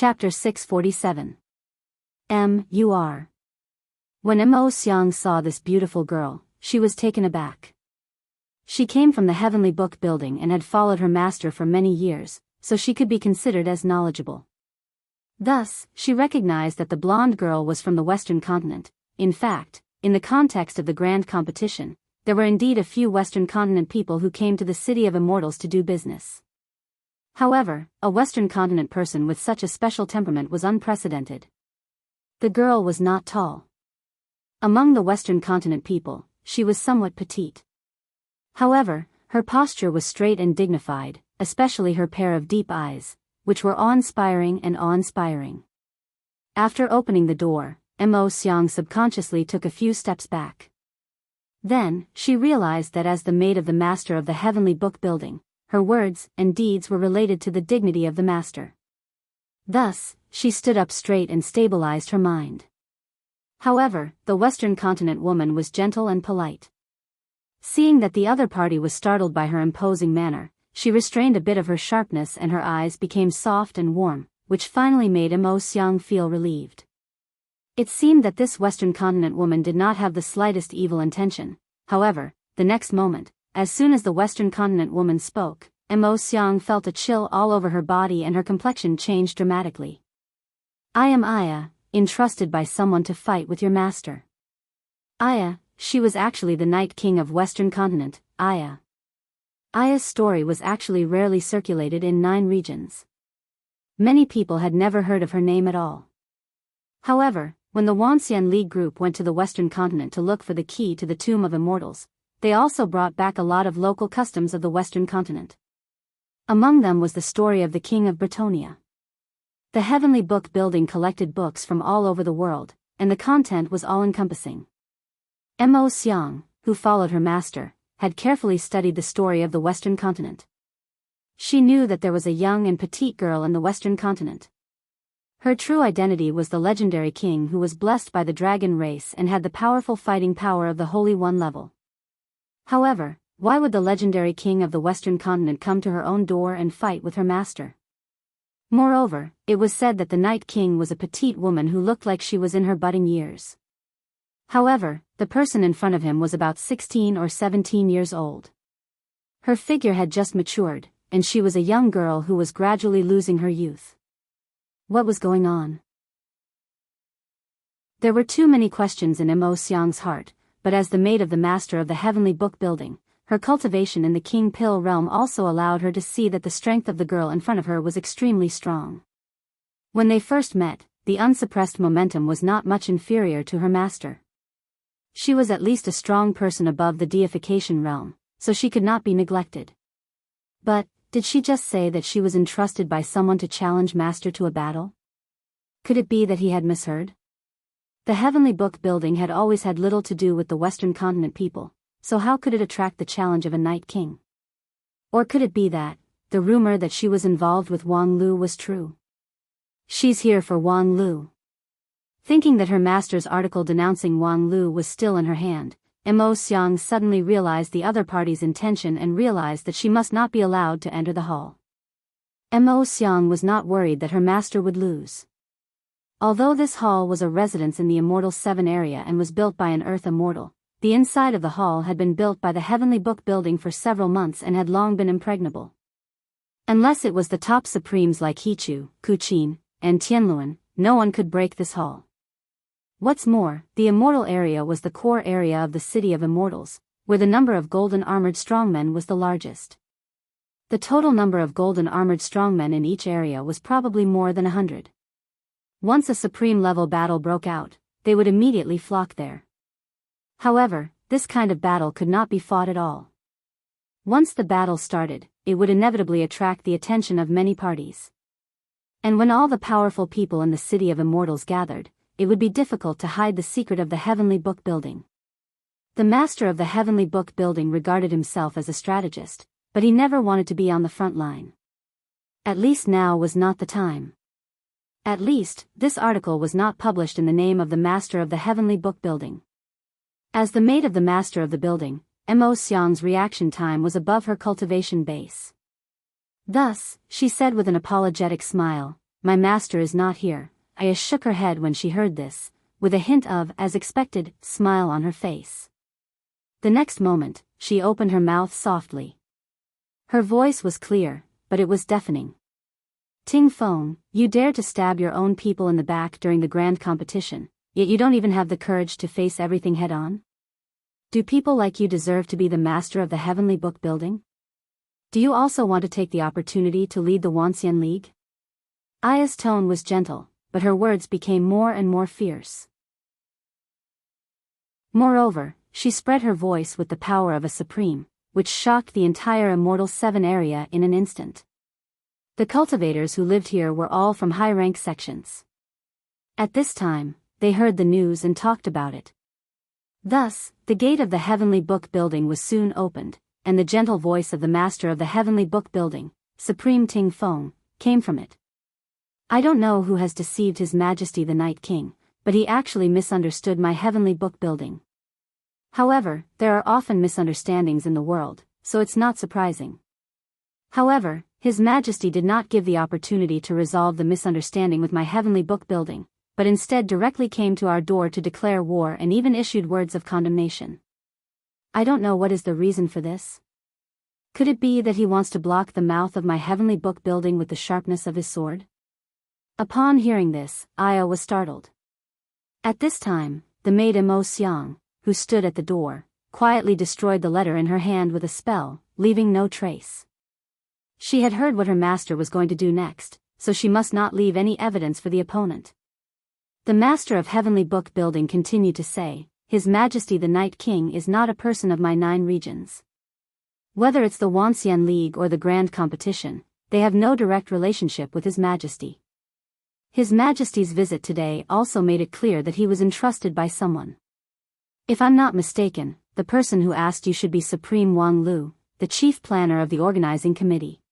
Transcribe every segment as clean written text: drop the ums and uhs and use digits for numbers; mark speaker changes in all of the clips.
Speaker 1: Chapter 647. M.U.R. When Mo Xiang saw this beautiful girl, she was taken aback. She came from the Heavenly Book building and had followed her master for many years, so she could be considered as knowledgeable. Thus, she recognized that the blonde girl was from the Western continent. In fact, in the context of the grand competition, there were indeed a few Western continent people who came to the City of Immortals to do business. However, a Western continent person with such a special temperament was unprecedented. The girl was not tall. Among the Western continent people, she was somewhat petite. However, her posture was straight and dignified, especially her pair of deep eyes, which were awe-inspiring and awe-inspiring. After opening the door, Mo Xiang subconsciously took a few steps back. Then, she realized that as the maid of the master of the Heavenly Book building, her words and deeds were related to the dignity of the master. Thus, she stood up straight and stabilized her mind. However, the Western continent woman was gentle and polite. Seeing that the other party was startled by her imposing manner, she restrained a bit of her sharpness and her eyes became soft and warm, which finally made Mo Xiang feel relieved. It seemed that this Western continent woman did not have the slightest evil intention. However, the next moment, as soon as the Western continent woman spoke, Mo Xiang felt a chill all over her body and her complexion changed dramatically. "I am Aya, entrusted by someone to fight with your master." Aya, she was actually the Night King of Western continent, Aya. Aya's story was actually rarely circulated in 9 regions. Many people had never heard of her name at all. However, when the Wanxian League group went to the Western continent to look for the key to the Tomb of Immortals, they also brought back a lot of local customs of the Western continent. Among them was the story of the King of Bretonia. The Heavenly Book building collected books from all over the world, and the content was all-encompassing. Mo Xiang, who followed her master, had carefully studied the story of the Western continent. She knew that there was a young and petite girl in the Western continent. Her true identity was the legendary king who was blessed by the dragon race and had the powerful fighting power of the Holy One level. However, why would the legendary king of the Western continent come to her own door and fight with her master? Moreover, it was said that the Night King was a petite woman who looked like she was in her budding years. However, the person in front of him was about 16 or 17 years old. Her figure had just matured, and she was a young girl who was gradually losing her youth. What was going on? There were too many questions in Mo Xiang's heart, but as the maid of the master of the Heavenly Book building, her cultivation in the King Pill realm also allowed her to see that the strength of the girl in front of her was extremely strong. When they first met, the unsuppressed momentum was not much inferior to her master. She was at least a strong person above the deification realm, so she could not be neglected. But, did she just say that she was entrusted by someone to challenge master to a battle? Could it be that he had misheard? The Heavenly Book building had always had little to do with the Western continent people, so how could it attract the challenge of a Night King? Or could it be that, the rumor that she was involved with Wang Lu was true? She's here for Wang Lu. Thinking that her master's article denouncing Wang Lu was still in her hand, Mo Xiang suddenly realized the other party's intention and realized that she must not be allowed to enter the hall. Mo Xiang was not worried that her master would lose. Although this hall was a residence in the Immortal 7 area and was built by an Earth Immortal, the inside of the hall had been built by the Heavenly Book building for several months and had long been impregnable. Unless it was the top supremes like Hichu, Kuqin, and Tianluan, no one could break this hall. What's more, the Immortal area was the core area of the City of Immortals, where the number of golden armored strongmen was the largest. The total number of golden armored strongmen in each area was probably more than 100. Once a supreme level battle broke out, they would immediately flock there. However, this kind of battle could not be fought at all. Once the battle started, it would inevitably attract the attention of many parties. And when all the powerful people in the City of Immortals gathered, it would be difficult to hide the secret of the Heavenly Book building. The master of the Heavenly Book building regarded himself as a strategist, but he never wanted to be on the front line. At least now was not the time. At least, this article was not published in the name of the master of the Heavenly Book building. As the maid of the master of the building, Mo Xiang's reaction time was above her cultivation base. Thus, she said with an apologetic smile, my master is not here." Aya shook her head when she heard this, with a hint of, as expected, smile on her face. The next moment, she opened her mouth softly. Her voice was clear, but it was deafening. "Ting Feng, you dare to stab your own people in the back during the grand competition, yet you don't even have the courage to face everything head-on? Do people like you deserve to be the master of the Heavenly Book Building? Do you also want to take the opportunity to lead the Wanxian League?" Aya's tone was gentle, but her words became more and more fierce. Moreover, she spread her voice with the power of a supreme, which shocked the entire Immortal 7 area in an instant. The cultivators who lived here were all from high-rank sections. At this time, they heard the news and talked about it. Thus, the gate of the Heavenly Book Building was soon opened, and the gentle voice of the master of the Heavenly Book Building, Supreme Ting Feng, came from it. "I don't know who has deceived His Majesty the Night King, but he actually misunderstood my Heavenly Book Building. However, there are often misunderstandings in the world, so it's not surprising. However, His Majesty did not give the opportunity to resolve the misunderstanding with my Heavenly Book Building, but instead directly came to our door to declare war and even issued words of condemnation. I don't know what is the reason for this. Could it be that he wants to block the mouth of my Heavenly Book Building with the sharpness of his sword?" Upon hearing this, Aya was startled. At this time, the maid Mo Xiang, who stood at the door, quietly destroyed the letter in her hand with a spell, leaving no trace. She had heard what her master was going to do next, so she must not leave any evidence for the opponent. The master of Heavenly Book Building continued to say, "His Majesty the Night King is not a person of my 9 regions. Whether it's the Wanxian League or the Grand Competition, they have no direct relationship with His Majesty. His Majesty's visit today also made it clear that he was entrusted by someone. If I'm not mistaken, the person who asked you should be Supreme Wang Lu, the chief planner of the organizing committee.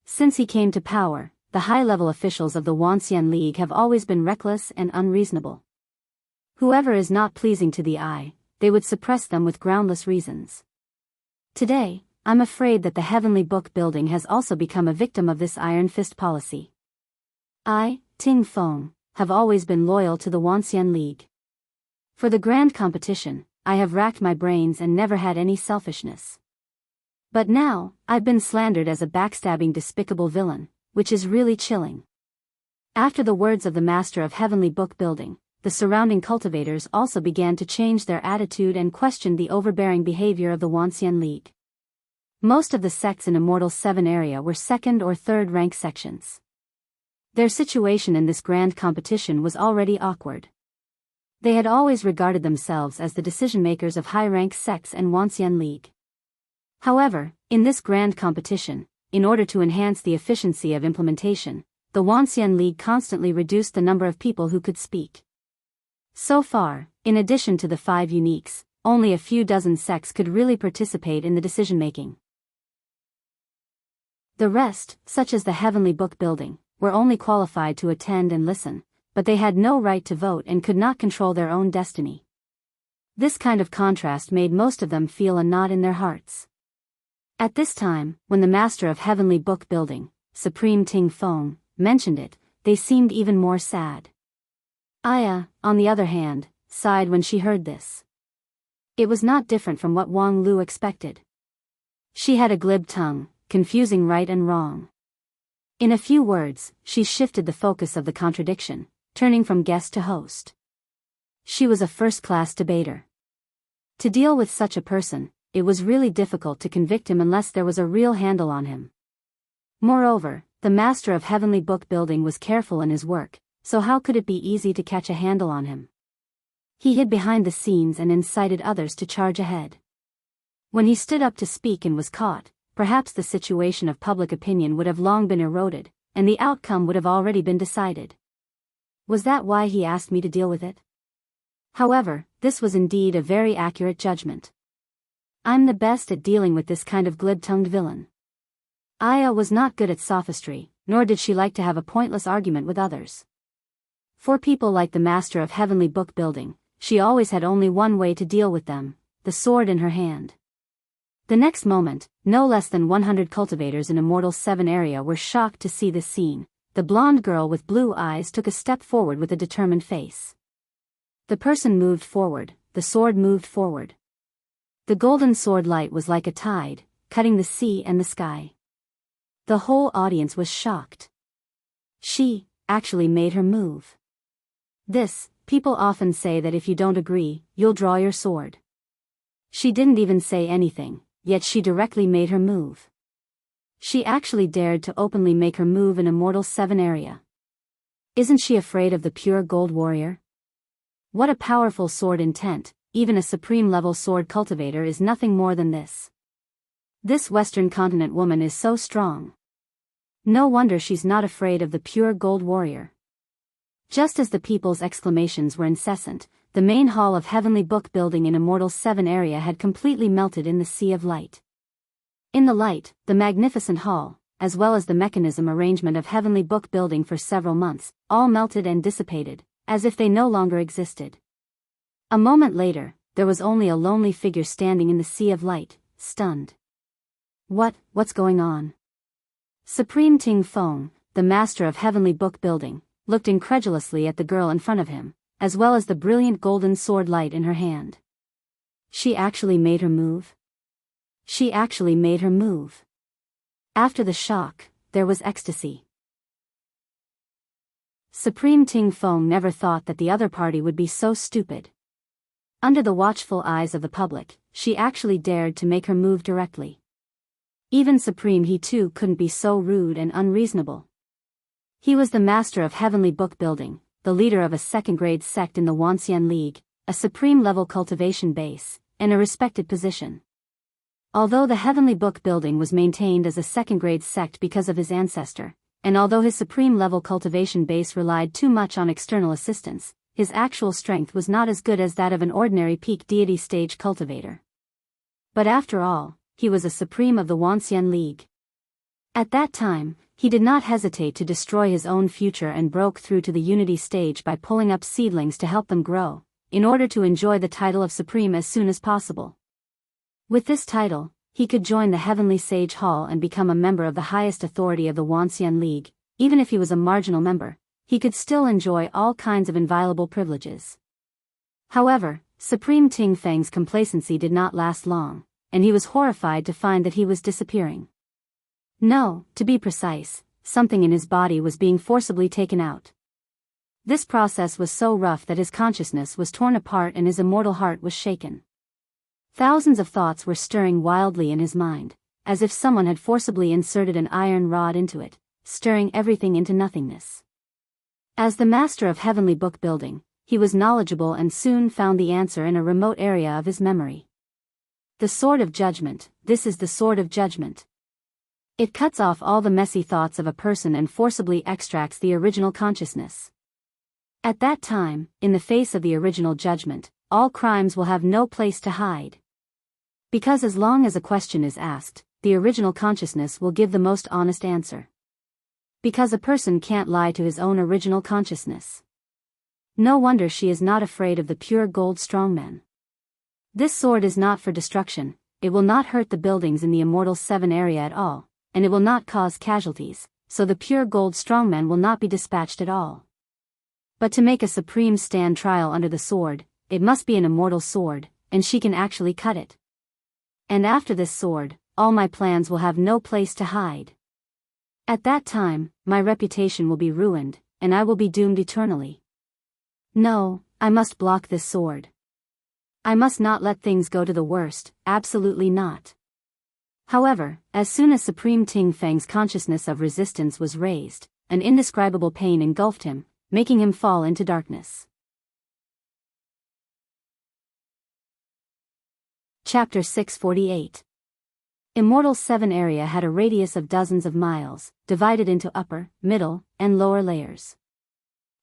Speaker 1: Since he came to power, the high-level officials of the Wanxian League have always been reckless and unreasonable. Whoever is not pleasing to the eye, they would suppress them with groundless reasons. Today, I'm afraid that the Heavenly Book Building has also become a victim of this iron fist policy. I, Ting Feng, have always been loyal to the Wanxian League. For the grand competition, I have racked my brains and never had any selfishness. But now, I've been slandered as a backstabbing despicable villain, which is really chilling." After the words of the master of Heavenly Book Building, the surrounding cultivators also began to change their attitude and questioned the overbearing behavior of the Wanxian League. Most of the sects in Immortal 7 area were second or third rank sections. Their situation in this grand competition was already awkward. They had always regarded themselves as the decision-makers of high-rank sects and Wanxian League. However, in this grand competition, in order to enhance the efficiency of implementation, the Wanxian League constantly reduced the number of people who could speak. So far, in addition to the 5 uniques, only a few dozen sects could really participate in the decision-making. The rest, such as the Heavenly Book Building, were only qualified to attend and listen, but they had no right to vote and could not control their own destiny. This kind of contrast made most of them feel a knot in their hearts. At this time, when the master of Heavenly Book Building, Supreme Ting Feng, mentioned it, they seemed even more sad. Aya, on the other hand, sighed when she heard this. It was not different from what Wang Lu expected. She had a glib tongue, confusing right and wrong. In a few words, she shifted the focus of the contradiction, turning from guest to host. She was a first-class debater. To deal with such a person, it was really difficult to convict him unless there was a real handle on him. Moreover, the master of Heavenly Book Building was careful in his work, so how could it be easy to catch a handle on him? He hid behind the scenes and incited others to charge ahead. When he stood up to speak and was caught, perhaps the situation of public opinion would have long been eroded, and the outcome would have already been decided. Was that why he asked me to deal with it? However, this was indeed a very accurate judgment. I'm the best at dealing with this kind of glib-tongued villain. Aya was not good at sophistry, nor did she like to have a pointless argument with others. For people like the master of Heavenly Book Building, she always had only one way to deal with them, the sword in her hand. The next moment, no less than 100 cultivators in Immortal 7 area were shocked to see this scene, the blonde girl with blue eyes took a step forward with a determined face. The person moved forward, the sword moved forward. The golden sword light was like a tide, cutting the sea and the sky. The whole audience was shocked. She actually made her move. People often say that if you don't agree, you'll draw your sword. She didn't even say anything, yet she directly made her move. She actually dared to openly make her move in Immortal 7 area. Isn't she afraid of the pure gold warrior? What a powerful sword intent, even a supreme-level sword cultivator is nothing more than this. This Western continent woman is so strong. No wonder she's not afraid of the pure gold warrior. Just as the people's exclamations were incessant, the main hall of Heavenly Book Building in Immortal 7 area had completely melted in the sea of light. In the light, the magnificent hall, as well as the mechanism arrangement of Heavenly Book Building for several months, all melted and dissipated, as if they no longer existed. A moment later, there was only a lonely figure standing in the sea of light, stunned. What's going on? Supreme Ting Feng, the master of Heavenly Book Building, looked incredulously at the girl in front of him, as well as the brilliant golden sword light in her hand. She actually made her move? She actually made her move. After the shock, there was ecstasy. Supreme Ting Feng never thought that the other party would be so stupid. Under the watchful eyes of the public, she actually dared to make her move directly. Even Supreme he too couldn't be so rude and unreasonable. He was the master of Heavenly Book Building, the leader of a second-grade sect in the Wanxian League, a supreme-level cultivation base, and a respected position. Although the Heavenly Book Building was maintained as a second-grade sect because of his ancestor, and although his supreme-level cultivation base relied too much on external assistance, his actual strength was not as good as that of an ordinary peak deity stage cultivator. But after all, he was a supreme of the Wanxian League. At that time, he did not hesitate to destroy his own future and broke through to the unity stage by pulling up seedlings to help them grow, in order to enjoy the title of Supreme as soon as possible. With this title, he could join the Heavenly Sage Hall and become a member of the highest authority of the Wanxian League. Even if he was a marginal member, he could still enjoy all kinds of inviolable privileges. However, Supreme Ting Feng's complacency did not last long, and he was horrified to find that he was disappearing. No, to be precise, something in his body was being forcibly taken out. This process was so rough that his consciousness was torn apart and his immortal heart was shaken. Thousands of thoughts were stirring wildly in his mind, as if someone had forcibly inserted an iron rod into it, stirring everything into nothingness. As the master of Heavenly Book Building, he was knowledgeable and soon found the answer in a remote area of his memory. The Sword of Judgment, this is the Sword of Judgment. It cuts off all the messy thoughts of a person and forcibly extracts the original consciousness. At that time, in the face of the original judgment, all crimes will have no place to hide. Because as long as a question is asked, the original consciousness will give the most honest answer. Because a person can't lie to his own original consciousness. No wonder she is not afraid of the pure gold strongman. This sword is not for destruction, it will not hurt the buildings in the Immortal 7 area at all, and it will not cause casualties, so the pure gold strongman will not be dispatched at all. But to make a supreme stand trial under the sword, it must be an immortal sword, and she can actually cut it. And after this sword, all my plans will have no place to hide. At that time, my reputation will be ruined, and I will be doomed eternally. No, I must block this sword. I must not let things go to the worst, absolutely not. However, as soon as Supreme Ting Feng's consciousness of resistance was raised, an indescribable pain engulfed him, making him fall into darkness. Chapter 648. Immortal 7 area had a radius of dozens of miles, divided into upper, middle, and lower layers.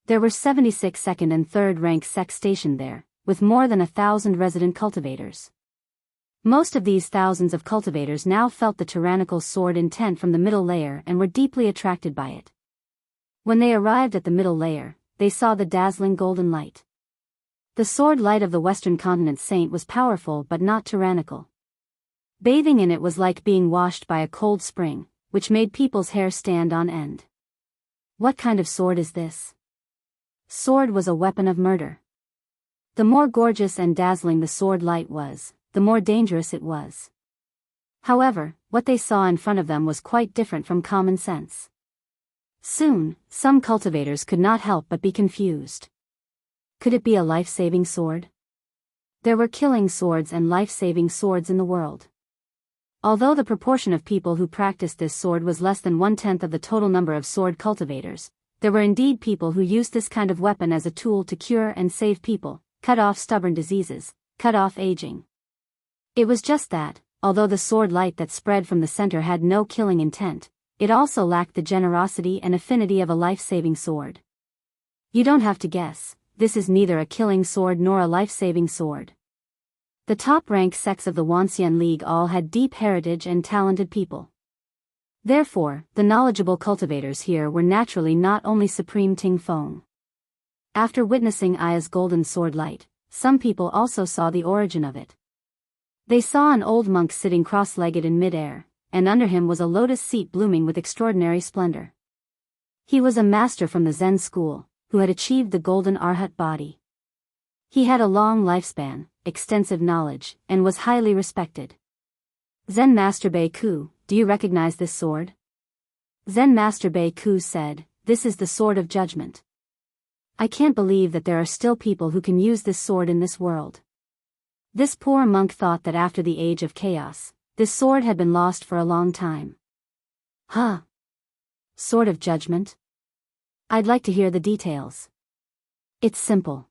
Speaker 1: There were 76 second and third rank sects stationed there, with more than 1,000 resident cultivators. Most of these thousands of cultivators now felt the tyrannical sword intent from the middle layer and were deeply attracted by it. When they arrived at the middle layer, they saw the dazzling golden light. The sword light of the Western Continent Saint was powerful but not tyrannical. Bathing in it was like being washed by a cold spring, which made people's hair stand on end. What kind of sword is this? Sword was a weapon of murder. The more gorgeous and dazzling the sword light was, the more dangerous it was. However, what they saw in front of them was quite different from common sense. Soon, some cultivators could not help but be confused. Could it be a life-saving sword? There were killing swords and life-saving swords in the world. Although the proportion of people who practiced this sword was less than 1/10 of the total number of sword cultivators, there were indeed people who used this kind of weapon as a tool to cure and save people, cut off stubborn diseases, cut off aging. It was just that, although the sword light that spread from the center had no killing intent, it also lacked the generosity and affinity of a life-saving sword. You don't have to guess, this is neither a killing sword nor a life-saving sword. The top-ranked sects of the Wanxian League all had deep heritage and talented people. Therefore, the knowledgeable cultivators here were naturally not only supreme Ting Feng. After witnessing Aya's golden sword light, some people also saw the origin of it. They saw an old monk sitting cross-legged in mid-air, and under him was a lotus seat blooming with extraordinary splendor. He was a master from the Zen school, who had achieved the golden Arhat body. He had a long lifespan, extensive knowledge, and was highly respected. Zen Master Bei Ku, do you recognize this sword? Zen Master Bei Ku said, this is the sword of judgment. I can't believe that there are still people who can use this sword in this world. This poor monk thought that after the age of chaos, this sword had been lost for a long time. Huh? Sword of judgment? I'd like to hear the details. It's simple.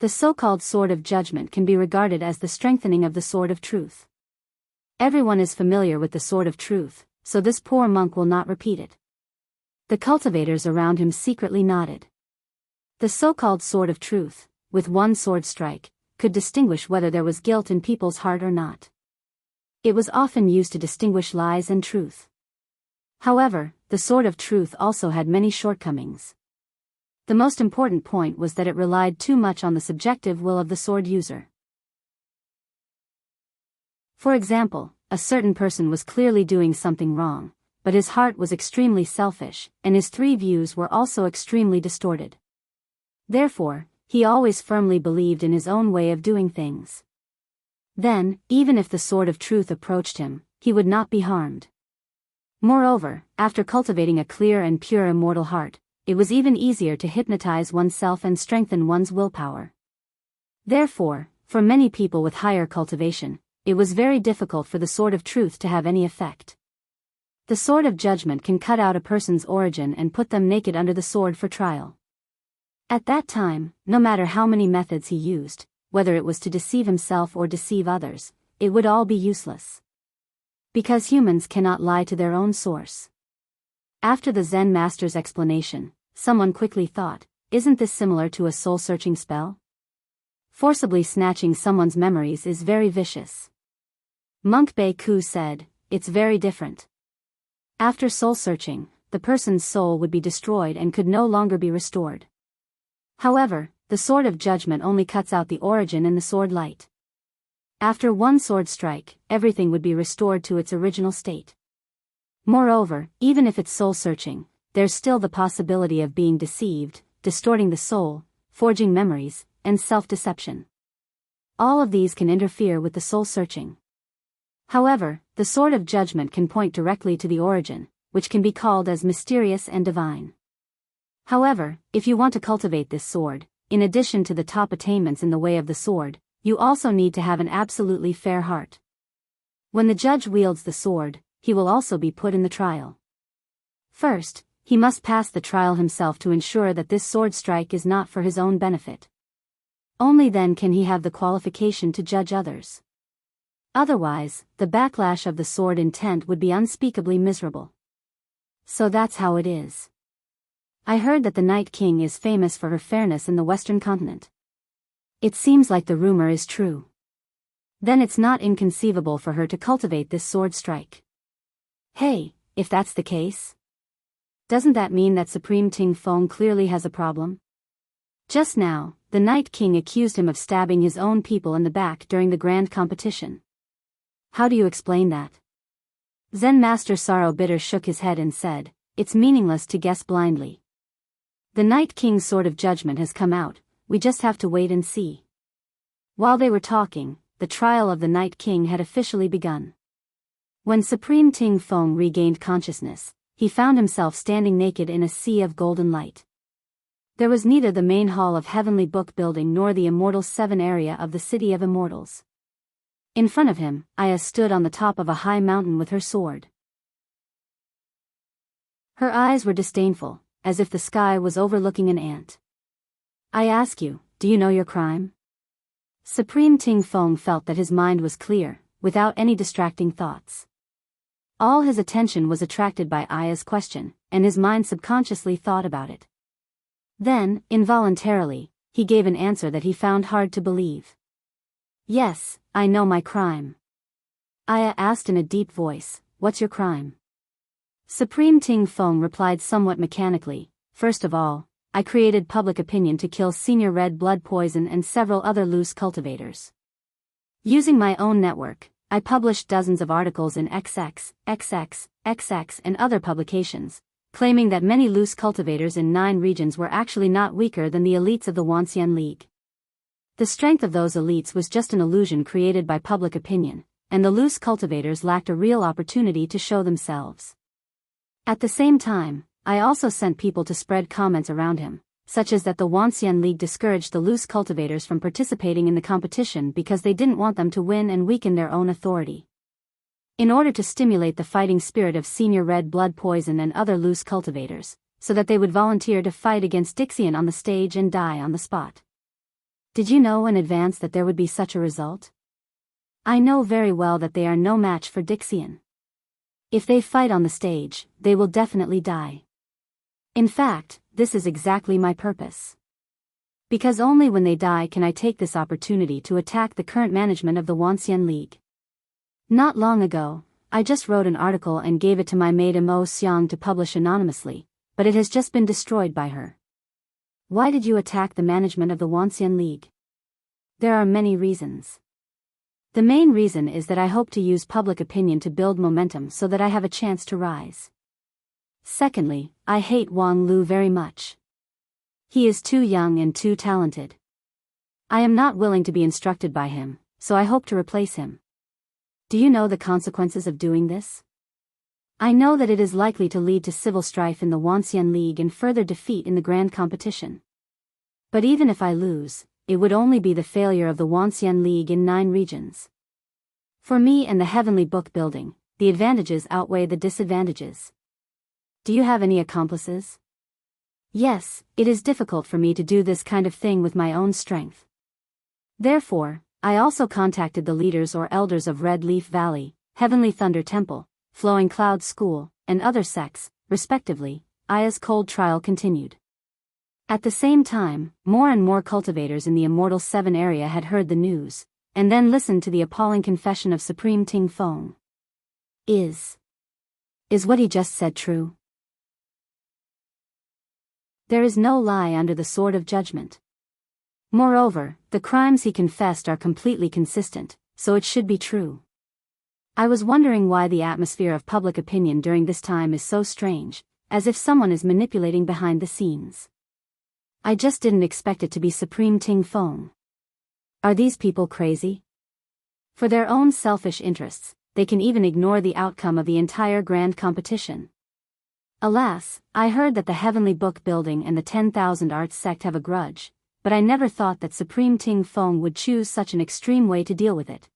Speaker 1: The so-called sword of judgment can be regarded as the strengthening of the sword of truth. Everyone is familiar with the sword of truth, so this poor monk will not repeat it. The cultivators around him secretly nodded. The so-called sword of truth, with one sword strike, could distinguish whether there was guilt in people's heart or not. It was often used to distinguish lies and truth. However, the sword of truth also had many shortcomings. The most important point was that it relied too much on the subjective will of the sword user. For example, a certain person was clearly doing something wrong, but his heart was extremely selfish, and his three views were also extremely distorted. Therefore, he always firmly believed in his own way of doing things. Then, even if the sword of truth approached him, he would not be harmed. Moreover, after cultivating a clear and pure immortal heart, it was even easier to hypnotize oneself and strengthen one's willpower. Therefore, for many people with higher cultivation, it was very difficult for the sword of truth to have any effect. The sword of judgment can cut out a person's origin and put them naked under the sword for trial. At that time, no matter how many methods he used, whether it was to deceive himself or deceive others, it would all be useless. Because humans cannot lie to their own source. After the Zen master's explanation, someone quickly thought, isn't this similar to a soul-searching spell? Forcibly snatching someone's memories is very vicious. Monk Bei Ku said, it's very different. After soul-searching, the person's soul would be destroyed and could no longer be restored. However, the sword of judgment only cuts out the origin in the sword light. After one sword strike, everything would be restored to its original state. Moreover, even if it's soul-searching, there's still the possibility of being deceived, distorting the soul, forging memories, and self-deception. All of these can interfere with the soul-searching. However, the sword of judgment can point directly to the origin, which can be called as mysterious and divine. However, if you want to cultivate this sword, in addition to the top attainments in the way of the sword, you also need to have an absolutely fair heart. When the judge wields the sword, he will also be put in the trial. First, he must pass the trial himself to ensure that this sword strike is not for his own benefit. Only then can he have the qualification to judge others. Otherwise, the backlash of the sword intent would be unspeakably miserable. So that's how it is. I heard that the Night King is famous for her fairness in the Western continent. It seems like the rumor is true. Then it's not inconceivable for her to cultivate this sword strike. Hey, if that's the case, doesn't that mean that Supreme Ting Feng clearly has a problem? Just now, the Night King accused him of stabbing his own people in the back during the grand competition. How do you explain that? Zen Master Sorrow Bitter shook his head and said, it's meaningless to guess blindly. The Night King's sword of judgment has come out, we just have to wait and see. While they were talking, the trial of the Night King had officially begun. When Supreme Ting Feng regained consciousness, he found himself standing naked in a sea of golden light. There was neither the main hall of Heavenly Book Building nor the Immortal Seven area of the City of Immortals. In front of him, Aya stood on the top of a high mountain with her sword. Her eyes were disdainful, as if the sky was overlooking an ant. I ask you, do you know your crime? Supreme Ting Feng felt that his mind was clear, without any distracting thoughts. All his attention was attracted by Aya's question, and his mind subconsciously thought about it. Then, involuntarily, he gave an answer that he found hard to believe. Yes, I know my crime. Aya asked in a deep voice, what's your crime? Supreme Ting Feng replied somewhat mechanically, first of all, I created public opinion to kill Senior Red Blood Poison and several other loose cultivators. Using my own network, I published dozens of articles in XX, XX, XX and other publications, claiming that many loose cultivators in 9 regions were actually not weaker than the elites of the Wuxia League. The strength of those elites was just an illusion created by public opinion, and the loose cultivators lacked a real opportunity to show themselves. At the same time, I also sent people to spread comments around him, such as that the Wuxia League discouraged the loose cultivators from participating in the competition because they didn't want them to win and weaken their own authority. In order to stimulate the fighting spirit of Senior Red Blood Poison and other loose cultivators, so that they would volunteer to fight against Dixian on the stage and die on the spot. Did you know in advance that there would be such a result? I know very well that they are no match for Dixian. If they fight on the stage, they will definitely die. In fact, this is exactly my purpose. Because only when they die can I take this opportunity to attack the current management of the Wuxia League. Not long ago, I just wrote an article and gave it to my maid Mo Xiang to publish anonymously, but it has just been destroyed by her. Why did you attack the management of the Wuxia League? There are many reasons. The main reason is that I hope to use public opinion to build momentum so that I have a chance to rise. Secondly, I hate Wang Lu very much. He is too young and too talented. I am not willing to be instructed by him, so I hope to replace him. Do you know the consequences of doing this? I know that it is likely to lead to civil strife in the Wuxia League and further defeat in the grand competition. But even if I lose, it would only be the failure of the Wuxia League in 9 regions. For me and the Heavenly Book Building, the advantages outweigh the disadvantages. Do you have any accomplices? Yes, it is difficult for me to do this kind of thing with my own strength. Therefore, I also contacted the leaders or elders of Red Leaf Valley, Heavenly Thunder Temple, Flowing Cloud School, and other sects, respectively. Aya's cold trial continued. At the same time, more and more cultivators in the Immortal 7 area had heard the news, and then listened to the appalling confession of Supreme Ting Feng. Is what he just said true? There is no lie under the sword of judgment. Moreover, the crimes he confessed are completely consistent, so it should be true. I was wondering why the atmosphere of public opinion during this time is so strange, as if someone is manipulating behind the scenes. I just didn't expect it to be Supreme Ting Feng. Are these people crazy? For their own selfish interests, they can even ignore the outcome of the entire grand competition. Alas, I heard that the Heavenly Book Building and the 10,000 Arts sect have a grudge, but I never thought that Supreme Ting Feng would choose such an extreme way to deal with it.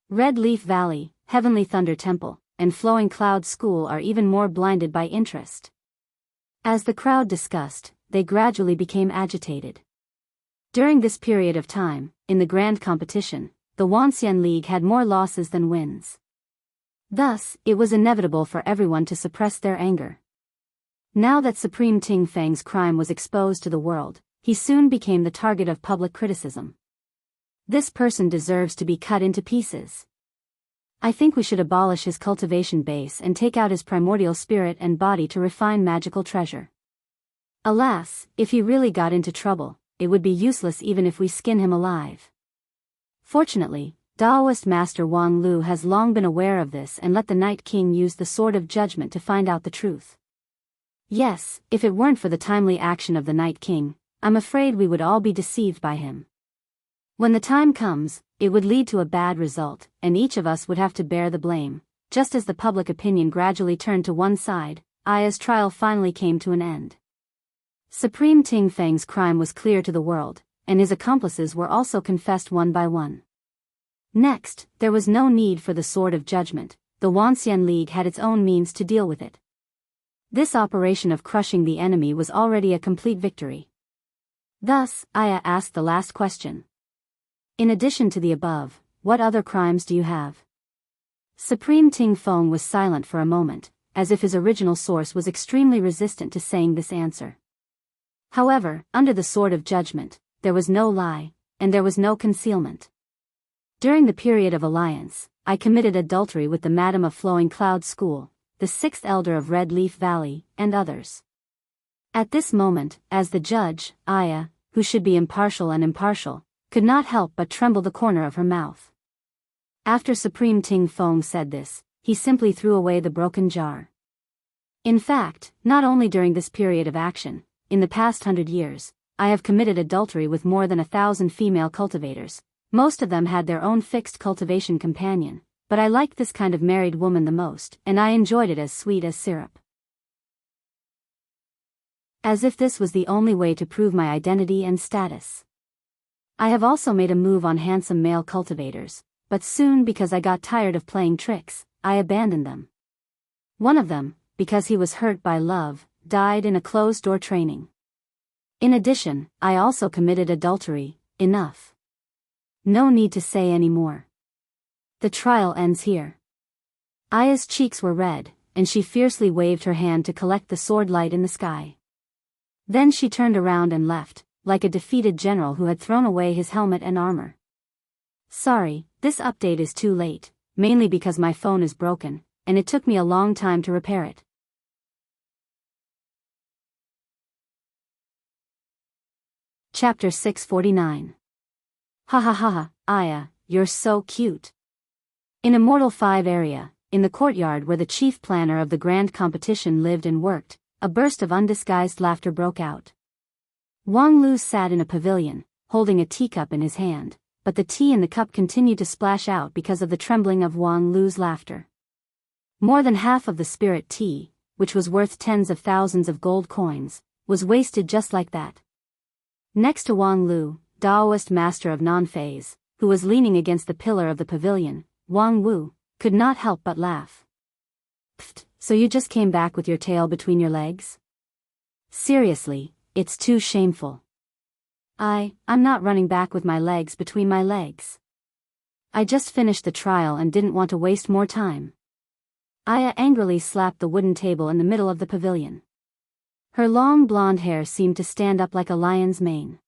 Speaker 1: Red Leaf Valley, Heavenly Thunder Temple, and Flowing Cloud School are even more blinded by interest. As the crowd discussed, they gradually became agitated. During this period of time, in the grand competition, the Wuxia League had more losses than wins. Thus, it was inevitable for everyone to suppress their anger. Now that Supreme Ting Feng's crime was exposed to the world, he soon became the target of public criticism. This person deserves to be cut into pieces. I think we should abolish his cultivation base and take out his primordial spirit and body to refine magical treasure. Alas, if he really got into trouble, it would be useless even if we skin him alive. Fortunately, Daoist Master Wang Lu has long been aware of this and let the Night King use the Sword of Judgment to find out the truth. Yes, if it weren't for the timely action of the Night King, I'm afraid we would all be deceived by him. When the time comes, it would lead to a bad result, and each of us would have to bear the blame. Just as the public opinion gradually turned to one side, Aya's trial finally came to an end. Supreme Ting Feng's crime was clear to the world, and his accomplices were also confessed one by one. Next, there was no need for the Sword of Judgment. The Wanxian League had its own means to deal with it. This operation of crushing the enemy was already a complete victory. Thus, Aya asked the last question. In addition to the above, what other crimes do you have? Supreme Ting Feng was silent for a moment, as if his original source was extremely resistant to saying this answer. However, under the Sword of Judgment, there was no lie, and there was no concealment. During the period of alliance, I committed adultery with the Madam of Flowing Cloud School, the sixth elder of Red Leaf Valley, and others. At this moment, as the judge, Aya, who should be impartial, could not help but tremble the corner of her mouth. After Supreme Ting Feng said this, he simply threw away the broken jar. In fact, not only during this period of action, in the past 100 years, I have committed adultery with more than 1,000 female cultivators. Most of them had their own fixed cultivation companion, but I liked this kind of married woman the most, and I enjoyed it as sweet as syrup. As if this was the only way to prove my identity and status. I have also made a move on handsome male cultivators, but soon because I got tired of playing tricks, I abandoned them. One of them, because he was hurt by love, died in a closed-door training. In addition, I also committed adultery. Enough. No need to say any more. The trial ends here. Aya's cheeks were red, and she fiercely waved her hand to collect the sword light in the sky. Then she turned around and left, like a defeated general who had thrown away his helmet and armor. Sorry, this update is too late, mainly because my phone is broken, and it took me a long time to repair it. Chapter 649. Ha ha ha ha, Aya, you're so cute. In Immortal 5 area, in the courtyard where the chief planner of the grand competition lived and worked, a burst of undisguised laughter broke out. Wang Lu sat in a pavilion, holding a teacup in his hand, but the tea in the cup continued to splash out because of the trembling of Wang Lu's laughter. More than half of the spirit tea, which was worth tens of thousands of gold coins, was wasted just like that. Next to Wang Lu, Taoist master of non-phase, who was leaning against the pillar of the pavilion, Wang Wu, could not help but laugh. Pfft, so you just came back with your tail between your legs? Seriously, it's too shameful. I'm not running back with my legs between my legs. I just finished the trial and didn't want to waste more time. Aya angrily slapped the wooden table in the middle of the pavilion. Her long blonde hair seemed to stand up like a lion's mane.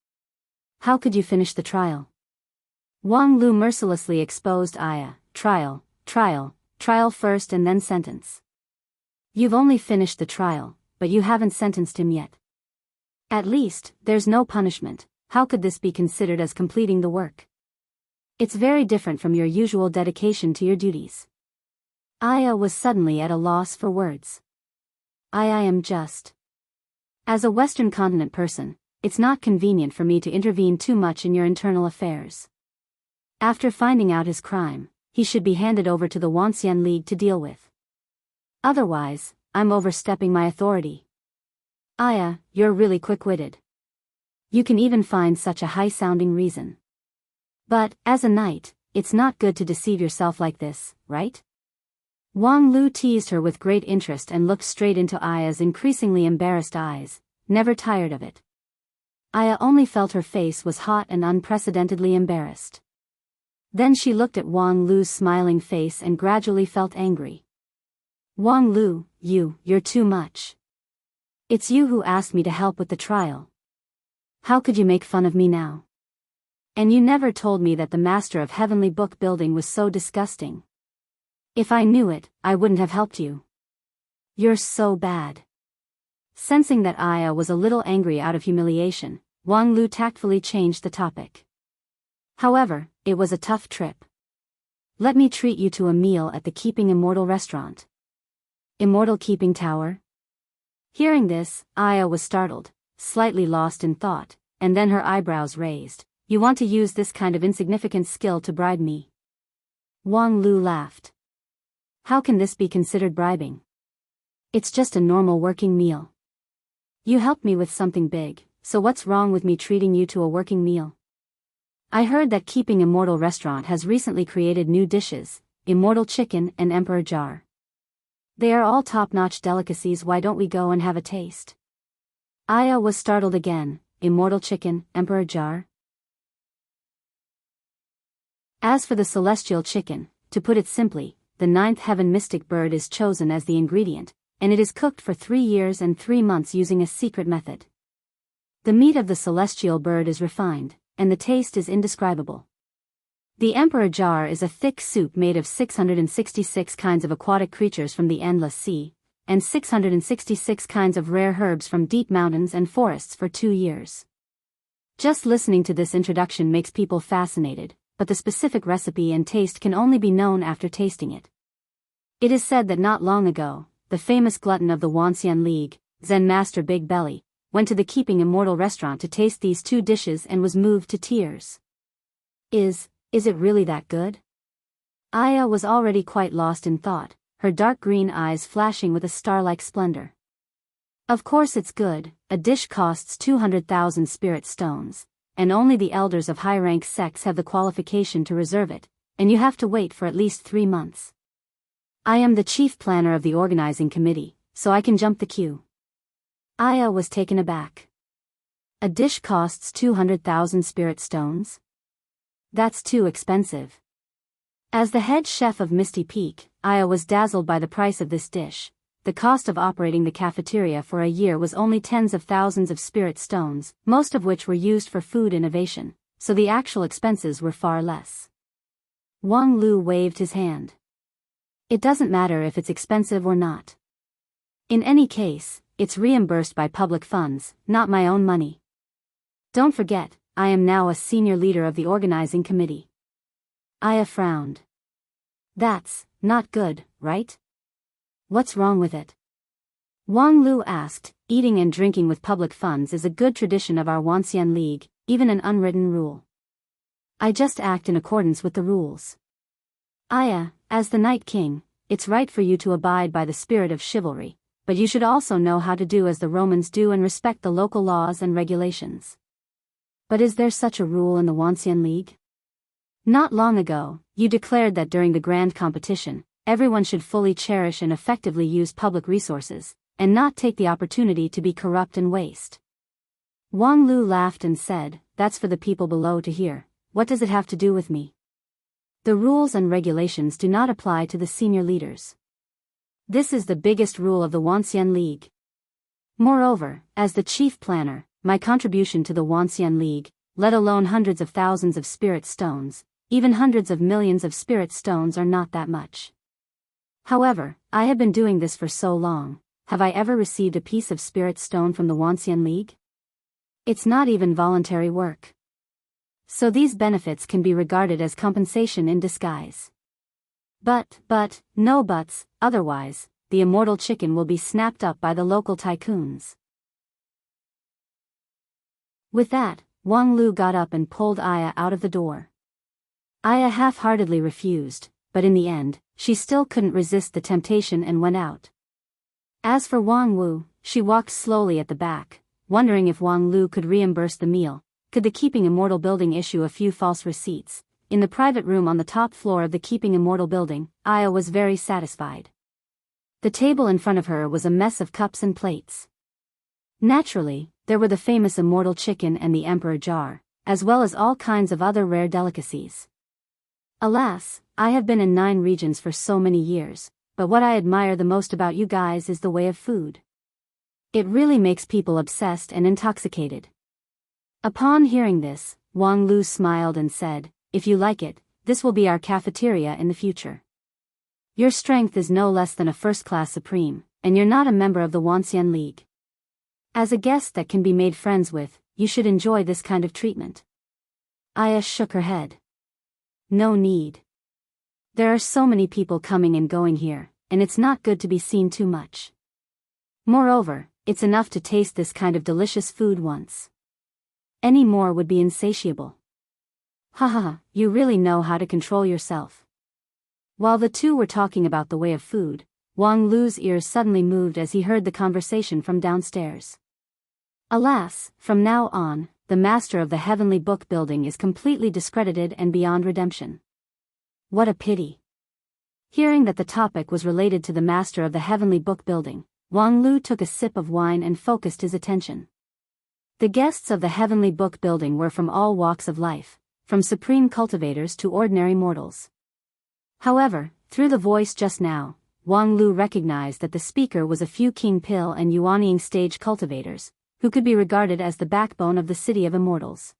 Speaker 1: How could you finish the trial? Wang Lu mercilessly exposed Aya. Trial first and then sentence. You've only finished the trial, but you haven't sentenced him yet. At least, there's no punishment. How could this be considered as completing the work? It's very different from your usual dedication to your duties. Aya was suddenly at a loss for words. I am just. As a Western continent person, it's not convenient for me to intervene too much in your internal affairs. After finding out his crime, he should be handed over to the Wanxian League to deal with. Otherwise, I'm overstepping my authority. Aya, you're really quick-witted. You can even find such a high-sounding reason. But, as a knight, it's not good to deceive yourself like this, right? Wang Lu teased her with great interest and looked straight into Aya's increasingly embarrassed eyes, never tired of it. Aya only felt her face was hot and unprecedentedly embarrassed. Then she looked at Wang Lu's smiling face and gradually felt angry. Wang Lu, you're too much. It's you who asked me to help with the trial. How could you make fun of me now? And you never told me that the master of heavenly book building was so disgusting. If I knew it, I wouldn't have helped you. You're so bad. Sensing that Aya was a little angry out of humiliation, Wang Lu tactfully changed the topic. However, it was a tough trip. Let me treat you to a meal at the Keeping Immortal restaurant. Immortal Keeping Tower? Hearing this, Aya was startled, slightly lost in thought, and then her eyebrows raised. You want to use this kind of insignificant skill to bribe me? Wang Lu laughed. How can this be considered bribing? It's just a normal working meal. You helped me with something big, so what's wrong with me treating you to a working meal? I heard that Keeping Immortal Restaurant has recently created new dishes, Immortal Chicken and Emperor Jar. They are all top-notch delicacies. Why don't we go and have a taste? Aya was startled again. Immortal Chicken, Emperor Jar? As for the celestial chicken, to put it simply, the ninth heaven mystic bird is chosen as the ingredient, and it is cooked for 3 years and 3 months using a secret method. The meat of the celestial bird is refined, and the taste is indescribable. The Emperor Jar is a thick soup made of 666 kinds of aquatic creatures from the endless sea, and 666 kinds of rare herbs from deep mountains and forests for 2 years. Just listening to this introduction makes people fascinated, but the specific recipe and taste can only be known after tasting it. It is said that not long ago, the famous glutton of the Wanxian League, Zen Master Big Belly, went to the Keeping Immortal Restaurant to taste these 2 dishes and was moved to tears. Is it really that good? Aya was already quite lost in thought, her dark green eyes flashing with a star-like splendor. Of course it's good. A dish costs 200,000 spirit stones, and only the elders of high-rank sects have the qualification to reserve it, and you have to wait for at least 3 months. I am the chief planner of the organizing committee, so I can jump the queue. Aya was taken aback. A dish costs 200,000 spirit stones? That's too expensive. As the head chef of Misty Peak, Aya was dazzled by the price of this dish. The cost of operating the cafeteria for a year was only tens of thousands of spirit stones, most of which were used for food innovation, so the actual expenses were far less. Wang Lu waved his hand. It doesn't matter if it's expensive or not. In any case, it's reimbursed by public funds, not my own money. Don't forget, I am now a senior leader of the organizing committee. Aya frowned. That's not good, right? What's wrong with it? Wang Lu asked. Eating and drinking with public funds is a good tradition of our Wanxian League, even an unwritten rule. I just act in accordance with the rules. Aya, as the Night King, it's right for you to abide by the spirit of chivalry, but you should also know how to do as the Romans do and respect the local laws and regulations. But is there such a rule in the Wanxian League? Not long ago, you declared that during the grand competition, everyone should fully cherish and effectively use public resources, and not take the opportunity to be corrupt and waste. Wang Lu laughed and said, that's for the people below to hear. What does it have to do with me? The rules and regulations do not apply to the senior leaders. This is the biggest rule of the Wanxian League. Moreover, as the chief planner, my contribution to the Wanxian League, let alone hundreds of thousands of spirit stones, even hundreds of millions of spirit stones are not that much. However, I have been doing this for so long, have I ever received a piece of spirit stone from the Wanxian League? It's not even voluntary work. So these benefits can be regarded as compensation in disguise. But, no buts, otherwise, the immortal chicken will be snapped up by the local tycoons. With that, Wang Lu got up and pulled Aya out of the door. Aya half-heartedly refused, but in the end, she still couldn't resist the temptation and went out. As for Wang Wu, she walked slowly at the back, wondering if Wang Lu could reimburse the meal. Could the Keeping Immortal building issue a few false receipts? In the private room on the top floor of the Keeping Immortal building, Aya was very satisfied. The table in front of her was a mess of cups and plates. Naturally, there were the famous immortal chicken and the Emperor Jar, as well as all kinds of other rare delicacies. Alas, I have been in 9 regions for so many years, but what I admire the most about you guys is the way of food. It really makes people obsessed and intoxicated. Upon hearing this, Wang Lu smiled and said, if you like it, this will be our cafeteria in the future. Your strength is no less than a first-class supreme, and you're not a member of the Wanxian League. As a guest that can be made friends with, you should enjoy this kind of treatment. Aya shook her head. No need. There are so many people coming and going here, and it's not good to be seen too much. Moreover, it's enough to taste this kind of delicious food once. Any more would be insatiable. Haha, you really know how to control yourself. While the two were talking about the way of food, Wang Lu's ears suddenly moved as he heard the conversation from downstairs. Alas, from now on, the master of the heavenly book building is completely discredited and beyond redemption. What a pity. Hearing that the topic was related to the master of the heavenly book building, Wang Lu took a sip of wine and focused his attention. The guests of the heavenly book building were from all walks of life, from supreme cultivators to ordinary mortals. However, through the voice just now, Wang Lu recognized that the speaker was a few King Pil and Yuanying stage cultivators, who could be regarded as the backbone of the city of immortals.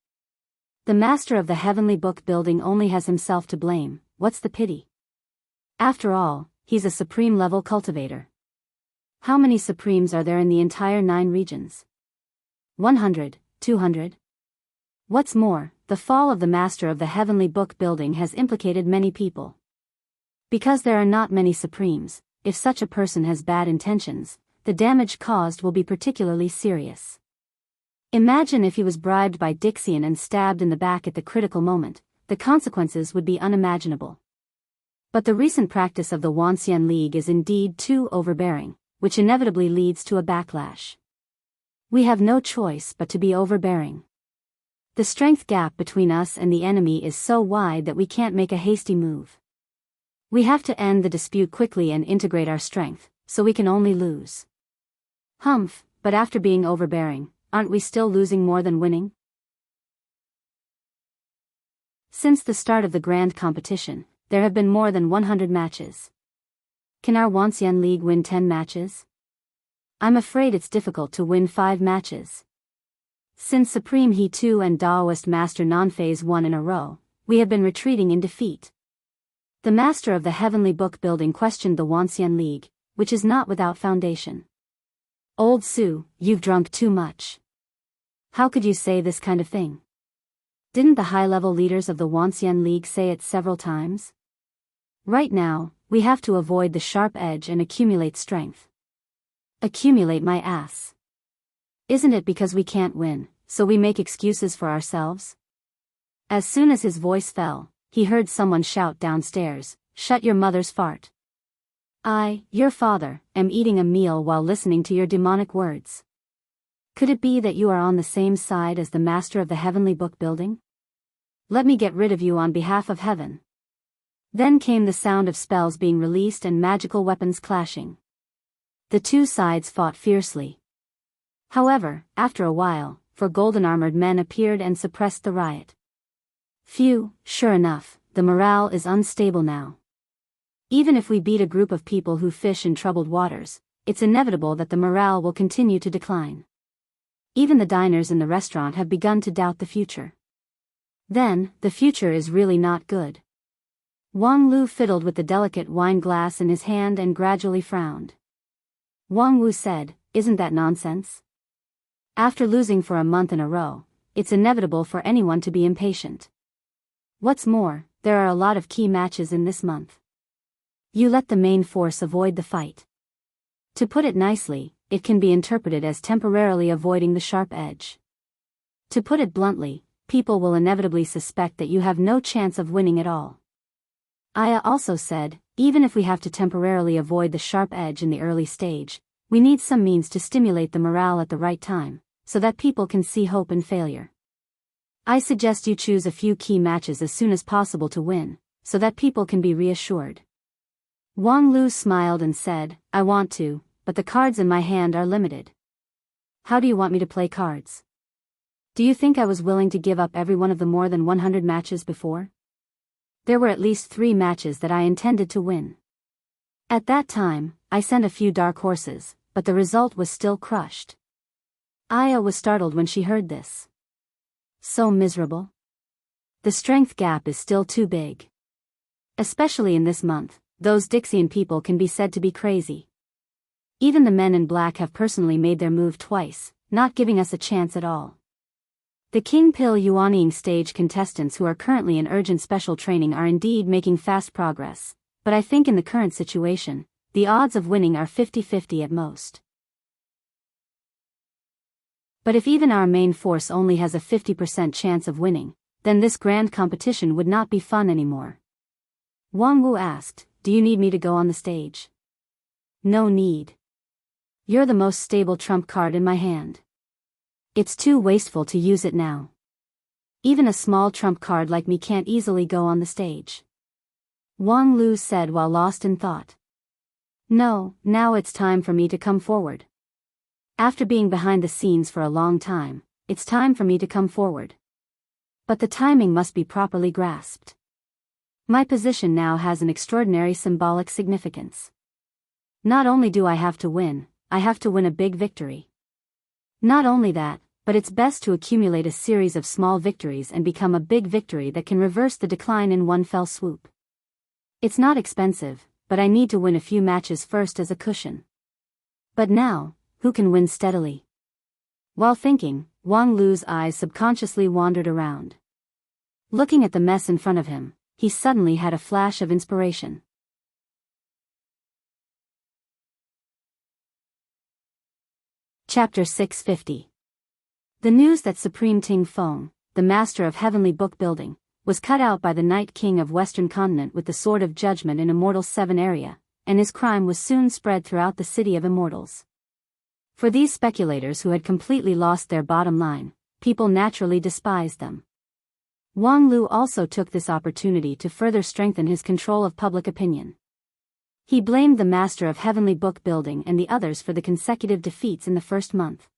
Speaker 1: The master of the heavenly book building only has himself to blame, what's the pity? After all, he's a supreme level cultivator. How many supremes are there in the entire 9 regions? 100, 200? What's more, the fall of the master of the heavenly book building has implicated many people. Because there are not many supremes, if such a person has bad intentions, the damage caused will be particularly serious. Imagine if he was bribed by Dixian and stabbed in the back at the critical moment, the consequences would be unimaginable. But the recent practice of the Wanxian League is indeed too overbearing, which inevitably leads to a backlash. We have no choice but to be overbearing. The strength gap between us and the enemy is so wide that we can't make a hasty move. We have to end the dispute quickly and integrate our strength, so we can only lose. Humph, but after being overbearing, aren't we still losing more than winning? Since the start of the grand competition, there have been more than 100 matches. Can our Wanxian League win 10 matches? I'm afraid it's difficult to win 5 matches. Since Supreme He 2 and Daoist Master Non-Phase 1 in a row, we have been retreating in defeat. The master of the heavenly book building questioned the Wanxian League, which is not without foundation. Old Su, you've drunk too much. How could you say this kind of thing? Didn't the high-level leaders of the Wanxian League say it several times? Right now, we have to avoid the sharp edge and accumulate strength. Accumulate my ass. Isn't it because we can't win, so we make excuses for ourselves? As soon as his voice fell, he heard someone shout downstairs, "Shut your mother's fart. I, your father, am eating a meal while listening to your demonic words. Could it be that you are on the same side as the master of the heavenly book building? Let me get rid of you on behalf of heaven." Then came the sound of spells being released and magical weapons clashing. The two sides fought fiercely. However, after a while, 4 golden-armored men appeared and suppressed the riot. Phew, sure enough, the morale is unstable now. Even if we beat a group of people who fish in troubled waters, it's inevitable that the morale will continue to decline. Even the diners in the restaurant have begun to doubt the future. Then, the future is really not good. Wang Lu fiddled with the delicate wine glass in his hand and gradually frowned. Wang Wu said, "Isn't that nonsense? After losing for a month in a row, it's inevitable for anyone to be impatient. What's more, there are a lot of key matches in this month. You let the main force avoid the fight. To put it nicely, it can be interpreted as temporarily avoiding the sharp edge. To put it bluntly, people will inevitably suspect that you have no chance of winning at all." Aya also said, "Even if we have to temporarily avoid the sharp edge in the early stage, we need some means to stimulate the morale at the right time, so that people can see hope in failure. I suggest you choose a few key matches as soon as possible to win, so that people can be reassured." Wang Lu smiled and said, "I want to, but the cards in my hand are limited." "How do you want me to play cards? Do you think I was willing to give up every one of the more than 100 matches before? There were at least 3 matches that I intended to win. At that time, I sent a few dark horses, but the result was still crushed." Aya was startled when she heard this. So miserable? The strength gap is still too big. Especially in this month, those Dixian people can be said to be crazy. Even the men in black have personally made their move twice, not giving us a chance at all. The King Pil Yuanying stage contestants who are currently in urgent special training are indeed making fast progress, but I think in the current situation, the odds of winning are 50-50 at most. But if even our main force only has a 50% chance of winning, then this grand competition would not be fun anymore. Wang Wu asked, do you need me to go on the stage? No need. You're the most stable trump card in my hand. It's too wasteful to use it now. Even a small trump card like me can't easily go on the stage. Wang Lu said while lost in thought. No, now it's time for me to come forward. After being behind the scenes for a long time, it's time for me to come forward. But the timing must be properly grasped. My position now has an extraordinary symbolic significance. Not only do I have to win a big victory. Not only that, but it's best to accumulate a series of small victories and become a big victory that can reverse the decline in one fell swoop. It's not expensive, but I need to win a few matches first as a cushion. But now, who can win steadily? While thinking, Wang Lu's eyes subconsciously wandered around. Looking at the mess in front of him, he suddenly had a flash of inspiration. Chapter 650. The news that Supreme Ting Feng, the master of heavenly book building, was cut out by the Night King of Western Continent with the Sword of Judgment in Immortal 7 area, and his crime was soon spread throughout the city of immortals. For these speculators who had completely lost their bottom line, people naturally despised them. Wang Lu also took this opportunity to further strengthen his control of public opinion. He blamed the master of heavenly book building and the others for the consecutive defeats in the first month.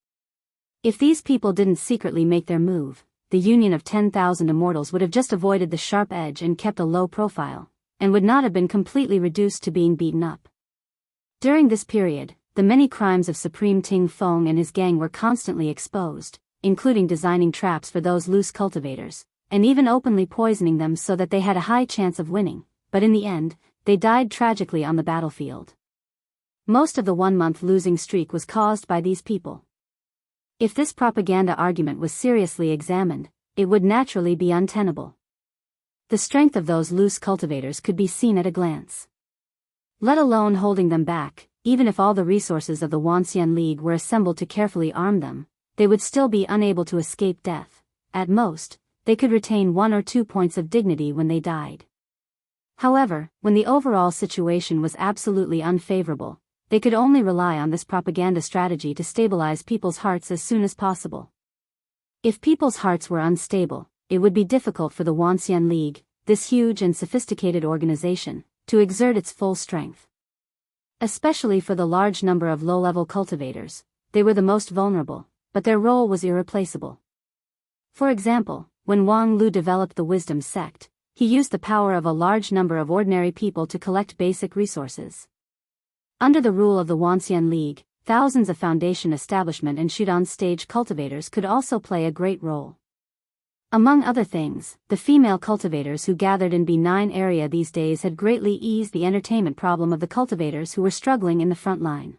Speaker 1: If these people didn't secretly make their move, the union of 10,000 immortals would have just avoided the sharp edge and kept a low profile, and would not have been completely reduced to being beaten up. During this period, the many crimes of Supreme Ting Feng and his gang were constantly exposed, including designing traps for those loose cultivators, and even openly poisoning them so that they had a high chance of winning, but in the end, they died tragically on the battlefield. Most of the 1-month losing streak was caused by these people. If this propaganda argument was seriously examined, it would naturally be untenable. The strength of those loose cultivators could be seen at a glance. Let alone holding them back, even if all the resources of the Wuxia League were assembled to carefully arm them, they would still be unable to escape death. At most, they could retain 1 or 2 points of dignity when they died. However, when the overall situation was absolutely unfavorable, they could only rely on this propaganda strategy to stabilize people's hearts as soon as possible. If people's hearts were unstable, it would be difficult for the Wuxia League, this huge and sophisticated organization, to exert its full strength. Especially for the large number of low-level cultivators, they were the most vulnerable, but their role was irreplaceable. For example, when Wang Lu developed the Wisdom Sect, he used the power of a large number of ordinary people to collect basic resources. Under the rule of the Wuxia League, thousands of foundation establishment and shoot-on stage cultivators could also play a great role. Among other things, the female cultivators who gathered in B9 area these days had greatly eased the entertainment problem of the cultivators who were struggling in the front line.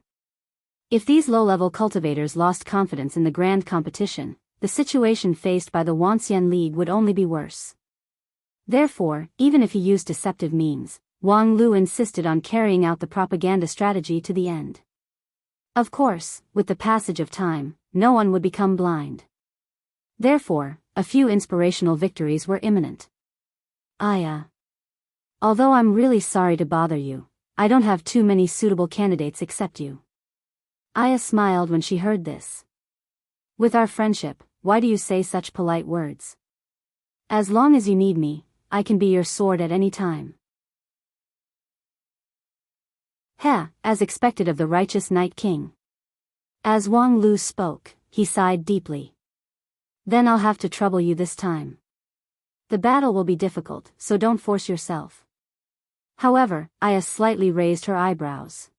Speaker 1: If these low-level cultivators lost confidence in the grand competition, the situation faced by the Wuxia League would only be worse. Therefore, even if he used deceptive means, Wang Lu insisted on carrying out the propaganda strategy to the end. Of course, with the passage of time, no one would become blind. Therefore, a few inspirational victories were imminent. Although I'm really sorry to bother you, I don't have too many suitable candidates except you. Aya smiled when she heard this. With our friendship, why do you say such polite words? As long as you need me, I can be your sword at any time. As expected of the righteous Night King. As Wang Lu spoke, he sighed deeply. Then I'll have to trouble you this time. The battle will be difficult, so don't force yourself. However, Aya slightly raised her eyebrows.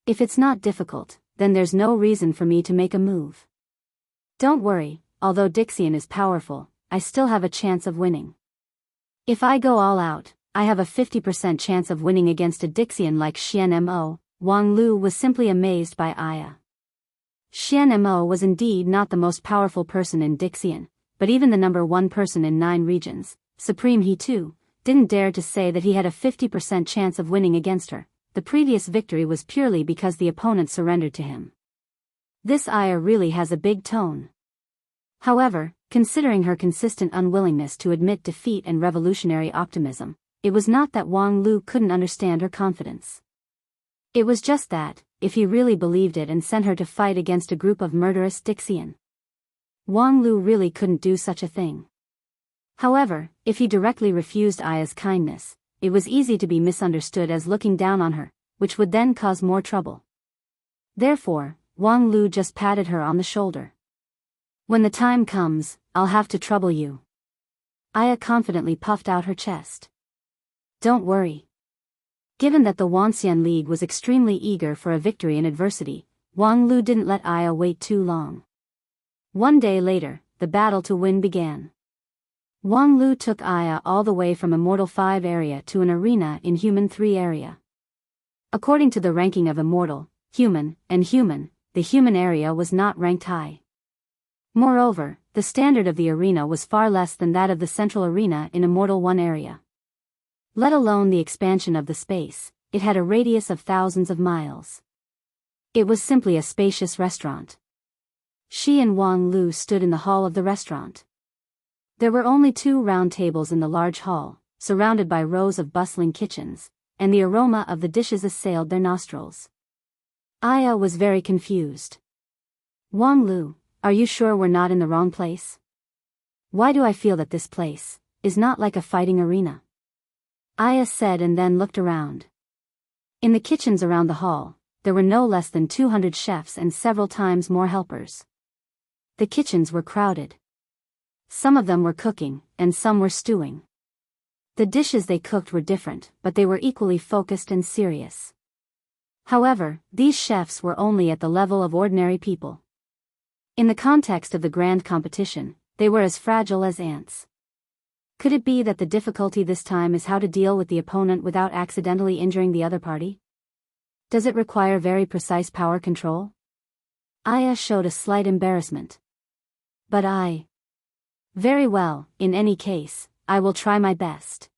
Speaker 1: If it's not difficult, then there's no reason for me to make a move. Don't worry, although Dixian is powerful, I still have a chance of winning. If I go all out, I have a 50% chance of winning against a Dixian like Xian Mo. Wang Lu was simply amazed by Aya. Xian Mo was indeed not the most powerful person in Dixian, but even the number 1 person in 9 regions, Supreme he too, didn't dare to say that he had a 50% chance of winning against her. The previous victory was purely because the opponent surrendered to him. This Aya really has a big tone. However, considering her consistent unwillingness to admit defeat and revolutionary optimism, it was not that Wang Lu couldn't understand her confidence. It was just that, if he really believed it and sent her to fight against a group of murderous Dixian, Wang Lu really couldn't do such a thing. However, if he directly refused Aya's kindness, it was easy to be misunderstood as looking down on her, which would then cause more trouble. Therefore, Wang Lu just patted her on the shoulder. When the time comes, I'll have to trouble you. Aya confidently puffed out her chest. Don't worry. Given that the Wanxian League was extremely eager for a victory in adversity, Wang Lu didn't let Aya wait too long. One day later, the battle to win began. Wang Lu took Aya all the way from Immortal 5 area to an arena in Human 3 area. According to the ranking of Immortal, Human, and Human, the Human area was not ranked high. Moreover, the standard of the arena was far less than that of the central arena in Immortal 1 area. Let alone the expansion of the space, it had a radius of thousands of miles. It was simply a spacious restaurant. She and Wang Lu stood in the hall of the restaurant. There were only 2 round tables in the large hall, surrounded by rows of bustling kitchens, and the aroma of the dishes assailed their nostrils. Aya was very confused. Wang Lu, are you sure we're not in the wrong place? Why do I feel that this place is not like a fighting arena? Aya said and then looked around. In the kitchens around the hall, there were no less than 200 chefs and several times more helpers. The kitchens were crowded. Some of them were cooking, and some were stewing. The dishes they cooked were different, but they were equally focused and serious. However, these chefs were only at the level of ordinary people. In the context of the grand competition, they were as fragile as ants. Could it be that the difficulty this time is how to deal with the opponent without accidentally injuring the other party? Does it require very precise power control? Aya showed a slight embarrassment. But very well, in any case, I will try my best.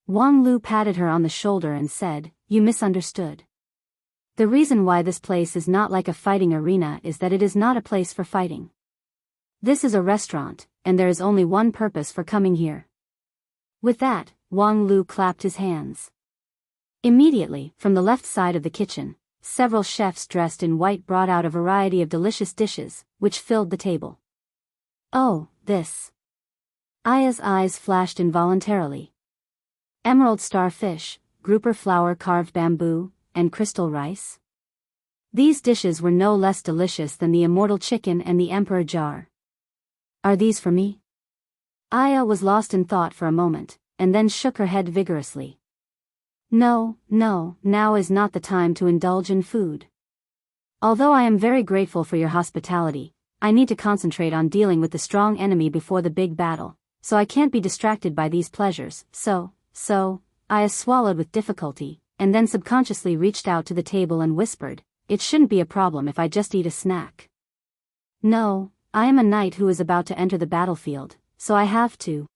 Speaker 1: Wang Lu patted her on the shoulder and said, You misunderstood. The reason why this place is not like a fighting arena is that it is not a place for fighting. This is a restaurant, and there is only one purpose for coming here. With that, Wang Lu clapped his hands. Immediately, from the left side of the kitchen, several chefs dressed in white brought out a variety of delicious dishes, which filled the table. Oh, this. Aya's eyes flashed involuntarily. Emerald starfish, grouper flower carved bamboo, and crystal rice. These dishes were no less delicious than the immortal chicken and the emperor jar. Are these for me? Aya was lost in thought for a moment, and then shook her head vigorously. No, now is not the time to indulge in food. Although I am very grateful for your hospitality, I need to concentrate on dealing with the strong enemy before the big battle, so I can't be distracted by these pleasures, so, Aya swallowed with difficulty, and then subconsciously reached out to the table and whispered, It shouldn't be a problem if I just eat a snack. No, I am a knight who is about to enter the battlefield, so I have to.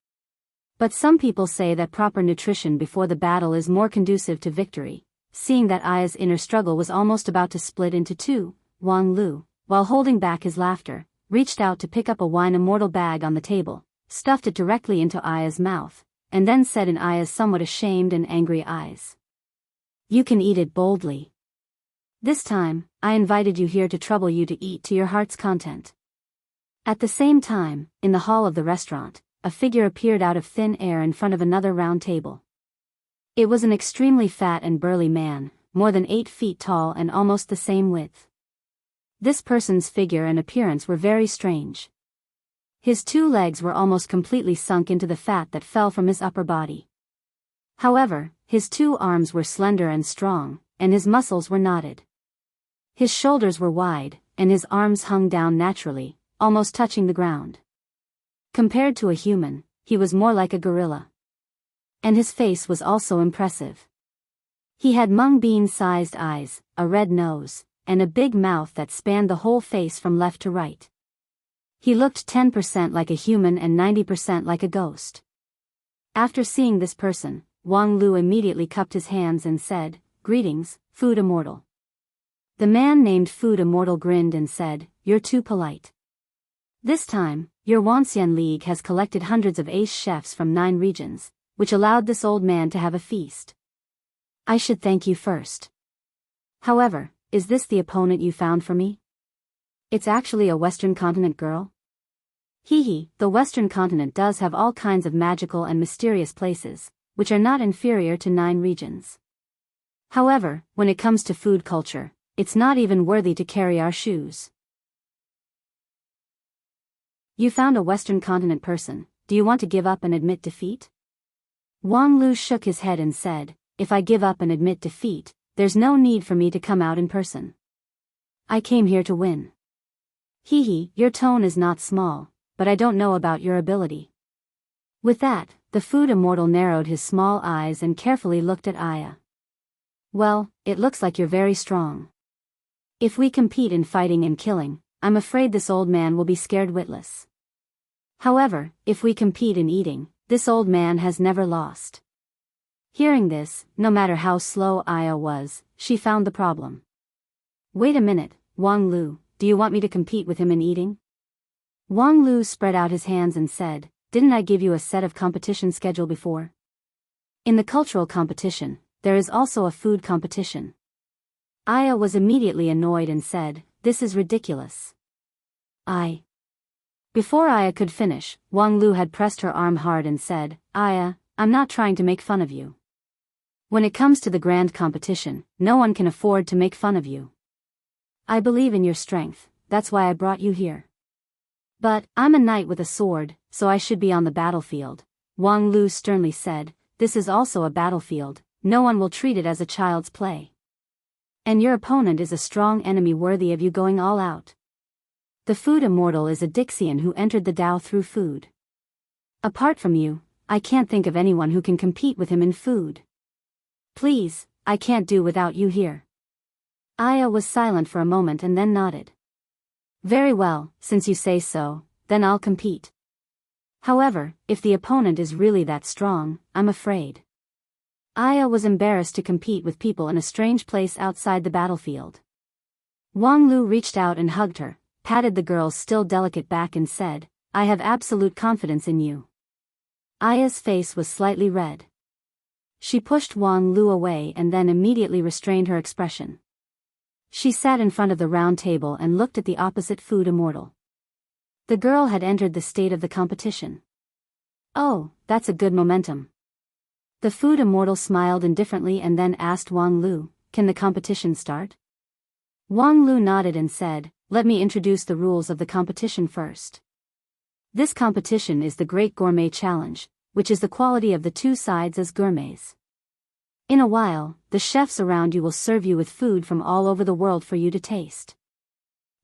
Speaker 1: But some people say that proper nutrition before the battle is more conducive to victory. Seeing that Aya's inner struggle was almost about to split into two, Wang Lu, while holding back his laughter, reached out to pick up a wine immortal bag on the table, stuffed it directly into Aya's mouth, and then said in Aya's somewhat ashamed and angry eyes, You can eat it boldly. This time, I invited you here to trouble you to eat to your heart's content. At the same time, in the hall of the restaurant, a figure appeared out of thin air in front of another round table. It was an extremely fat and burly man, more than 8 feet tall and almost the same width. This person's figure and appearance were very strange. His 2 legs were almost completely sunk into the fat that fell from his upper body. However, his 2 arms were slender and strong, and his muscles were knotted. His shoulders were wide, and his arms hung down naturally, almost touching the ground. Compared to a human, he was more like a gorilla. And his face was also impressive. He had mung bean-sized eyes, a red nose, and a big mouth that spanned the whole face from left to right. He looked 10% like a human and 90% like a ghost. After seeing this person, Wang Lu immediately cupped his hands and said, Greetings, food immortal. The man named Food Immortal grinned and said, "You're too polite. This time, your Wanxian League has collected hundreds of ace chefs from 9 regions, which allowed this old man to have a feast. I should thank you first. However, is this the opponent you found for me? It's actually a Western continent girl? Hee, the Western continent does have all kinds of magical and mysterious places, which are not inferior to 9 regions. However, when it comes to food culture, it's not even worthy to carry our shoes." "You found a Western continent person, do you want to give up and admit defeat?" Wang Lu shook his head and said, "If I give up and admit defeat, there's no need for me to come out in person. I came here to win." "Hee, your tone is not small, but I don't know about your ability." With that, the Food Immortal narrowed his small eyes and carefully looked at Aya. "Well, it looks like you're very strong. If we compete in fighting and killing, I'm afraid this old man will be scared witless. However, if we compete in eating, this old man has never lost." Hearing this, no matter how slow Aya was, she found the problem. "Wait a minute, Wang Lu, do you want me to compete with him in eating?" Wang Lu spread out his hands and said, "Didn't I give you a set of competition schedule before? In the cultural competition, there is also a food competition." Aya was immediately annoyed and said, "This is ridiculous." Before Aya could finish, Wang Lu had pressed her arm hard and said, "Aya, I'm not trying to make fun of you. When it comes to the grand competition, no one can afford to make fun of you. I believe in your strength, that's why I brought you here. But, I'm a knight with a sword, so I should be on the battlefield." Wang Lu sternly said, "This is also a battlefield, no one will treat it as a child's play. And your opponent is a strong enemy worthy of you going all out. The Food Immortal is a Dixian who entered the Tao through food. Apart from you, I can't think of anyone who can compete with him in food. Please, I can't do without you here." Aya was silent for a moment and then nodded. "Very well, since you say so, then I'll compete. However, if the opponent is really that strong, I'm afraid." Aya was embarrassed to compete with people in a strange place outside the battlefield. Wang Lu reached out and hugged her, patted the girl's still delicate back and said, "I have absolute confidence in you." Aya's face was slightly red. She pushed Wang Lu away and then immediately restrained her expression. She sat in front of the round table and looked at the opposite Food Immortal. The girl had entered the state of the competition. "Oh, that's a good momentum." The Food Immortal smiled indifferently and then asked Wang Lu, "Can the competition start?" Wang Lu nodded and said, "Let me introduce the rules of the competition first. This competition is the Great Gourmet Challenge, which is the quality of the two sides as gourmets. In a while, the chefs around you will serve you with food from all over the world for you to taste.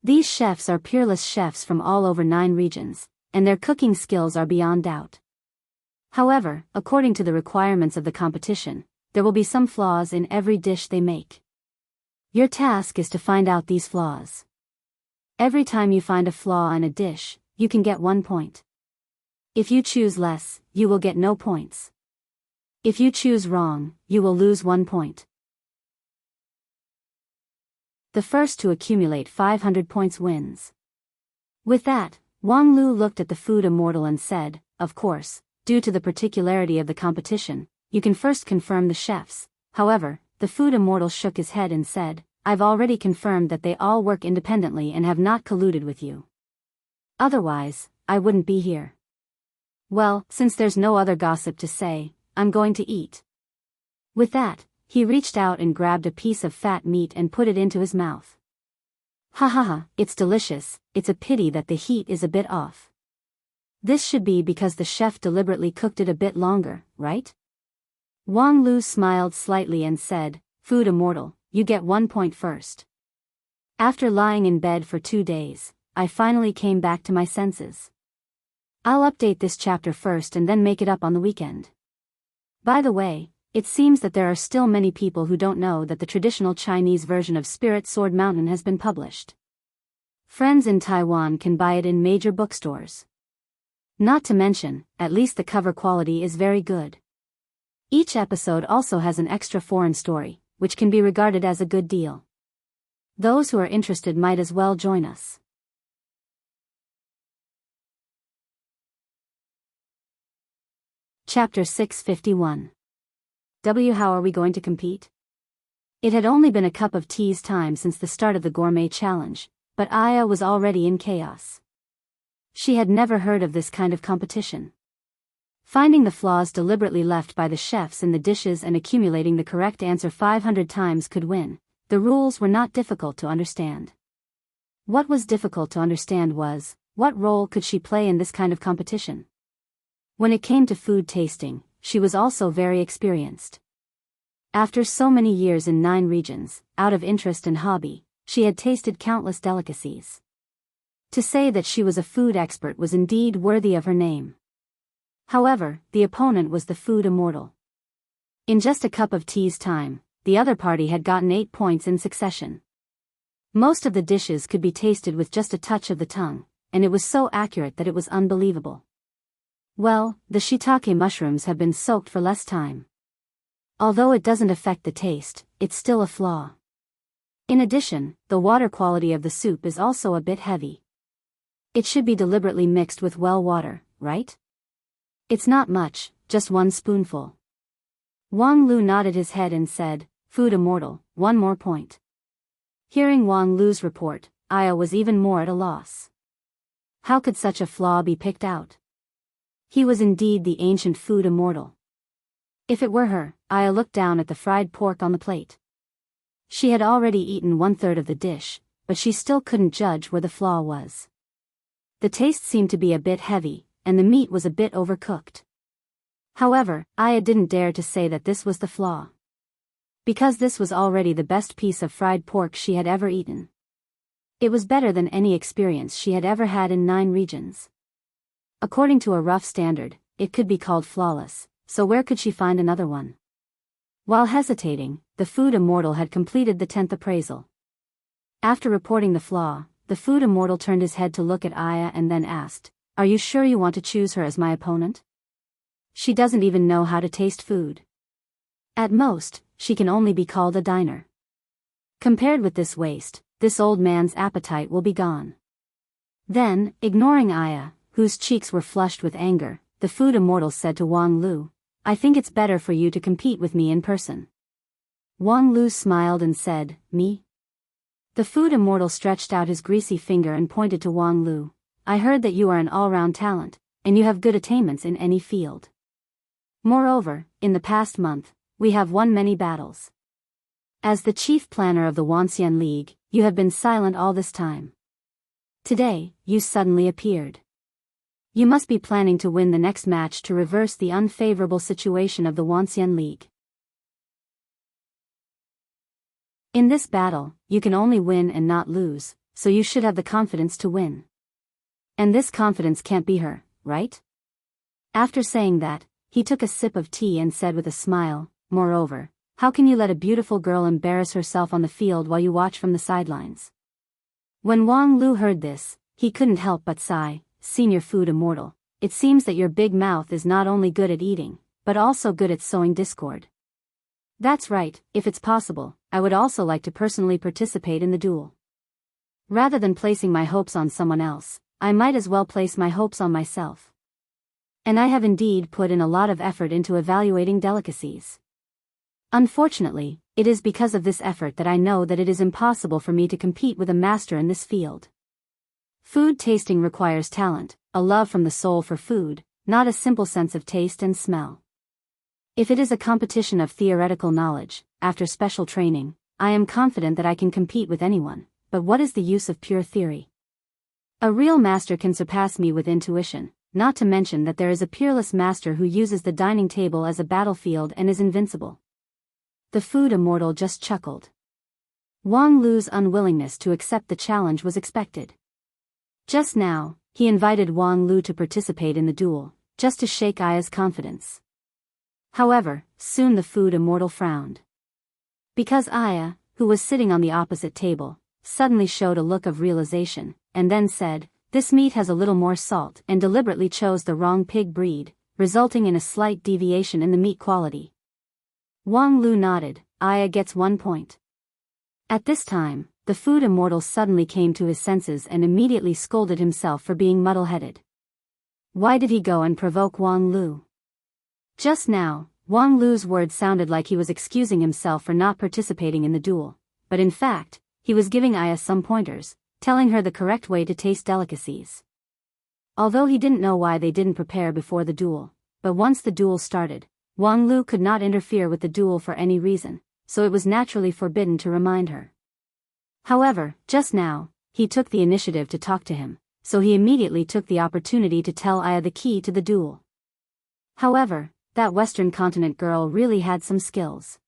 Speaker 1: These chefs are peerless chefs from all over 9 regions, and their cooking skills are beyond doubt. However, according to the requirements of the competition, there will be some flaws in every dish they make. Your task is to find out these flaws. Every time you find a flaw in a dish, you can get 1 point. If you choose less, you will get no points. If you choose wrong, you will lose 1 point. The first to accumulate 500 points wins." With that, Wang Lu looked at the Food Immortal and said, "Of course, due to the particularity of the competition, you can first confirm the chefs." However, the Food Immortal shook his head and said, "I've already confirmed that they all work independently and have not colluded with you. Otherwise, I wouldn't be here. Well, since there's no other gossip to say, I'm going to eat." With that, he reached out and grabbed a piece of fat meat and put it into his mouth. "Ha ha ha, it's delicious, it's a pity that the heat is a bit off. This should be because the chef deliberately cooked it a bit longer, right?" Wang Lu smiled slightly and said, "Food Immortal, you get 1 point first. After lying in bed for 2 days, I finally came back to my senses. I'll update this chapter first and then make it up on the weekend. By the way, it seems that there are still many people who don't know that the traditional Chinese version of Spirit Sword Mountain has been published. Friends in Taiwan can buy it in major bookstores. Not to mention, at least the cover quality is very good. Each episode also has an extra foreign story, which can be regarded as a good deal. Those who are interested might as well join us. Chapter 651. How are we going to compete? It had only been a cup of tea's time since the start of the gourmet challenge, but Aya was already in chaos. She had never heard of this kind of competition. Finding the flaws deliberately left by the chefs in the dishes and accumulating the correct answer 500 times could win. The rules were not difficult to understand. What was difficult to understand was, what role could she play in this kind of competition? When it came to food tasting, she was also very experienced. After so many years in 9 regions, out of interest and hobby, she had tasted countless delicacies. To say that she was a food expert was indeed worthy of her name. However, the opponent was the food immortal. In just a cup of tea's time, the other party had gotten 8 points in succession. Most of the dishes could be tasted with just a touch of the tongue, and it was so accurate that it was unbelievable. Well, the shiitake mushrooms have been soaked for less time. Although it doesn't affect the taste, it's still a flaw. In addition, the water quality of the soup is also a bit heavy. It should be deliberately mixed with well water, right? It's not much, just 1 spoonful. Wang Lu nodded his head and said, "Food immortal, 1 more point." Hearing Wang Lu's report, Aya was even more at a loss. How could such a flaw be picked out? He was indeed the ancient food immortal. If it were her, Aya looked down at the fried pork on the plate. She had already eaten 1/3 of the dish, but she still couldn't judge where the flaw was. The taste seemed to be a bit heavy, and the meat was a bit overcooked. However, Aya didn't dare to say that this was the flaw. Because this was already the best piece of fried pork she had ever eaten. It was better than any experience she had ever had in 9 regions. According to a rough standard, it could be called flawless, so where could she find another one? While hesitating, the food immortal had completed the 10th appraisal. After reporting the flaw, the food immortal turned his head to look at Aya and then asked, "Are you sure you want to choose her as my opponent? She doesn't even know how to taste food. At most, she can only be called a diner. Compared with this waste, this old man's appetite will be gone." Then, ignoring Aya, whose cheeks were flushed with anger, the food immortal said to Wang Lu, "I think it's better for you to compete with me in person." Wang Lu smiled and said, "Me?" The food immortal stretched out his greasy finger and pointed to Wang Lu. "I heard that you are an all-round talent, and you have good attainments in any field. Moreover, in the past month, we have won many battles. As the chief planner of the Wanxian League, you have been silent all this time. Today, you suddenly appeared. You must be planning to win the next match to reverse the unfavorable situation of the Wanxian League. In this battle, you can only win and not lose, so you should have the confidence to win. And this confidence can't be her, right?" After saying that, he took a sip of tea and said with a smile, "Moreover, how can you let a beautiful girl embarrass herself on the field while you watch from the sidelines?" When Wang Lu heard this, he couldn't help but sigh, "Senior food immortal, it seems that your big mouth is not only good at eating, but also good at sowing discord. That's right, if it's possible, I would also like to personally participate in the duel. Rather than placing my hopes on someone else, I might as well place my hopes on myself. And I have indeed put in a lot of effort into evaluating delicacies. Unfortunately, it is because of this effort that I know that it is impossible for me to compete with a master in this field. Food tasting requires talent, a love from the soul for food, not a simple sense of taste and smell. If it is a competition of theoretical knowledge, after special training, I am confident that I can compete with anyone, but what is the use of pure theory? A real master can surpass me with intuition, not to mention that there is a peerless master who uses the dining table as a battlefield and is invincible." The food immortal just chuckled. Wang Lu's unwillingness to accept the challenge was expected. Just now, he invited Wang Lu to participate in the duel, just to shake Aya's confidence. However, soon the food immortal frowned. Because Aya, who was sitting on the opposite table, suddenly showed a look of realization, and then said, "This meat has a little more salt," and deliberately chose the wrong pig breed, resulting in a slight deviation in the meat quality. Wang Lu nodded, "Aya gets 1 point." At this time, the food immortal suddenly came to his senses and immediately scolded himself for being muddle-headed. Why did he go and provoke Wang Lu? Just now, Wang Lu's words sounded like he was excusing himself for not participating in the duel, but in fact, he was giving Aya some pointers, telling her the correct way to taste delicacies. Although he didn't know why they didn't prepare before the duel, but once the duel started, Wang Lu could not interfere with the duel for any reason, so it was naturally forbidden to remind her. However, just now, he took the initiative to talk to him, so he immediately took the opportunity to tell Aya the key to the duel. However, that Western continent girl really had some skills.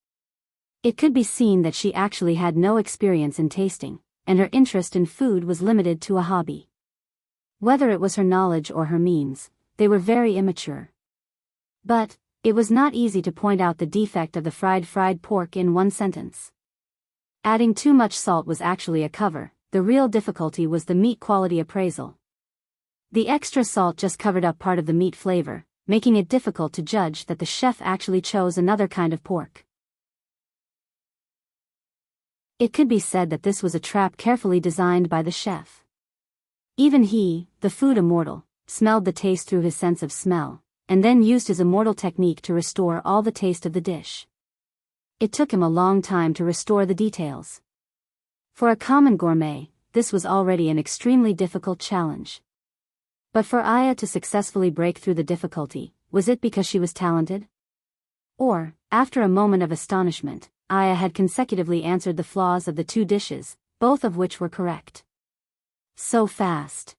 Speaker 1: It could be seen that she actually had no experience in tasting, and her interest in food was limited to a hobby. Whether it was her knowledge or her means, they were very immature. But it was not easy to point out the defect of the fried pork in one sentence. Adding too much salt was actually a cover, the real difficulty was the meat quality appraisal. The extra salt just covered up part of the meat flavor, making it difficult to judge that the chef actually chose another kind of pork. It could be said that this was a trap carefully designed by the chef. Even he, the food immortal, smelled the taste through his sense of smell, and then used his immortal technique to restore all the taste of the dish. It took him a long time to restore the details. For a common gourmet, this was already an extremely difficult challenge. But for Aya to successfully break through the difficulty, was it because she was talented? Or, after a moment of astonishment, Aya had consecutively answered the flaws of the two dishes, both of which were correct. So fast.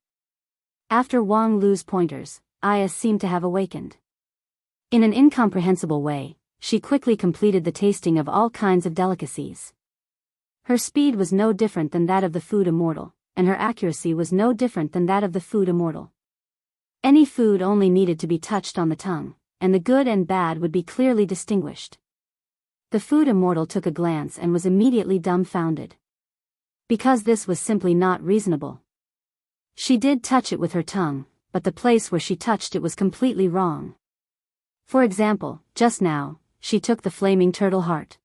Speaker 1: After Wang Lu's pointers, Aya seemed to have awakened. In an incomprehensible way, she quickly completed the tasting of all kinds of delicacies. Her speed was no different than that of the food immortal, and her accuracy was no different than that of the food immortal. Any food only needed to be touched on the tongue, and the good and bad would be clearly distinguished. The food immortal took a glance and was immediately dumbfounded. Because this was simply not reasonable. She did touch it with her tongue, but the place where she touched it was completely wrong. For example, just now, she took the flaming turtle heart.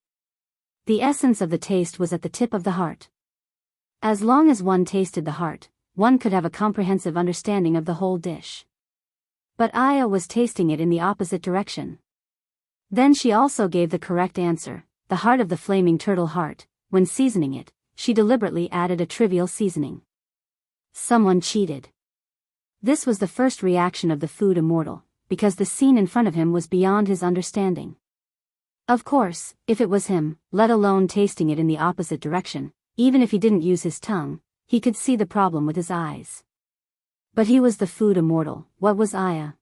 Speaker 1: The essence of the taste was at the tip of the heart. As long as one tasted the heart, one could have a comprehensive understanding of the whole dish. But Aya was tasting it in the opposite direction. Then she also gave the correct answer, the heart of the flaming turtle heart. When seasoning it, she deliberately added a trivial seasoning. Someone cheated. This was the first reaction of the food immortal, because the scene in front of him was beyond his understanding. Of course, if it was him, let alone tasting it in the opposite direction, even if he didn't use his tongue, he could see the problem with his eyes. But he was the food immortal, what was Aya?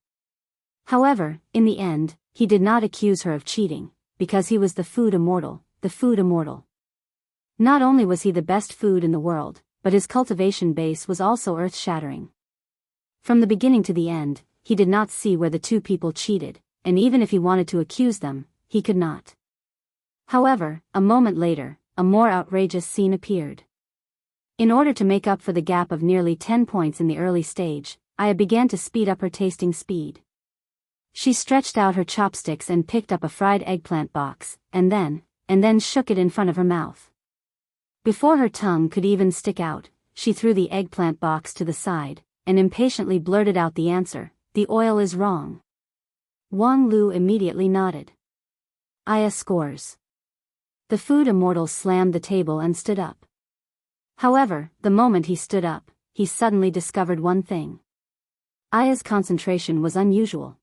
Speaker 1: However, in the end, he did not accuse her of cheating, because he was the food immortal, the food immortal. Not only was he the best food in the world, but his cultivation base was also earth-shattering. From the beginning to the end, he did not see where the two people cheated, and even if he wanted to accuse them, he could not. However, a moment later, a more outrageous scene appeared. In order to make up for the gap of nearly 10 points in the early stage, Aya began to speed up her tasting speed. She stretched out her chopsticks and picked up a fried eggplant box, and then shook it in front of her mouth. Before her tongue could even stick out, she threw the eggplant box to the side, and impatiently blurted out the answer, "The oil is wrong." Wang Lu immediately nodded. Aya scores. The food immortal slammed the table and stood up. However, the moment he stood up, he suddenly discovered one thing. Aya's concentration was unusual.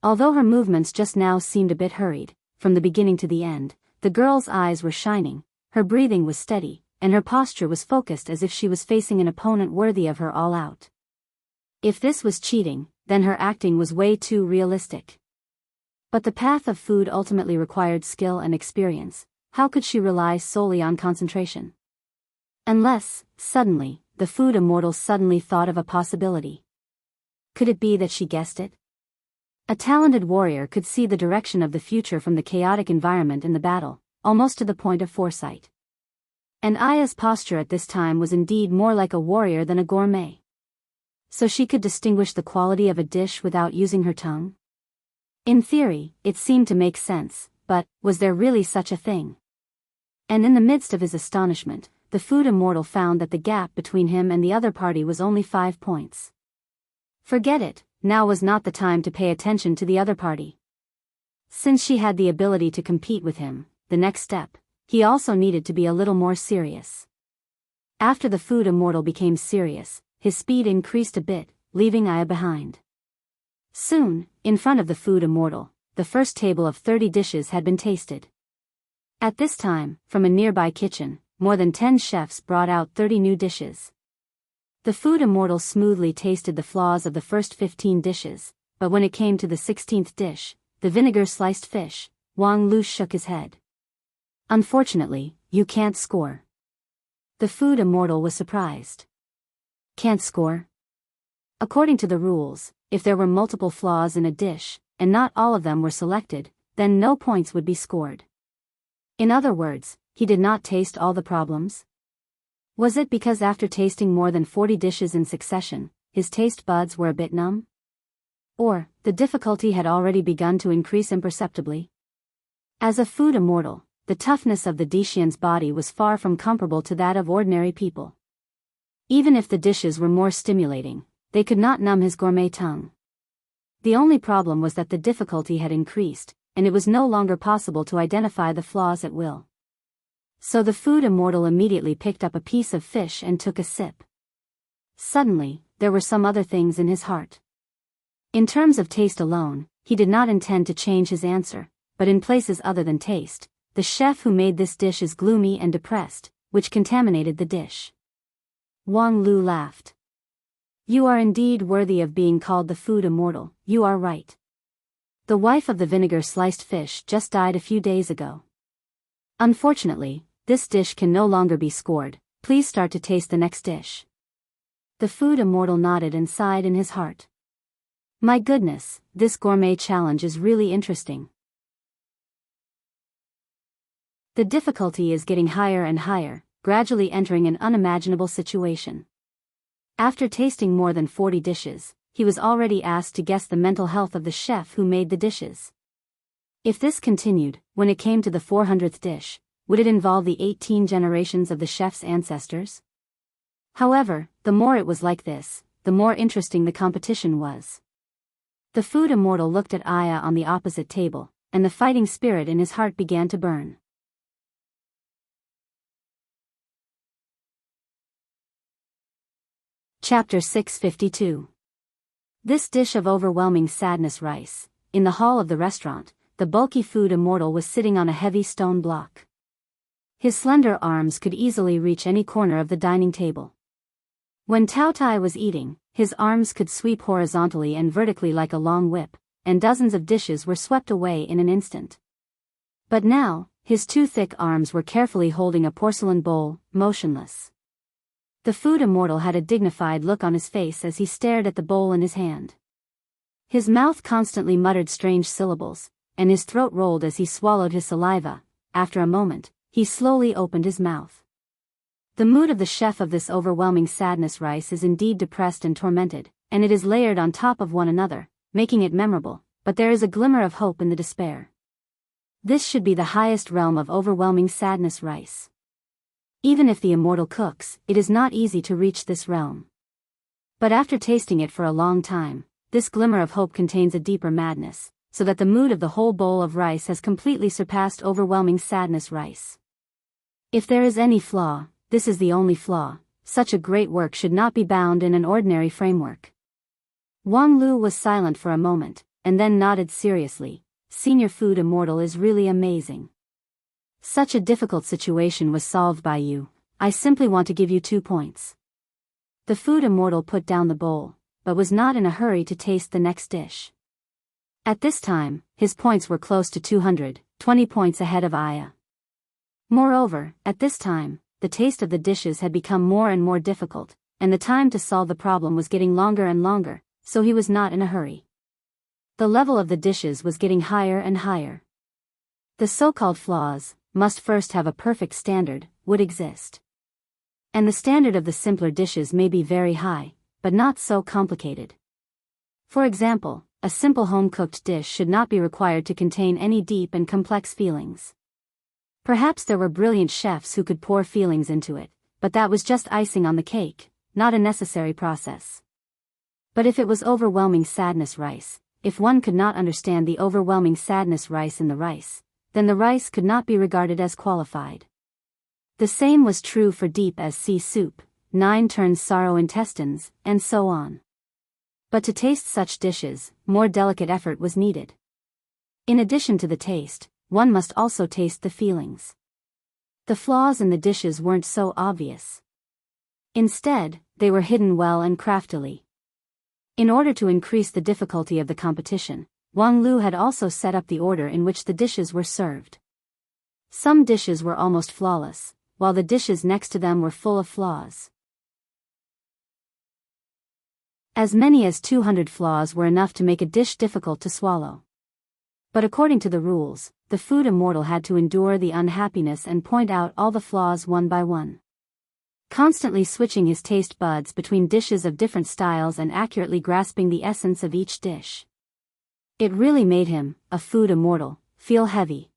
Speaker 1: Although her movements just now seemed a bit hurried, from the beginning to the end, the girl's eyes were shining, her breathing was steady, and her posture was focused as if she was facing an opponent worthy of her all out. If this was cheating, then her acting was way too realistic. But the path of food ultimately required skill and experience. How could she rely solely on concentration? Unless, suddenly, the food immortal suddenly thought of a possibility. Could it be that she guessed it? A talented warrior could see the direction of the future from the chaotic environment in the battle, almost to the point of foresight. And Aya's posture at this time was indeed more like a warrior than a gourmet. So she could distinguish the quality of a dish without using her tongue? In theory, it seemed to make sense, but was there really such a thing? And in the midst of his astonishment, the food immortal found that the gap between him and the other party was only 5 points. Forget it, now was not the time to pay attention to the other party. Since she had the ability to compete with him, the next step, he also needed to be a little more serious. After the food immortal became serious, his speed increased a bit, leaving Aya behind. Soon, in front of the food immortal, the first table of 30 dishes had been tasted. At this time, from a nearby kitchen, more than 10 chefs brought out 30 new dishes. The food immortal smoothly tasted the flaws of the first 15 dishes, but when it came to the 16th dish, the vinegar-sliced fish, Wang Lu shook his head. Unfortunately, you can't score. The food immortal was surprised. Can't score? According to the rules, if there were multiple flaws in a dish, and not all of them were selected, then no points would be scored. In other words, he did not taste all the problems? Was it because after tasting more than 40 dishes in succession, his taste buds were a bit numb? Or, the difficulty had already begun to increase imperceptibly? As a food immortal, the toughness of the Dishian's body was far from comparable to that of ordinary people. Even if the dishes were more stimulating, they could not numb his gourmet tongue. The only problem was that the difficulty had increased, and it was no longer possible to identify the flaws at will. So the food immortal immediately picked up a piece of fish and took a sip. Suddenly, there were some other things in his heart. In terms of taste alone, he did not intend to change his answer, but in places other than taste, the chef who made this dish is gloomy and depressed, which contaminated the dish. Wang Lu laughed. You are indeed worthy of being called the food immortal, you are right. The wife of the vinegar-sliced fish just died a few days ago. Unfortunately, this dish can no longer be scored, please start to taste the next dish. The food immortal nodded and sighed in his heart. My goodness, this gourmet challenge is really interesting. The difficulty is getting higher and higher, gradually entering an unimaginable situation. After tasting more than 40 dishes, he was already asked to guess the mental health of the chef who made the dishes. If this continued, when it came to the 400th dish, would it involve the 18 generations of the chef's ancestors? However, the more it was like this, the more interesting the competition was. The food immortal looked at Aya on the opposite table, and the fighting spirit in his heart began to burn. Chapter 652. This dish of overwhelming sadness rice. In the hall of the restaurant, the bulky food immortal was sitting on a heavy stone block. His slender arms could easily reach any corner of the dining table. When Tao Tai was eating, his arms could sweep horizontally and vertically like a long whip, and dozens of dishes were swept away in an instant. But now, his two thick arms were carefully holding a porcelain bowl, motionless. The food immortal had a dignified look on his face as he stared at the bowl in his hand. His mouth constantly muttered strange syllables, and his throat rolled as he swallowed his saliva. After a moment, he slowly opened his mouth. The mood of the chef of this overwhelming sadness rice is indeed depressed and tormented, and it is layered on top of one another, making it memorable, but there is a glimmer of hope in the despair. This should be the highest realm of overwhelming sadness rice. Even if the immortal cooks, it is not easy to reach this realm. But after tasting it for a long time, this glimmer of hope contains a deeper madness, so that the mood of the whole bowl of rice has completely surpassed overwhelming sadness rice. If there is any flaw, this is the only flaw. Such a great work should not be bound in an ordinary framework. Wang Lu was silent for a moment, and then nodded seriously. Senior food immortal is really amazing. Such a difficult situation was solved by you. I simply want to give you 2 points. The food immortal put down the bowl, but was not in a hurry to taste the next dish. At this time, his points were close to 220 points ahead of Aya. Moreover, at this time, the taste of the dishes had become more and more difficult, and the time to solve the problem was getting longer and longer, so he was not in a hurry. The level of the dishes was getting higher and higher. The so-called flaws must first have a perfect standard, would exist. And the standard of the simpler dishes may be very high, but not so complicated. For example, a simple home-cooked dish should not be required to contain any deep and complex feelings. Perhaps there were brilliant chefs who could pour feelings into it, but that was just icing on the cake, not a necessary process. But if it was overwhelming sadness rice, if one could not understand the overwhelming sadness rice in the rice, then the rice could not be regarded as qualified. The same was true for deep as sea soup, 9 turns sorrow intestines, and so on. But to taste such dishes, more delicate effort was needed. In addition to the taste, one must also taste the feelings. The flaws in the dishes weren't so obvious. Instead, they were hidden well and craftily. In order to increase the difficulty of the competition, Wang Lu had also set up the order in which the dishes were served. Some dishes were almost flawless, while the dishes next to them were full of flaws. As many as 200 flaws were enough to make a dish difficult to swallow. But according to the rules, the food immortal had to endure the unhappiness and point out all the flaws one by one. Constantly switching his taste buds between dishes of different styles and accurately grasping the essence of each dish. It really made him, a food immortal, feel heavy.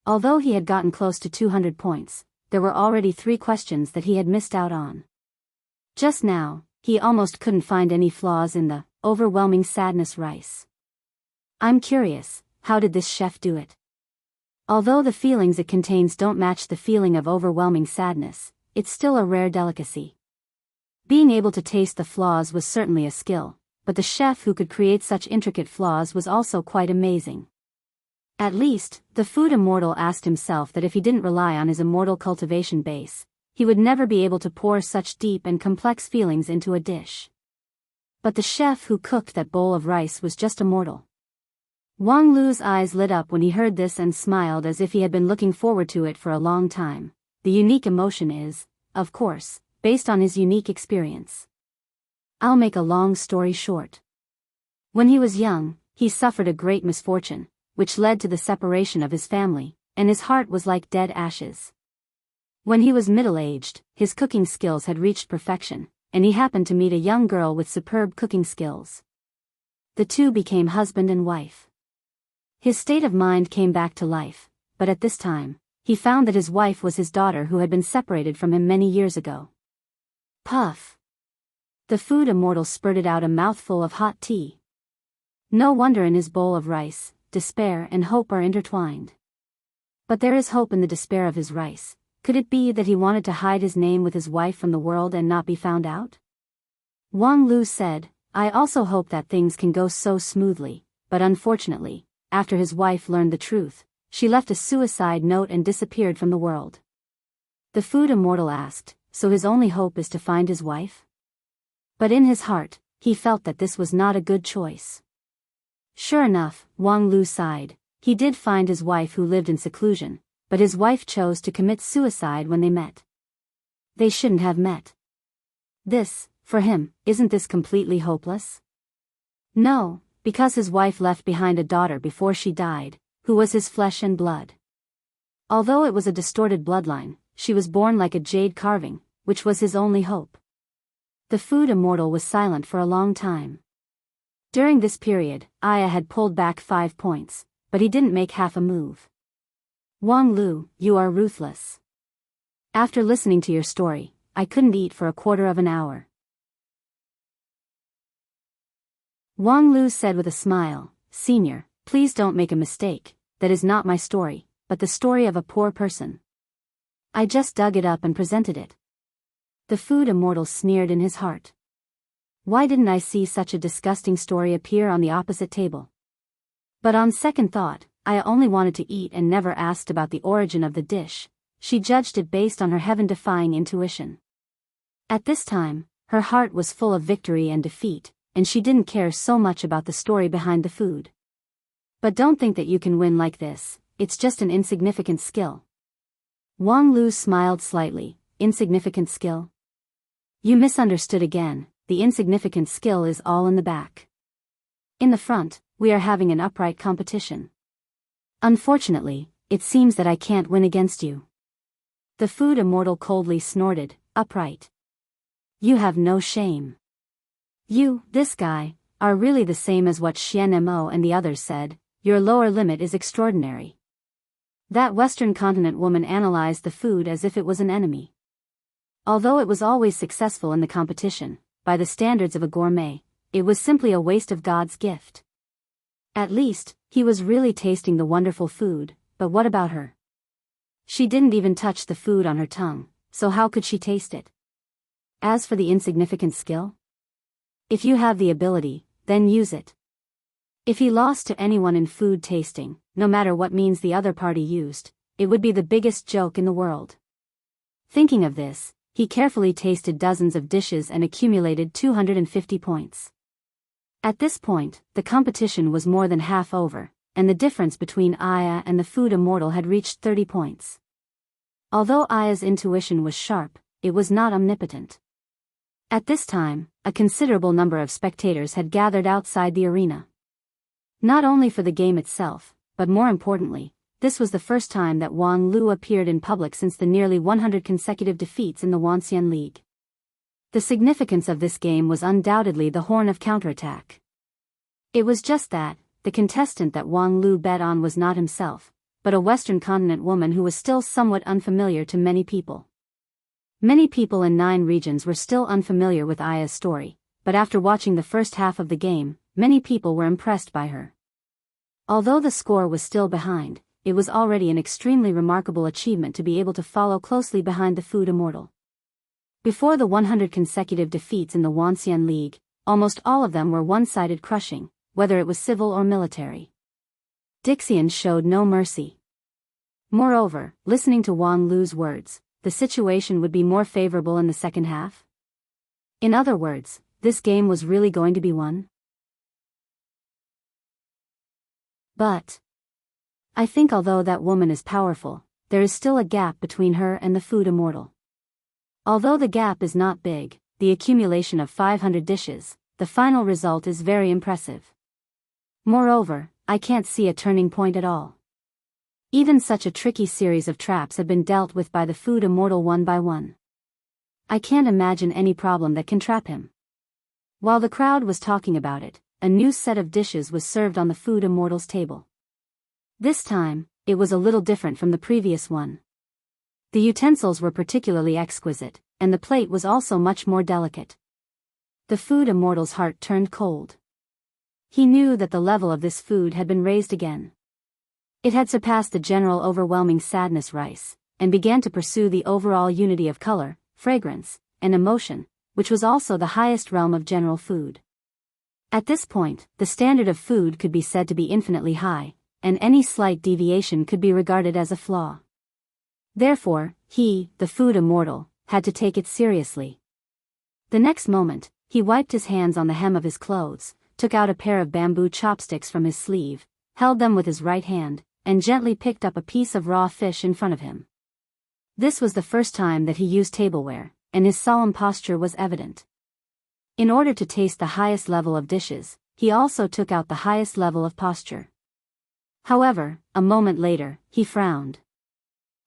Speaker 1: Although he had gotten close to 200 points, there were already 3 questions that he had missed out on. Just now, he almost couldn't find any flaws in the overwhelming sadness rice. I'm curious, how did this chef do it? Although the feelings it contains don't match the feeling of overwhelming sadness, it's still a rare delicacy. Being able to taste the flaws was certainly a skill, but the chef who could create such intricate flaws was also quite amazing. At least, the food immortal asked himself that if he didn't rely on his immortal cultivation base, he would never be able to pour such deep and complex feelings into a dish. But the chef who cooked that bowl of rice was just immortal. Wang Lu's eyes lit up when he heard this and smiled as if he had been looking forward to it for a long time. The unique emotion is, of course, based on his unique experience. I'll make a long story short. When he was young, he suffered a great misfortune, which led to the separation of his family, and his heart was like dead ashes. When he was middle-aged, his cooking skills had reached perfection, and he happened to meet a young girl with superb cooking skills. The two became husband and wife. His state of mind came back to life, but at this time, he found that his wife was his daughter who had been separated from him many years ago. Puff! The food immortal spurted out a mouthful of hot tea. No wonder in his bowl of rice, despair and hope are intertwined. But there is hope in the despair of his rice. Could it be that he wanted to hide his name with his wife from the world and not be found out? Wang Lu said, I also hope that things can go so smoothly, but unfortunately, after his wife learned the truth, she left a suicide note and disappeared from the world. The food immortal asked, so his only hope is to find his wife? But in his heart, he felt that this was not a good choice. Sure enough, Wang Lu sighed. He did find his wife who lived in seclusion, but his wife chose to commit suicide when they met. They shouldn't have met. This, for him, isn't this completely hopeless? No, because his wife left behind a daughter before she died, who was his flesh and blood. Although it was a distorted bloodline, she was born like a jade carving, which was his only hope. The food immortal was silent for a long time. During this period, Aya had pulled back 5 points, but he didn't make half a move. Wang Lu, you are ruthless. After listening to your story, I couldn't eat for a quarter of an hour. Wang Lu said with a smile, Senior, please don't make a mistake, that is not my story, but the story of a poor person. I just dug it up and presented it. The food immortal sneered in his heart. Why didn't I see such a disgusting story appear on the opposite table? But on second thought, I only wanted to eat and never asked about the origin of the dish. She judged it based on her heaven-defying intuition. At this time, her heart was full of victory and defeat, and she didn't care so much about the story behind the food. But don't think that you can win like this, it's just an insignificant skill. Wang Lu smiled slightly. Insignificant skill? You misunderstood again, the insignificant skill is all in the back. In the front, we are having an upright competition. Unfortunately, it seems that I can't win against you. The food immortal coldly snorted, upright. You have no shame. You, this guy, are really the same as what Xian Mo and the others said, your lower limit is extraordinary. That Western continent woman analyzed the food as if it was an enemy. Although it was always successful in the competition, by the standards of a gourmet, it was simply a waste of God's gift. At least, he was really tasting the wonderful food, but what about her? She didn't even touch the food on her tongue, so how could she taste it? As for the insignificant skill? If you have the ability, then use it. If he lost to anyone in food tasting, no matter what means the other party used, it would be the biggest joke in the world. Thinking of this, he carefully tasted dozens of dishes and accumulated 250 points. At this point, the competition was more than half over, and the difference between Aya and the food immortal had reached 30 points. Although Aya's intuition was sharp, it was not omnipotent. At this time, a considerable number of spectators had gathered outside the arena. Not only for the game itself, but more importantly, this was the first time that Wang Lu appeared in public since the nearly 100 consecutive defeats in the Wanxian League. The significance of this game was undoubtedly the horn of counterattack. It was just that, the contestant that Wang Lu bet on was not himself, but a Western continent woman who was still somewhat unfamiliar to many people. Many people in 9 regions were still unfamiliar with Aya's story, but after watching the first half of the game, many people were impressed by her. Although the score was still behind, it was already an extremely remarkable achievement to be able to follow closely behind the food immortal. Before the 100 consecutive defeats in the Wanxian League, almost all of them were one-sided crushing, whether it was civil or military. Dixian showed no mercy. Moreover, listening to Wang Lu's words, the situation would be more favorable in the second half. In other words, this game was really going to be won. But I think although that woman is powerful, there is still a gap between her and the food immortal. Although the gap is not big, the accumulation of 500 dishes, the final result is very impressive. Moreover, I can't see a turning point at all. Even such a tricky series of traps have been dealt with by the food immortal one by one. I can't imagine any problem that can trap him. While the crowd was talking about it, a new set of dishes was served on the food immortal's table. This time, it was a little different from the previous one. The utensils were particularly exquisite, and the plate was also much more delicate. The food immortal's heart turned cold. He knew that the level of this food had been raised again. It had surpassed the general overwhelming sadness rice, and began to pursue the overall unity of color, fragrance, and emotion, which was also the highest realm of general food. At this point, the standard of food could be said to be infinitely high, and any slight deviation could be regarded as a flaw. Therefore, he, the food immortal, had to take it seriously. The next moment, he wiped his hands on the hem of his clothes, took out a pair of bamboo chopsticks from his sleeve, held them with his right hand, and gently picked up a piece of raw fish in front of him. This was the first time that he used tableware, and his solemn posture was evident. In order to taste the highest level of dishes, he also took out the highest level of posture. However, a moment later, he frowned.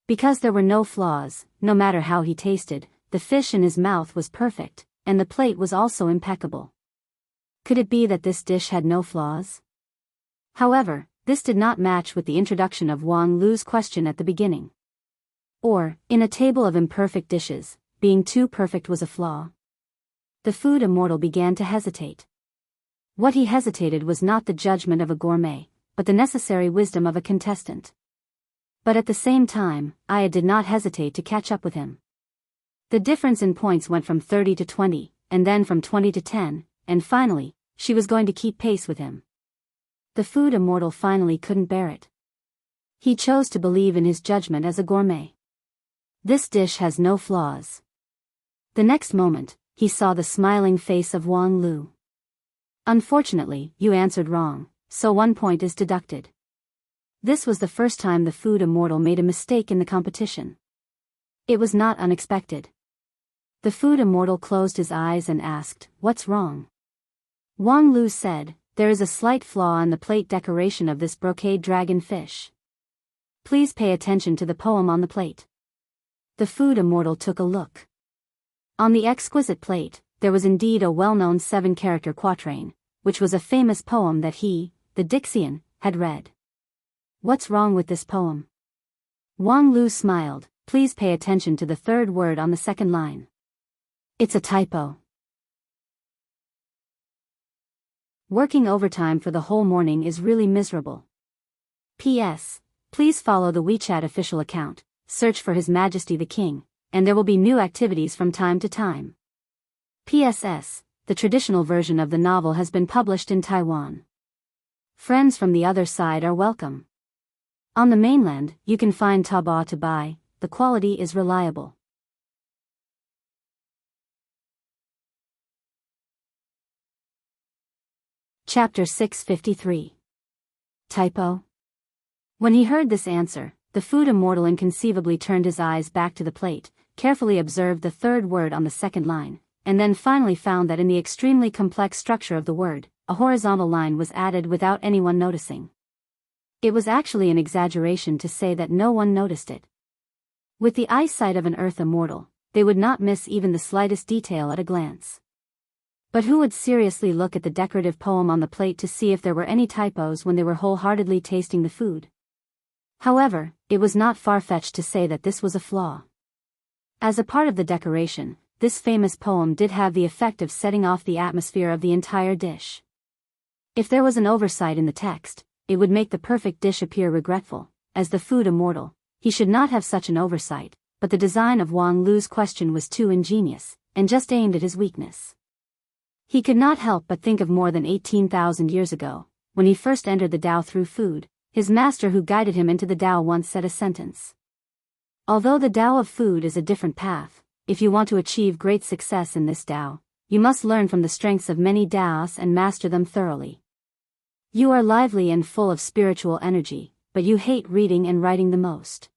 Speaker 1: Because there were no flaws, no matter how he tasted, the fish in his mouth was perfect, and the plate was also impeccable. Could it be that this dish had no flaws? However, this did not match with the introduction of Wang Lu's question at the beginning. Or, in a table of imperfect dishes, being too perfect was a flaw. The food immortal began to hesitate. What he hesitated was not the judgment of a gourmet, but the necessary wisdom of a contestant. But at the same time, Aya did not hesitate to catch up with him. The difference in points went from 30 to 20, and then from 20 to 10, and finally, she was going to keep pace with him. The food immortal finally couldn't bear it. He chose to believe in his judgment as a gourmet. This dish has no flaws. The next moment, he saw the smiling face of Wang Lu. Unfortunately, you answered wrong, so 1 point is deducted. This was the first time the food immortal made a mistake in the competition. It was not unexpected. The food immortal closed his eyes and asked, "What's wrong?" Wang Lu said, "There is a slight flaw in the plate decoration of this brocade dragon fish. Please pay attention to the poem on the plate." The food immortal took a look. On the exquisite plate, there was indeed a well-known 7-character quatrain, which was a famous poem that he, the Dixian, had read. "What's wrong with this poem?" Wang Lu smiled. Please pay attention to the third word on the second line. It's a typo. Working overtime for the whole morning is really miserable. P.S. Please follow the WeChat official account, search for His Majesty the King, and there will be new activities from time to time. P.S.S. The traditional version of the novel has been published in Taiwan. Friends from the other side are welcome. On the mainland, you can find Taobao to buy, the quality is reliable. Chapter 653. Typo? When he heard this answer, the food immortal inconceivably turned his eyes back to the plate, carefully observed the third word on the second line, and then finally found that in the extremely complex structure of the word, a horizontal line was added without anyone noticing. It was actually an exaggeration to say that no one noticed it. With the eyesight of an earth immortal, they would not miss even the slightest detail at a glance. But who would seriously look at the decorative poem on the plate to see if there were any typos when they were wholeheartedly tasting the food? However, it was not far-fetched to say that this was a flaw. As a part of the decoration, this famous poem did have the effect of setting off the atmosphere of the entire dish. If there was an oversight in the text, it would make the perfect dish appear regretful. As the food immortal, he should not have such an oversight, but the design of Wang Lu's question was too ingenious, and just aimed at his weakness. He could not help but think of more than 18,000 years ago, when he first entered the Tao through food. His master who guided him into the Tao once said a sentence. Although the Tao of food is a different path, if you want to achieve great success in this Tao, you must learn from the strengths of many Taos and master them thoroughly. You are lively and full of spiritual energy, but you hate reading and writing the most.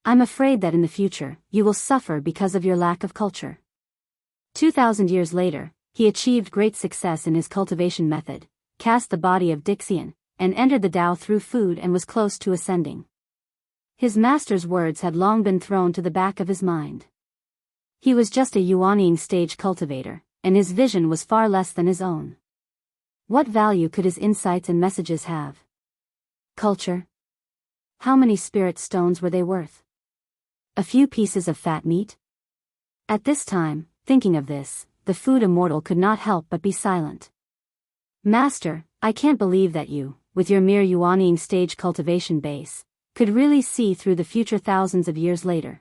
Speaker 1: I'm afraid that in the future, you will suffer because of your lack of culture. 2,000 years later, he achieved great success in his cultivation method, cast the body of Dixian, and entered the Tao through food and was close to ascending. His master's words had long been thrown to the back of his mind. He was just a Yuanying stage cultivator, and his vision was far less than his own. What value could his insights and messages have? Culture? How many spirit stones were they worth? A few pieces of fat meat? At this time, thinking of this, the food immortal could not help but be silent. Master, I can't believe that you, with your mere Yuanying stage cultivation base, could really see through the future thousands of years later.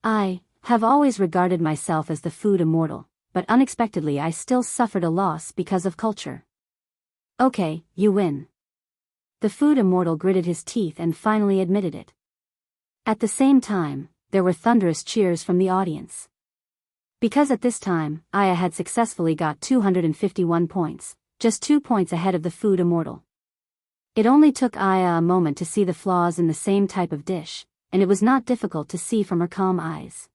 Speaker 1: I have always regarded myself as the food immortal, but unexpectedly I still suffered a loss because of culture. Okay, you win. The food immortal gritted his teeth and finally admitted it. At the same time, there were thunderous cheers from the audience. Because at this time, Aya had successfully got 251 points, just 2 points ahead of the food immortal. It only took Aya a moment to see the flaws in the same type of dish, and it was not difficult to see from her calm eyes.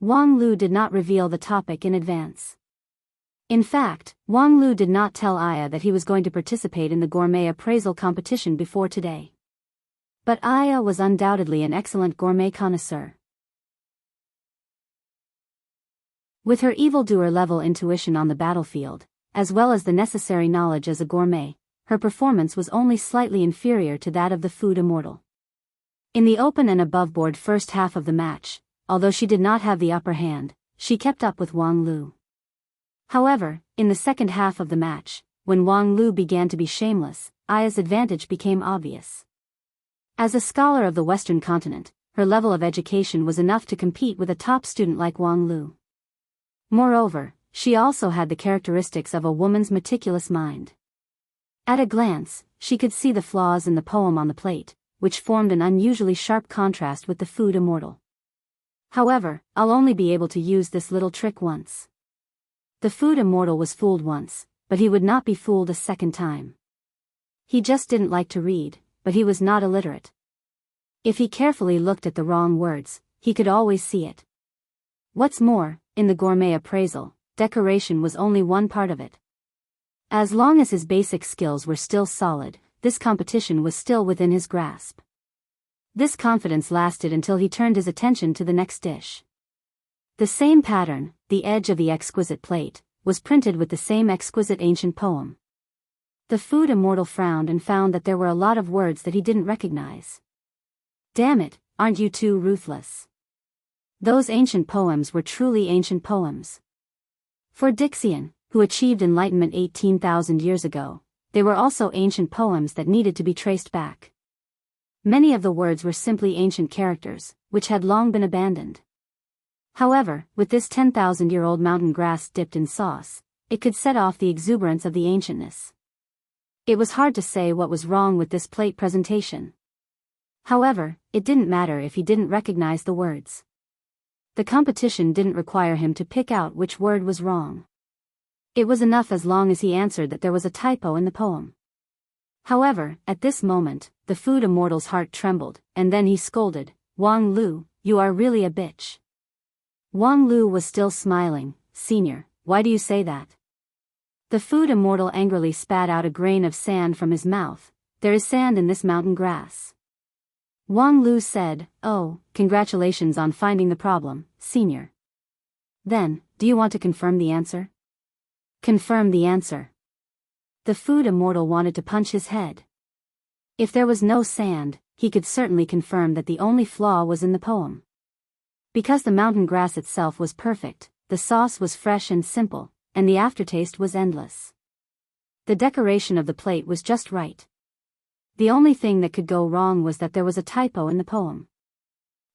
Speaker 1: Wang Lu did not reveal the topic in advance. In fact, Wang Lu did not tell Aya that he was going to participate in the gourmet appraisal competition before today. But Aya was undoubtedly an excellent gourmet connoisseur. With her evildoer-level intuition on the battlefield, as well as the necessary knowledge as a gourmet, her performance was only slightly inferior to that of the food immortal. In the open and above-board first half of the match, although she did not have the upper hand, she kept up with Wang Lu. However, in the second half of the match, when Wang Lu began to be shameless, Aya's advantage became obvious. As a scholar of the Western continent, her level of education was enough to compete with a top student like Wang Lu. Moreover, she also had the characteristics of a woman's meticulous mind. At a glance, she could see the flaws in the poem on the plate, which formed an unusually sharp contrast with the food immortal. However, I'll only be able to use this little trick once. The food immortal was fooled once, but he would not be fooled a second time. He just didn't like to read, but he was not illiterate. If he carefully looked at the wrong words, he could always see it. What's more, in the gourmet appraisal, decoration was only one part of it. As long as his basic skills were still solid, this competition was still within his grasp. This confidence lasted until he turned his attention to the next dish. The same pattern, the edge of the exquisite plate, was printed with the same exquisite ancient poem. The food immortal frowned and found that there were a lot of words that he didn't recognize. Damn it, aren't you too ruthless? Those ancient poems were truly ancient poems. For Dixian, who achieved enlightenment 18,000 years ago, they were also ancient poems that needed to be traced back. Many of the words were simply ancient characters, which had long been abandoned. However, with this 10,000-year-old mountain grass dipped in sauce, it could set off the exuberance of the ancientness. It was hard to say what was wrong with this plate presentation. However, it didn't matter if he didn't recognize the words. The competition didn't require him to pick out which word was wrong. It was enough as long as he answered that there was a typo in the poem. However, at this moment, the food immortal's heart trembled, and then he scolded, "Wang Lu, you are really a bitch." Wang Lu was still smiling. "Senior, why do you say that?" The food immortal angrily spat out a grain of sand from his mouth. "There is sand in this mountain grass." Wang Lu said, "Oh, congratulations on finding the problem, senior. Then, do you want to confirm the answer?" "Confirm the answer." The food immortal wanted to punch his head. If there was no sand, he could certainly confirm that the only flaw was in the poem. Because the mountain grass itself was perfect, the sauce was fresh and simple, and the aftertaste was endless. The decoration of the plate was just right. The only thing that could go wrong was that there was a typo in the poem.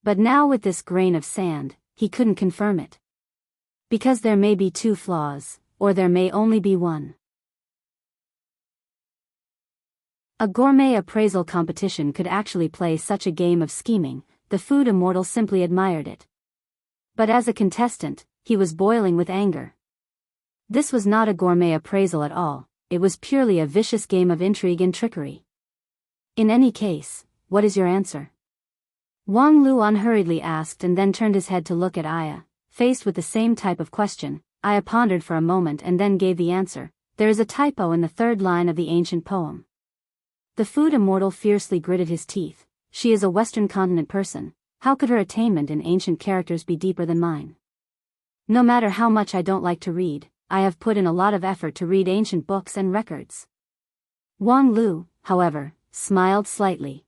Speaker 1: But now with this grain of sand, he couldn't confirm it. Because there may be two flaws, or there may only be one. A gourmet appraisal competition could actually play such a game of scheming. The food immortal simply admired it. But as a contestant, he was boiling with anger. This was not a gourmet appraisal at all, it was purely a vicious game of intrigue and trickery. In any case, what is your answer? Wang Lu unhurriedly asked and then turned his head to look at Aya. Faced with the same type of question, Aya pondered for a moment and then gave the answer. There is a typo in the third line of the ancient poem. The food immortal fiercely gritted his teeth. She is a Western continent person. How could her attainment in ancient characters be deeper than mine? No matter how much I don't like to read, I have put in a lot of effort to read ancient books and records. Wang Lu, however, smiled slightly.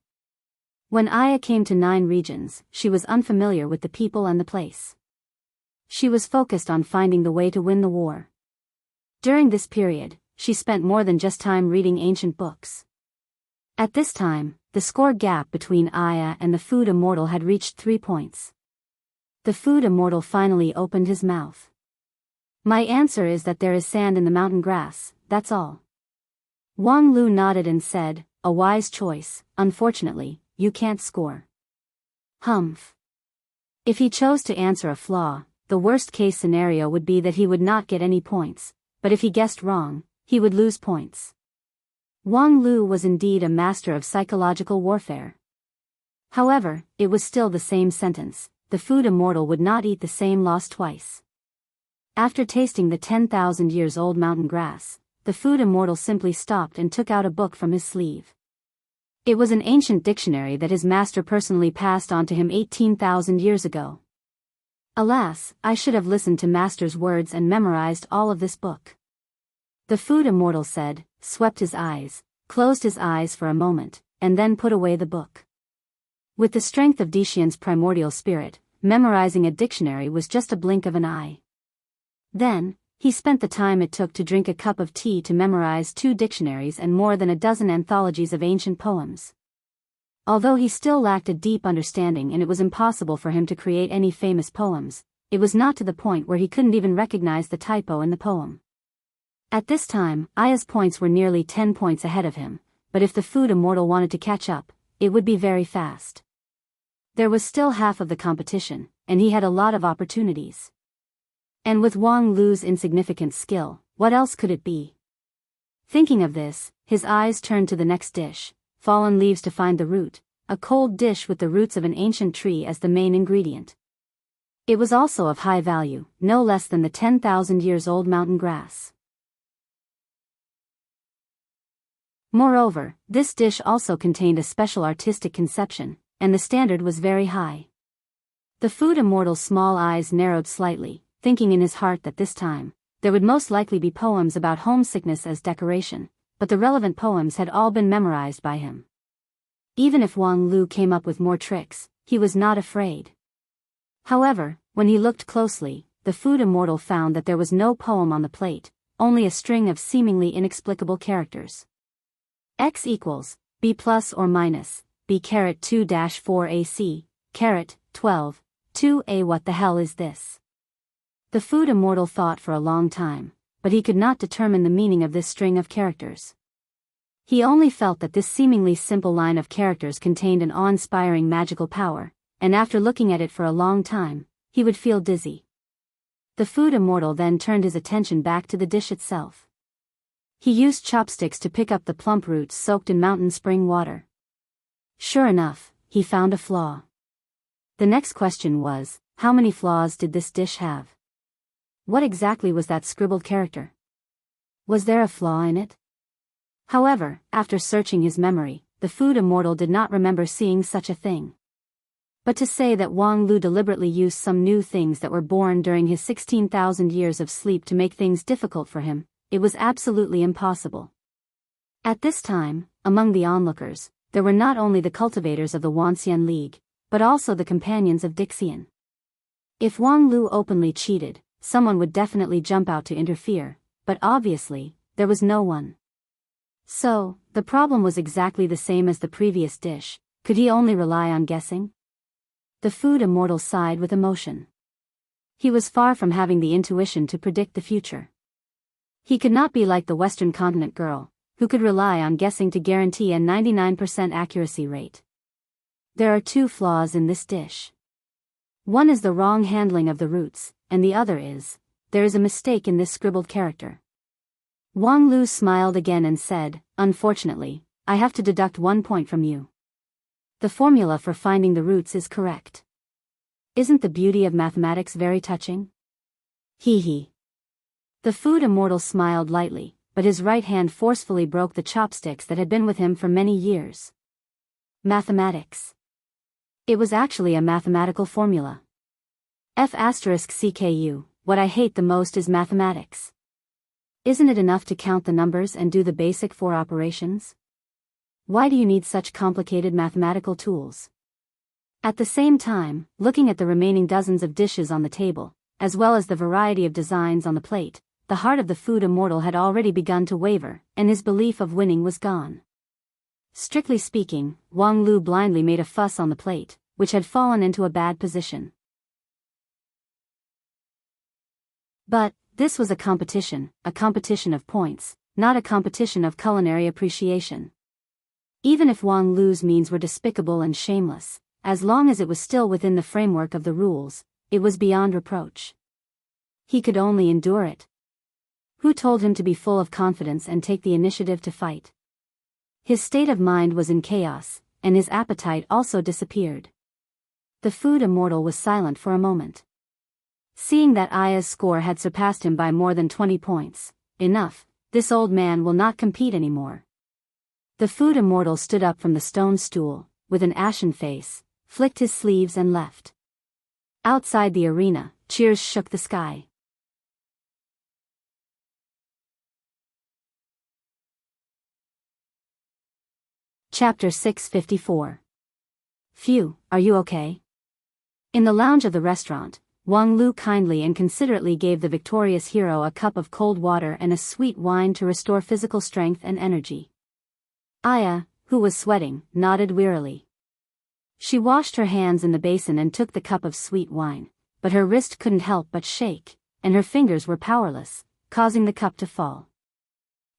Speaker 1: When Aya came to 9 regions, she was unfamiliar with the people and the place. She was focused on finding the way to win the war. During this period, she spent more than just time reading ancient books. At this time, the score gap between Aya and the food immortal had reached 3 points. The food immortal finally opened his mouth. My answer is that there is sand in the mountain grass, that's all. Wang Lu nodded and said, a wise choice. Unfortunately, you can't score. Humph. If he chose to answer a flaw, the worst-case scenario would be that he would not get any points, but if he guessed wrong, he would lose points. Wang Lu was indeed a master of psychological warfare. However, it was still the same sentence. The food immortal would not eat the same loss twice. After tasting the 10,000 years old mountain grass, the food immortal simply stopped and took out a book from his sleeve. It was an ancient dictionary that his master personally passed on to him 18,000 years ago. Alas, I should have listened to master's words and memorized all of this book. The food immortal said, swept his eyes, closed his eyes for a moment, and then put away the book. With the strength of Dixian's primordial spirit, memorizing a dictionary was just a blink of an eye. Then, he spent the time it took to drink a cup of tea to memorize 2 dictionaries and more than a dozen anthologies of ancient poems. Although he still lacked a deep understanding and it was impossible for him to create any famous poems, it was not to the point where he couldn't even recognize the typo in the poem. At this time, Aya's points were nearly 10 points ahead of him, but if the food immortal wanted to catch up, it would be very fast. There was still half of the competition, and he had a lot of opportunities. And with Wang Lu's insignificant skill, what else could it be? Thinking of this, his eyes turned to the next dish, fallen leaves to find the root, a cold dish with the roots of an ancient tree as the main ingredient. It was also of high value, no less than the 10,000 years old mountain grass. Moreover, this dish also contained a special artistic conception, and the standard was very high. The food immortal's small eyes narrowed slightly, thinking in his heart that this time, there would most likely be poems about homesickness as decoration, but the relevant poems had all been memorized by him. Even if Wang Lu came up with more tricks, he was not afraid. However, when he looked closely, the food immortal found that there was no poem on the plate, only a string of seemingly inexplicable characters. X equals, B plus or minus, B caret 2-4 AC, caret, 12, 2A. What the hell is this? The food immortal thought for a long time, but he could not determine the meaning of this string of characters. He only felt that this seemingly simple line of characters contained an awe-inspiring magical power, and after looking at it for a long time, he would feel dizzy. The food immortal then turned his attention back to the dish itself. He used chopsticks to pick up the plump roots soaked in mountain spring water. Sure enough, he found a flaw. The next question was, how many flaws did this dish have? What exactly was that scribbled character? Was there a flaw in it? However, after searching his memory, the food immortal did not remember seeing such a thing. But to say that Wang Lu deliberately used some new things that were born during his 16,000 years of sleep to make things difficult for him, it was absolutely impossible. At this time, among the onlookers, there were not only the cultivators of the Wanxian League, but also the companions of Dixian. If Wang Lu openly cheated, someone would definitely jump out to interfere, but obviously, there was no one. So, the problem was exactly the same as the previous dish. Could he only rely on guessing? The food immortal sighed with emotion. He was far from having the intuition to predict the future. He could not be like the Western continent girl, who could rely on guessing to guarantee a 99% accuracy rate. There are two flaws in this dish. One is the wrong handling of the roots, and the other is, there is a mistake in this scribbled character. Wang Lu smiled again and said, unfortunately, I have to deduct 1 point from you. The formula for finding the roots is correct. Isn't the beauty of mathematics very touching? Hee hee. The food immortal smiled lightly, but his right hand forcefully broke the chopsticks that had been with him for many years. Mathematics. It was actually a mathematical formula. F***CKU, what I hate the most is mathematics. Isn't it enough to count the numbers and do the basic 4 operations? Why do you need such complicated mathematical tools? At the same time, looking at the remaining dozens of dishes on the table, as well as the variety of designs on the plate, the heart of the food immortal had already begun to waver, and his belief of winning was gone. Strictly speaking, Wang Lu blindly made a fuss on the plate, which had fallen into a bad position. But, this was a competition of points, not a competition of culinary appreciation. Even if Wang Lu's means were despicable and shameless, as long as it was still within the framework of the rules, it was beyond reproach. He could only endure it. Who told him to be full of confidence and take the initiative to fight? His state of mind was in chaos, and his appetite also disappeared. The food immortal was silent for a moment. Seeing that Aya's score had surpassed him by more than 20 points, enough, this old man will not compete anymore. The food immortal stood up from the stone stool, with an ashen face, flicked his sleeves and left. Outside the arena, cheers shook the sky. Chapter 654. Phew, are you okay? In the lounge of the restaurant, Wang Lu kindly and considerately gave the victorious hero a cup of cold water and a sweet wine to restore physical strength and energy. Aya, who was sweating, nodded wearily. She washed her hands in the basin and took the cup of sweet wine, but her wrist couldn't help but shake, and her fingers were powerless, causing the cup to fall.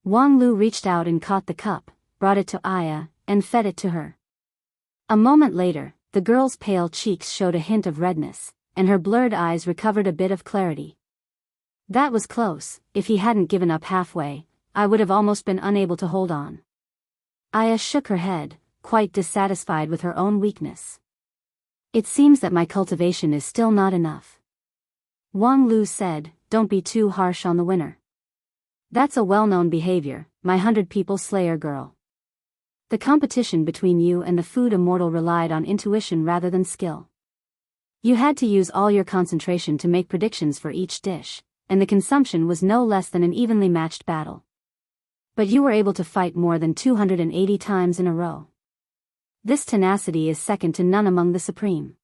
Speaker 1: Wang Lu reached out and caught the cup, brought it to Aya, and fed it to her. A moment later, the girl's pale cheeks showed a hint of redness, and her blurred eyes recovered a bit of clarity. That was close. If he hadn't given up halfway, I would have almost been unable to hold on. Aya shook her head, quite dissatisfied with her own weakness. It seems that my cultivation is still not enough. Wang Lu said, don't be too harsh on the winner. That's a well-known behavior, my 100-people slayer girl. The competition between you and the food immortal relied on intuition rather than skill. You had to use all your concentration to make predictions for each dish, and the consumption was no less than an evenly matched battle. But you were able to fight more than 280 times in a row. This tenacity is second to none among the supreme.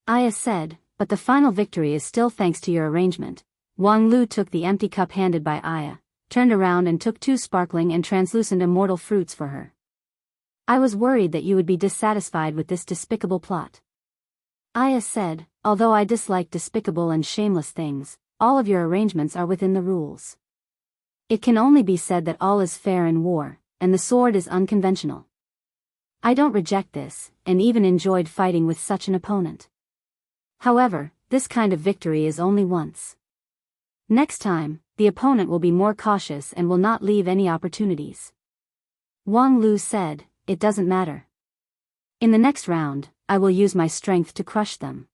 Speaker 1: Aya said, but the final victory is still thanks to your arrangement. Wang Lu took the empty cup handed by Aya, turned around and took 2 sparkling and translucent immortal fruits for her. I was worried that you would be dissatisfied with this despicable plot. Aya said, although I dislike despicable and shameless things, all of your arrangements are within the rules. It can only be said that all is fair in war, and the sword is unconventional. I don't reject this, and even enjoyed fighting with such an opponent. However, this kind of victory is only once. Next time, the opponent will be more cautious and will not leave any opportunities. Wang Lu said, it doesn't matter. In the next round, I will use my strength to crush them.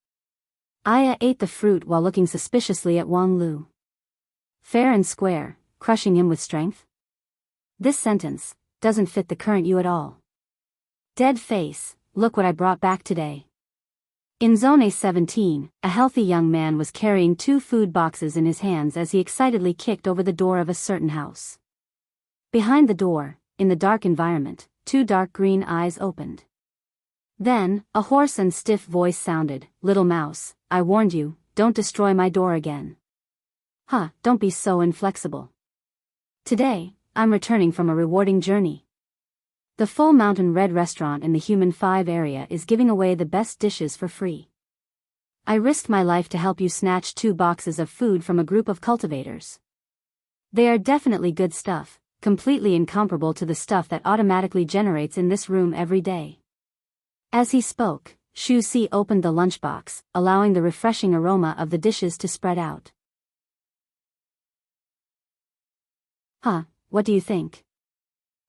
Speaker 1: Aya ate the fruit while looking suspiciously at Wang Lu. Fair and square, crushing him with strength? This sentence doesn't fit the current you at all. Dead face, look what I brought back today. In Zone 17, a healthy young man was carrying 2 food boxes in his hands as he excitedly kicked over the door of a certain house. Behind the door, in the dark environment, 2 dark green eyes opened. Then, a hoarse and stiff voice sounded, "Little mouse, I warned you, don't destroy my door again." Huh, don't be so inflexible. Today, I'm returning from a rewarding journey. The Full Mountain Red restaurant in the Human 5 area is giving away the best dishes for free. I risked my life to help you snatch 2 boxes of food from a group of cultivators. They are definitely good stuff, completely incomparable to the stuff that automatically generates in this room every day. As he spoke, Shu Si opened the lunchbox, allowing the refreshing aroma of the dishes to spread out. Huh, what do you think?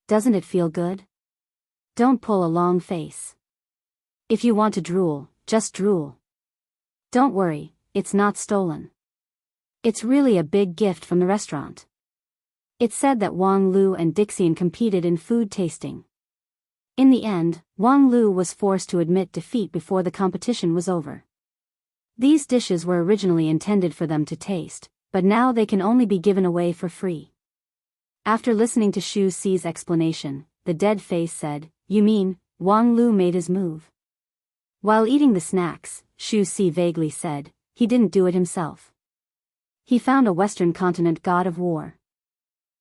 Speaker 1: Doesn't it feel good? Don't pull a long face. If you want to drool, just drool. Don't worry, it's not stolen. It's really a big gift from the restaurant. It said that Wang Lu and Dixian competed in food tasting. In the end, Wang Lu was forced to admit defeat before the competition was over. These dishes were originally intended for them to taste, but now they can only be given away for free. After listening to Shu Si's explanation, the dead face said, "You mean, Wang Lu made his move?" While eating the snacks, Shu Si vaguely said, he didn't do it himself. He found a Western continent god of war.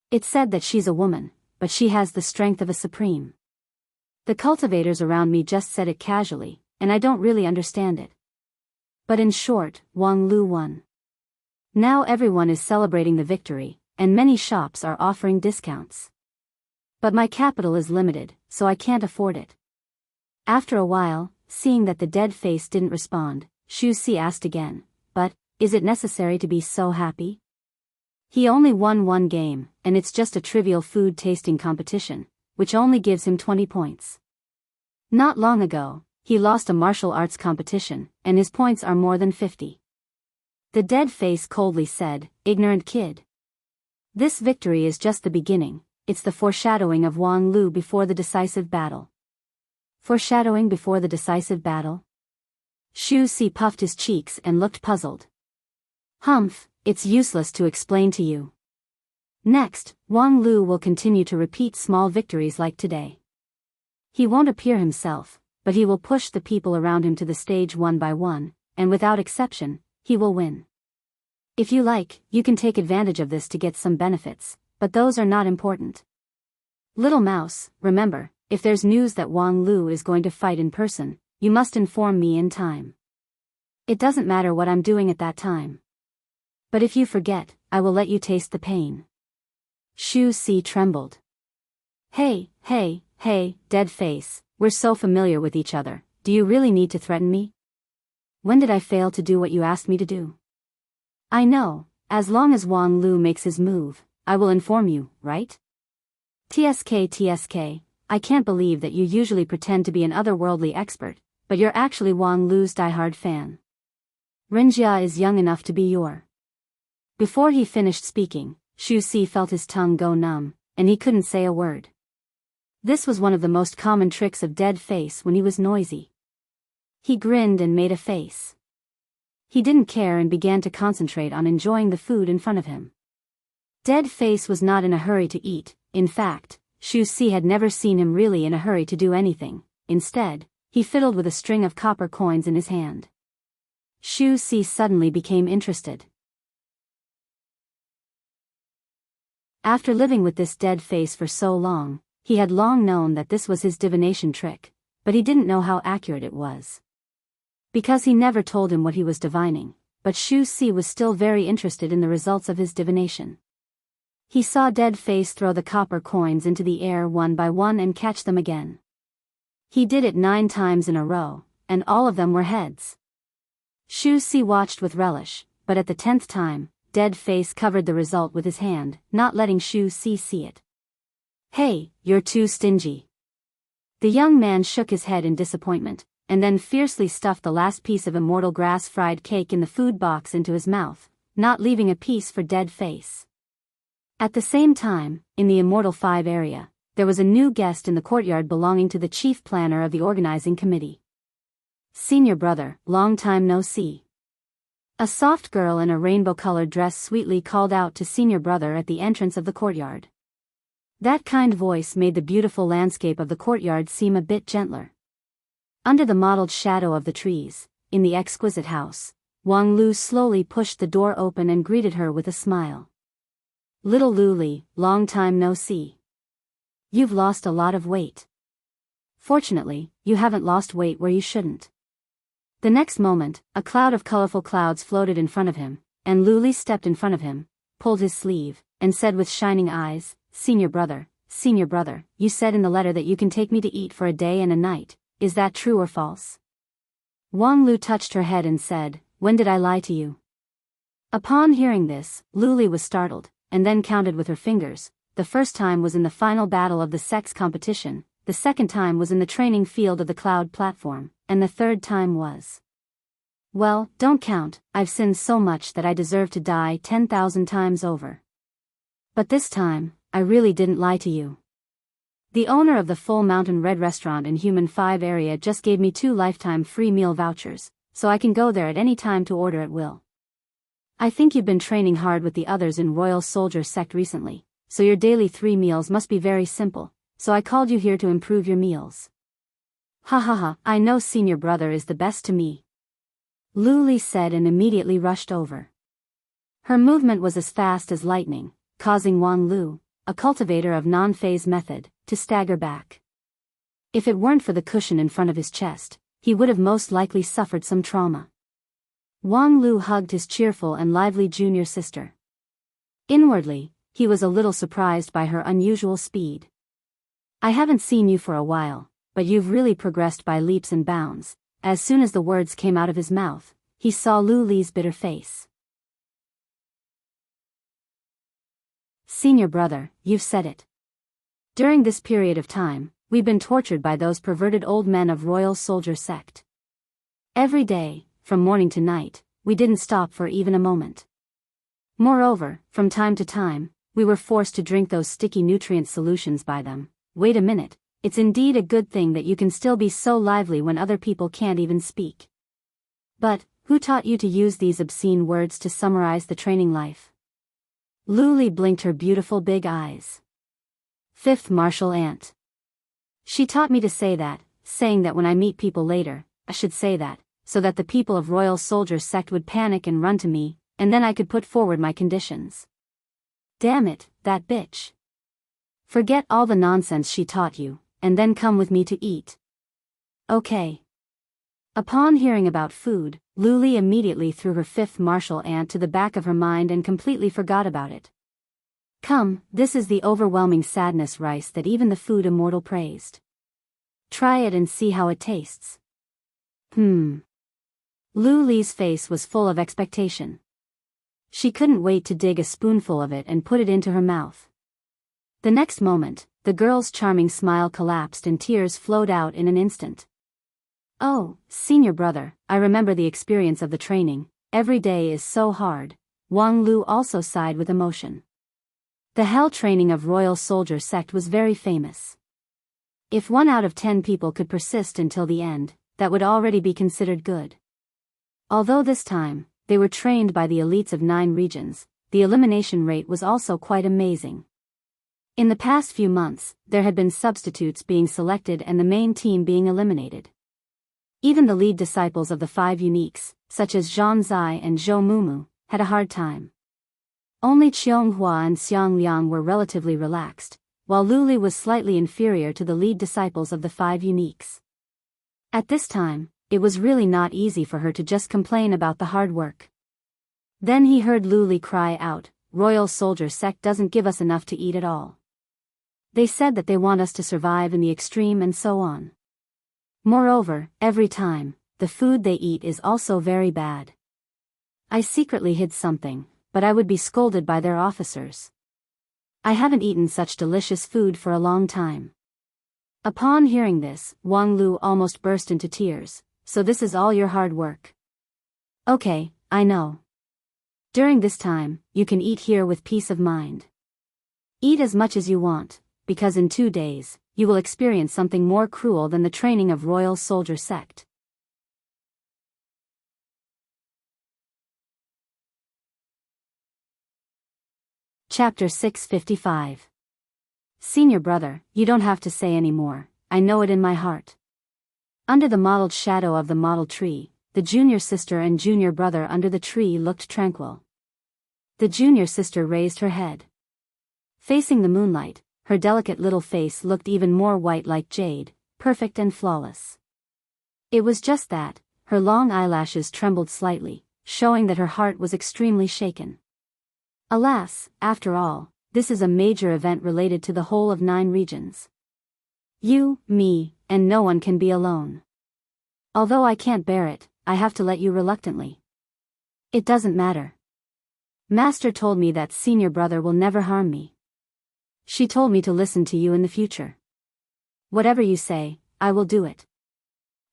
Speaker 1: It said that she's a woman, but she has the strength of a supreme. The cultivators around me just said it casually, and I don't really understand it. But in short, Wang Lu won. Now everyone is celebrating the victory, and many shops are offering discounts. But my capital is limited, so I can't afford it. After a while, seeing that the dead face didn't respond, Shu Si asked again, "But, is it necessary to be so happy?" He only won 1 game, and it's just a trivial food tasting competition, which only gives him 20 points. Not long ago, he lost a martial arts competition, and his points are more than 50. The dead face coldly said, "Ignorant kid. This victory is just the beginning. It's the foreshadowing of Wang Lu before the decisive battle." Foreshadowing before the decisive battle? Shu Si puffed his cheeks and looked puzzled. Humph, it's useless to explain to you. Next, Wang Lu will continue to repeat small victories like today. He won't appear himself, but he will push the people around him to the stage one by one, and without exception, he will win. If you like, you can take advantage of this to get some benefits, but those are not important. Little mouse, remember, if there's news that Wang Lu is going to fight in person, you must inform me in time. It doesn't matter what I'm doing at that time. But if you forget, I will let you taste the pain. Shu Si trembled. Hey, dead face, we're so familiar with each other, do you really need to threaten me? When did I fail to do what you asked me to do? I know, as long as Wang Lu makes his move, I will inform you, right? TSK, I can't believe that you usually pretend to be an otherworldly expert, but you're actually Wang Lu's diehard fan. Renjia is young enough to be your. Before he finished speaking, Shu Si felt his tongue go numb, and he couldn't say a word. This was one of the most common tricks of dead face when he was noisy. He grinned and made a face. He didn't care and began to concentrate on enjoying the food in front of him. Dead face was not in a hurry to eat. In fact, Shu Si had never seen him really in a hurry to do anything, instead, he fiddled with a string of copper coins in his hand. Xu Si suddenly became interested. After living with this dead face for so long, he had long known that this was his divination trick, but he didn't know how accurate it was. Because he never told him what he was divining, but Xu Si was still very interested in the results of his divination. He saw Dead Face throw the copper coins into the air one by one and catch them again. He did it 9 times in a row, and all of them were heads. Xu Si watched with relish, but at the 10th time, Dead Face covered the result with his hand, not letting Xu Si see it. "Hey, you're too stingy." The young man shook his head in disappointment, and then fiercely stuffed the last piece of immortal grass-fried cake in the food box into his mouth, not leaving a piece for Dead Face. At the same time, in the Immortal 5 area, there was a new guest in the courtyard belonging to the chief planner of the organizing committee. "Senior brother, long time no see." A soft girl in a rainbow-colored dress sweetly called out to senior brother at the entrance of the courtyard. That kind voice made the beautiful landscape of the courtyard seem a bit gentler. Under the mottled shadow of the trees, in the exquisite house, Wang Lu slowly pushed the door open and greeted her with a smile. "Little Lu Li, long time no see. You've lost a lot of weight. Fortunately, you haven't lost weight where you shouldn't." The next moment, a cloud of colorful clouds floated in front of him, and Lu Li stepped in front of him, pulled his sleeve, and said with shining eyes, Senior brother, you said in the letter that you can take me to eat for a day and a night, is that true or false?" Wang Lu touched her head and said, "When did I lie to you?" Upon hearing this, Lu Li was startled, and then counted with her fingers. The first time was in the final battle of the sex competition, the second time was in the training field of the cloud platform, and the third time was... Well, don't count, I've sinned so much that I deserve to die 10,000 times over. But this time, I really didn't lie to you. The owner of the Full Mountain Red Restaurant in Human 5 area just gave me 2 lifetime free meal vouchers, so I can go there at any time to order at will. I think you've been training hard with the others in Royal Soldier Sect recently, so your daily 3 meals must be very simple, so I called you here to improve your meals. Ha ha ha, I know senior brother is the best to me. Lu Li said and immediately rushed over. Her movement was as fast as lightning, causing Wang Lu, a cultivator of non-phase method, to stagger back. If it weren't for the cushion in front of his chest, he would have most likely suffered some trauma. Wang Lu hugged his cheerful and lively junior sister. Inwardly, he was a little surprised by her unusual speed. "I haven't seen you for a while, but you've really progressed by leaps and bounds." As soon as the words came out of his mouth, he saw Lu Li's bitter face. "Senior brother, you've said it. During this period of time, we've been tortured by those perverted old men of Royal Soldier Sect. Every day, from morning to night, we didn't stop for even a moment. Moreover, from time to time, we were forced to drink those sticky nutrient solutions by them. Wait a minute, it's indeed a good thing that you can still be so lively when other people can't even speak. But, who taught you to use these obscene words to summarize the training life?" Lu Li blinked her beautiful big eyes. "Fifth martial aunt. She taught me to say that, saying that when I meet people later, I should say that, so that the people of Royal Soldier Sect would panic and run to me, and then I could put forward my conditions." "Damn it, that bitch. Forget all the nonsense she taught you, and then come with me to eat." "Okay." Upon hearing about food, Lu Li immediately threw her fifth martial aunt to the back of her mind and completely forgot about it. Come, this is the overwhelming sadness rice that even the food immortal praised. Try it and see how it tastes. Lu Li's face was full of expectation. She couldn't wait to dig a spoonful of it and put it into her mouth. The next moment, the girl's charming smile collapsed and tears flowed out in an instant. "Oh, senior brother, I remember the experience of the training. Every day is so hard." Wang Lu also sighed with emotion. The hell training of Royal Soldier Sect was very famous. If 1 out of 10 people could persist until the end, that would already be considered good. Although this time, they were trained by the elites of 9 regions, the elimination rate was also quite amazing. In the past few months, there had been substitutes being selected and the main team being eliminated. Even the lead disciples of the 5 uniques, such as Zhang Zai and Zhou Mumu, had a hard time. Only Qianghua and Xiang Liang were relatively relaxed, while Luli was slightly inferior to the lead disciples of the 5 uniques. At this time, it was really not easy for her to just complain about the hard work. Then he heard Luli cry out, "Royal Soldier Sect doesn't give us enough to eat at all. They said that they want us to survive in the extreme and so on. Moreover, every time, the food they eat is also very bad. I secretly hid something, but I would be scolded by their officers. I haven't eaten such delicious food for a long time." Upon hearing this, Wang Lu almost burst into tears. "So this is all your hard work? Okay, I know. During this time, you can eat here with peace of mind. Eat as much as you want, because in 2 days, you will experience something more cruel than the training of Royal Soldier Sect." Chapter 655. Senior brother, you don't have to say any more, I know it in my heart. Under the mottled shadow of the mottle tree, the junior sister and junior brother under the tree looked tranquil. The junior sister raised her head. Facing the moonlight, her delicate little face looked even more white like jade, perfect and flawless. It was just that, her long eyelashes trembled slightly, showing that her heart was extremely shaken. Alas, after all, this is a major event related to the whole of 9 regions. You, me, and no one can be alone. Although I can't bear it, I have to let you reluctantly. It doesn't matter. Master told me that senior brother will never harm me. She told me to listen to you in the future. Whatever you say, I will do it.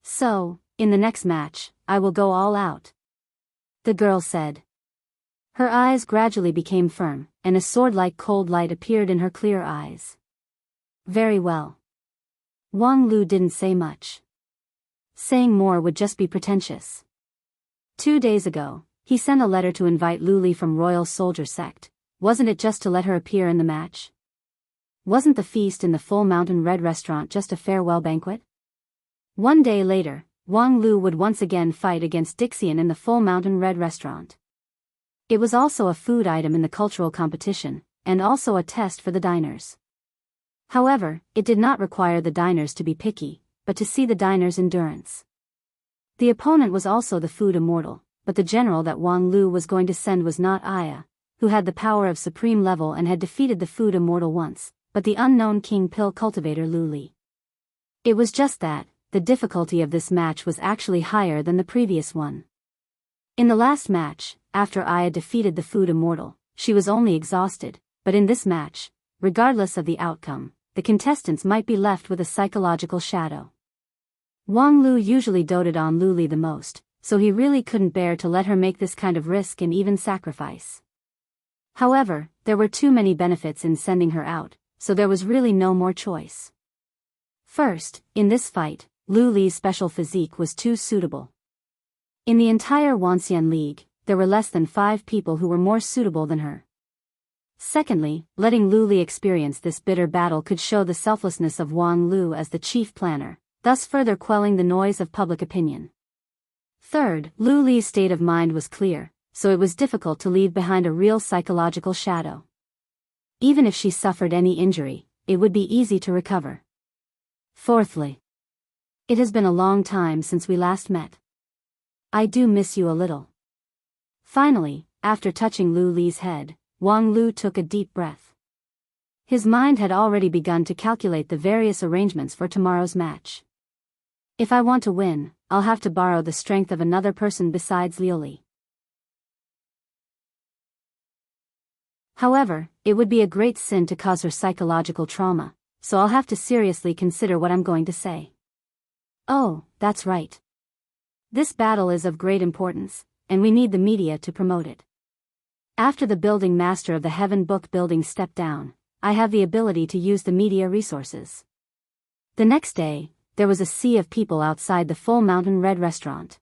Speaker 1: So, in the next match, I will go all out. The girl said. Her eyes gradually became firm, and a sword-like cold light appeared in her clear eyes. Very well. Wang Lu didn't say much. Saying more would just be pretentious. 2 days ago, he sent a letter to invite Luli from Royal Soldier Sect. Wasn't it just to let her appear in the match? Wasn't the feast in the Full Mountain Red restaurant just a farewell banquet? 1 day later, Wang Lu would once again fight against Dixian in the Full Mountain Red restaurant. It was also a food item in the cultural competition, and also a test for the diners. However, it did not require the diners to be picky, but to see the diners' endurance. The opponent was also the food immortal, but the general that Wang Lu was going to send was not Aya, who had the power of supreme level and had defeated the food immortal once, but the unknown king pill cultivator Luli. It was just that, the difficulty of this match was actually higher than the previous one. In the last match, after Aya defeated the food immortal, she was only exhausted, but in this match, regardless of the outcome, the contestants might be left with a psychological shadow. Wang Lu usually doted on Luli the most, so he really couldn't bear to let her make this kind of risk and even sacrifice. However, there were too many benefits in sending her out, so there was really no more choice. First, in this fight, Luli's special physique was too suitable. In the entire Wanxian League, there were less than 5 people who were more suitable than her. Secondly, letting Luli experience this bitter battle could show the selflessness of Wang Lu as the chief planner, thus further quelling the noise of public opinion. Third, Luli's state of mind was clear, so it was difficult to leave behind a real psychological shadow. Even if she suffered any injury, it would be easy to recover. Fourthly, it has been a long time since we last met. I do miss you a little. Finally, after touching Luli's head, Wang Lu took a deep breath. His mind had already begun to calculate the various arrangements for tomorrow's match. If I want to win, I'll have to borrow the strength of another person besides Liuli. However, it would be a great sin to cause her psychological trauma, so I'll have to seriously consider what I'm going to say. Oh, that's right. This battle is of great importance, and we need the media to promote it. After the building master of the Heaven Book building stepped down, I have the ability to use the media resources. The next day, there was a sea of people outside the Full Mountain Red restaurant.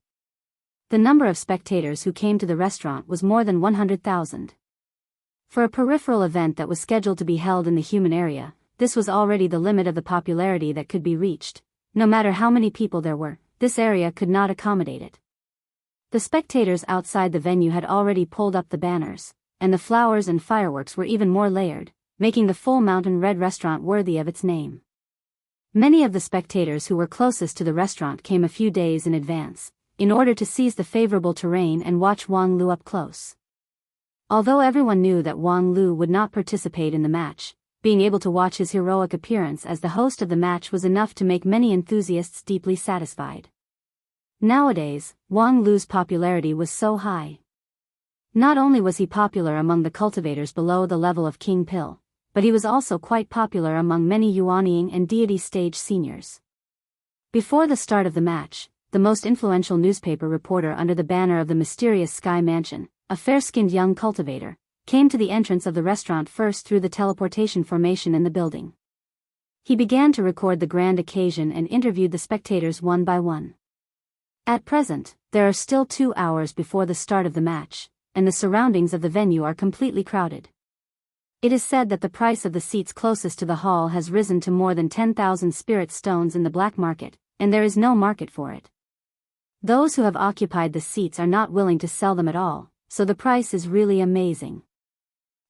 Speaker 1: The number of spectators who came to the restaurant was more than 100,000. For a peripheral event that was scheduled to be held in the human area, this was already the limit of the popularity that could be reached. No matter how many people there were, this area could not accommodate it. The spectators outside the venue had already pulled up the banners, and the flowers and fireworks were even more layered, making the Full Mountain Red restaurant worthy of its name. Many of the spectators who were closest to the restaurant came a few days in advance, in order to seize the favorable terrain and watch Wang Lu up close. Although everyone knew that Wang Lu would not participate in the match, being able to watch his heroic appearance as the host of the match was enough to make many enthusiasts deeply satisfied. Nowadays, Wang Lu's popularity was so high. Not only was he popular among the cultivators below the level of King Pill, but he was also quite popular among many Yuanying and deity stage seniors. Before the start of the match, the most influential newspaper reporter under the banner of the mysterious Sky Mansion, a fair-skinned young cultivator, came to the entrance of the restaurant first through the teleportation formation in the building. He began to record the grand occasion and interviewed the spectators one by one. At present, there are still 2 hours before the start of the match, and the surroundings of the venue are completely crowded. It is said that the price of the seats closest to the hall has risen to more than 10,000 spirit stones in the black market, and there is no market for it. Those who have occupied the seats are not willing to sell them at all, so the price is really amazing.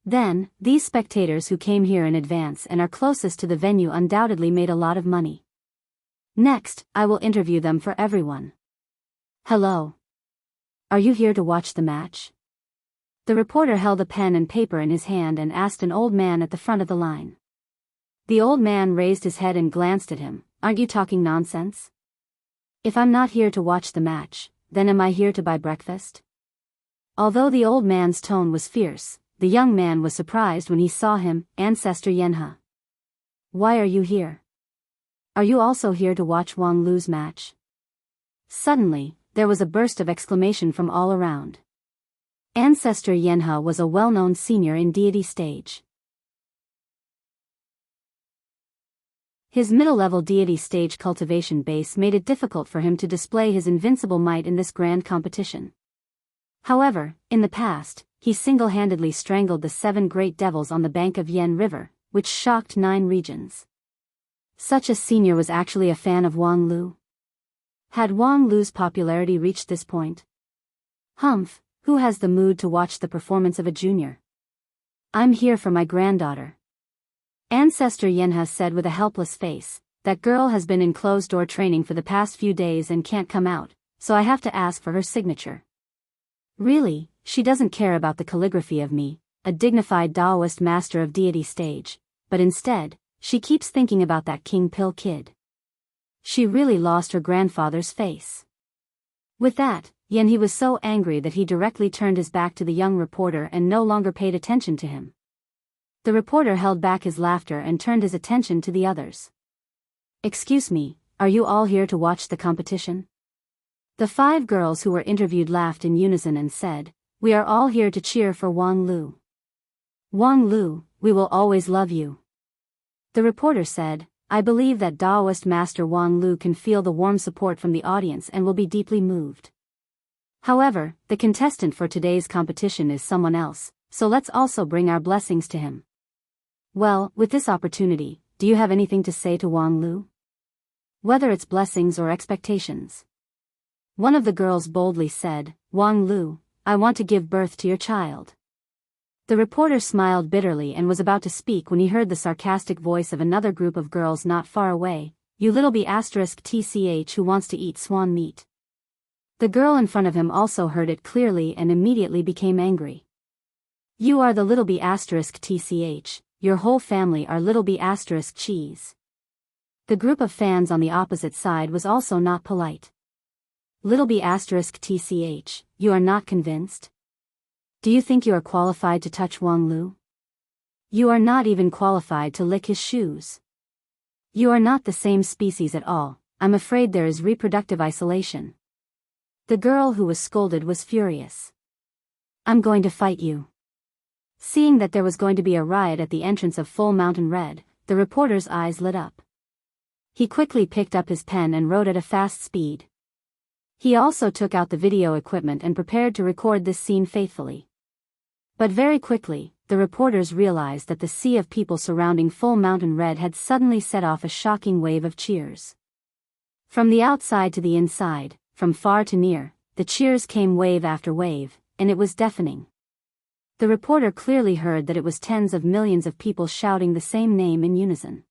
Speaker 1: Then, these spectators who came here in advance and are closest to the venue undoubtedly made a lot of money. Next, I will interview them for everyone. Hello. Are you here to watch the match? The reporter held a pen and paper in his hand and asked an old man at the front of the line. The old man raised his head and glanced at him. Aren't you talking nonsense? If I'm not here to watch the match, then am I here to buy breakfast? Although the old man's tone was fierce, the young man was surprised when he saw him, Ancestor Yenha. Why are you here? Are you also here to watch Wang Lu's match? Suddenly, there was a burst of exclamation from all around. Ancestor Yenha was a well-known senior in deity stage. His middle-level deity stage cultivation base made it difficult for him to display his invincible might in this grand competition. However, in the past, he single-handedly strangled the 7 great devils on the bank of Yen River, which shocked 9 regions. Such a senior was actually a fan of Wang Lu. Had Wang Lu's popularity reached this point? Humph, who has the mood to watch the performance of a junior? I'm here for my granddaughter. Ancestor Yenha said with a helpless face, that girl has been in closed-door training for the past few days and can't come out, so I have to ask for her signature. Really, she doesn't care about the calligraphy of me, a dignified Taoist master of deity stage, but instead, she keeps thinking about that King Pill kid. She really lost her grandfather's face. With that, Yenhe was so angry that he directly turned his back to the young reporter and no longer paid attention to him. The reporter held back his laughter and turned his attention to the others. Excuse me, are you all here to watch the competition? The 5 girls who were interviewed laughed in unison and said, we are all here to cheer for Wang Lu. Wang Lu, we will always love you. The reporter said, I believe that Taoist Master Wang Lu can feel the warm support from the audience and will be deeply moved. However, the contestant for today's competition is someone else, so let's also bring our blessings to him. Well, with this opportunity, do you have anything to say to Wang Lu? Whether it's blessings or expectations. One of the girls boldly said, Wang Lu, I want to give birth to your child. The reporter smiled bitterly and was about to speak when he heard the sarcastic voice of another group of girls not far away, you little B***tch who wants to eat swan meat. The girl in front of him also heard it clearly and immediately became angry. You are the little B***tch, your whole family are little B***cheese. The group of fans on the opposite side was also not polite. Little B***tch, you are not convinced? Do you think you are qualified to touch Wang Lu? You are not even qualified to lick his shoes. You are not the same species at all, I'm afraid there is reproductive isolation. The girl who was scolded was furious. I'm going to fight you. Seeing that there was going to be a riot at the entrance of Full Mountain Red, the reporter's eyes lit up. He quickly picked up his pen and wrote at a fast speed. He also took out the video equipment and prepared to record this scene faithfully. But very quickly, the reporters realized that the sea of people surrounding Full Mountain Red had suddenly set off a shocking wave of cheers. From the outside to the inside, from far to near, the cheers came wave after wave, and it was deafening. The reporter clearly heard that it was tens of millions of people shouting the same name in unison.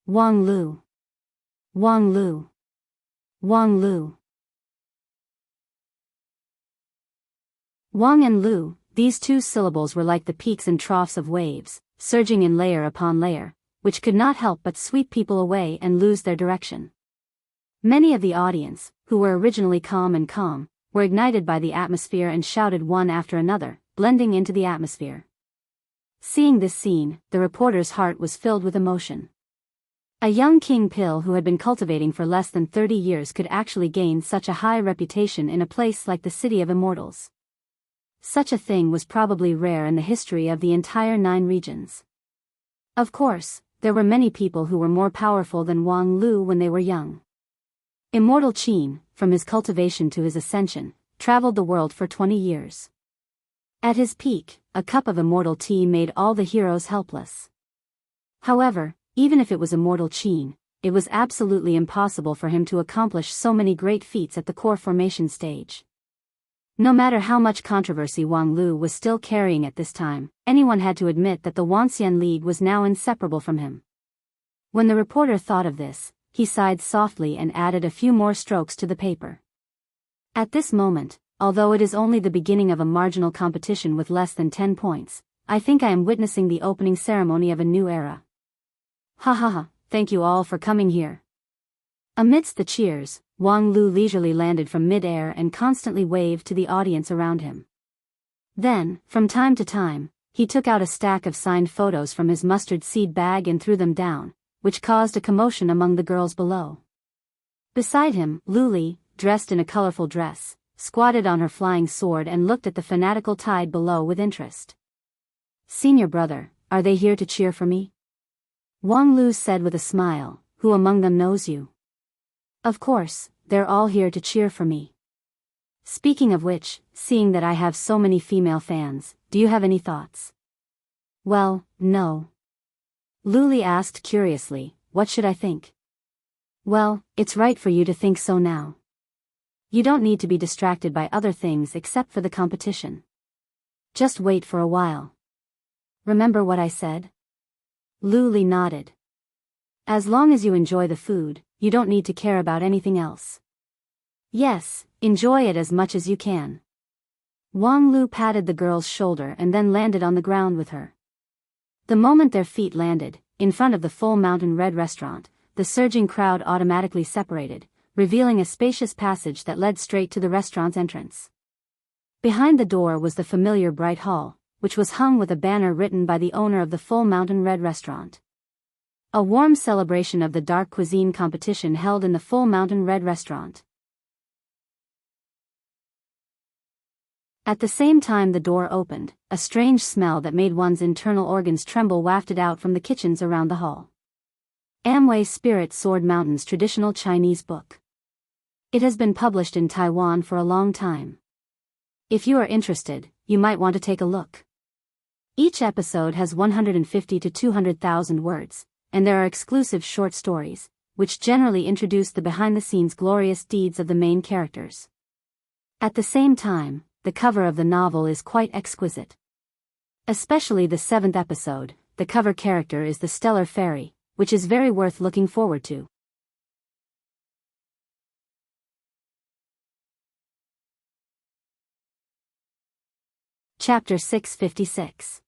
Speaker 1: Wang Lu. Wang Lu. Wang Lu. Wang and Lu, these two syllables were like the peaks and troughs of waves, surging in layer upon layer, which could not help but sweep people away and lose their direction. Many of the audience, who were originally calm, were ignited by the atmosphere and shouted one after another, blending into the atmosphere. Seeing this scene, the reporter's heart was filled with emotion. A young king pill who had been cultivating for less than 30 years could actually gain such a high reputation in a place like the City of Immortals. Such a thing was probably rare in the history of the entire 9 regions. Of course, there were many people who were more powerful than Wang Lu when they were young. Immortal Qin, from his cultivation to his ascension, traveled the world for 20 years. At his peak, a cup of immortal tea made all the heroes helpless. However, even if it was immortal Qin, it was absolutely impossible for him to accomplish so many great feats at the core formation stage. No matter how much controversy Wang Lu was still carrying at this time, anyone had to admit that the Wanxian League was now inseparable from him. When the reporter thought of this, he sighed softly and added a few more strokes to the paper. At this moment, although it is only the beginning of a marginal competition with less than 10 points, I think I am witnessing the opening ceremony of a new era. Ha ha ha, thank you all for coming here. Amidst the cheers, Wang Lu leisurely landed from mid-air and constantly waved to the audience around him. Then, from time to time, he took out a stack of signed photos from his mustard seed bag and threw them down, which caused a commotion among the girls below. Beside him, Luli, dressed in a colorful dress, squatted on her flying sword and looked at the fanatical tide below with interest. "Senior brother, are they here to cheer for me?" Wang Lu said with a smile, "Who among them knows you?" "Of course, they're all here to cheer for me. Speaking of which, seeing that I have so many female fans, do you have any thoughts?" "Well, no." Luli asked curiously, "What should I think?" "Well, it's right for you to think so now. You don't need to be distracted by other things except for the competition. Just wait for a while. Remember what I said?" Luli nodded. "As long as you enjoy the food, you don't need to care about anything else." "Yes, enjoy it as much as you can." Wang Lu patted the girl's shoulder and then landed on the ground with her. The moment their feet landed, in front of the Full Mountain Red restaurant, the surging crowd automatically separated, revealing a spacious passage that led straight to the restaurant's entrance. Behind the door was the familiar bright hall, which was hung with a banner written by the owner of the Full Mountain Red restaurant. A warm celebration of the dark cuisine competition held in the Full Mountain Red restaurant. At the same time the door opened, a strange smell that made one's internal organs tremble wafted out from the kitchens around the hall. Amway Spirit Sword Mountain's traditional Chinese book. It has been published in Taiwan for a long time. If you are interested, you might want to take a look. Each episode has 150 to 200,000 words, and there are exclusive short stories, which generally introduce the behind-the-scenes glorious deeds of the main characters. At the same time, the cover of the novel is quite exquisite. Especially the 7th episode, the cover character is the Stellar Fairy, which is very worth looking forward to. Chapter 656.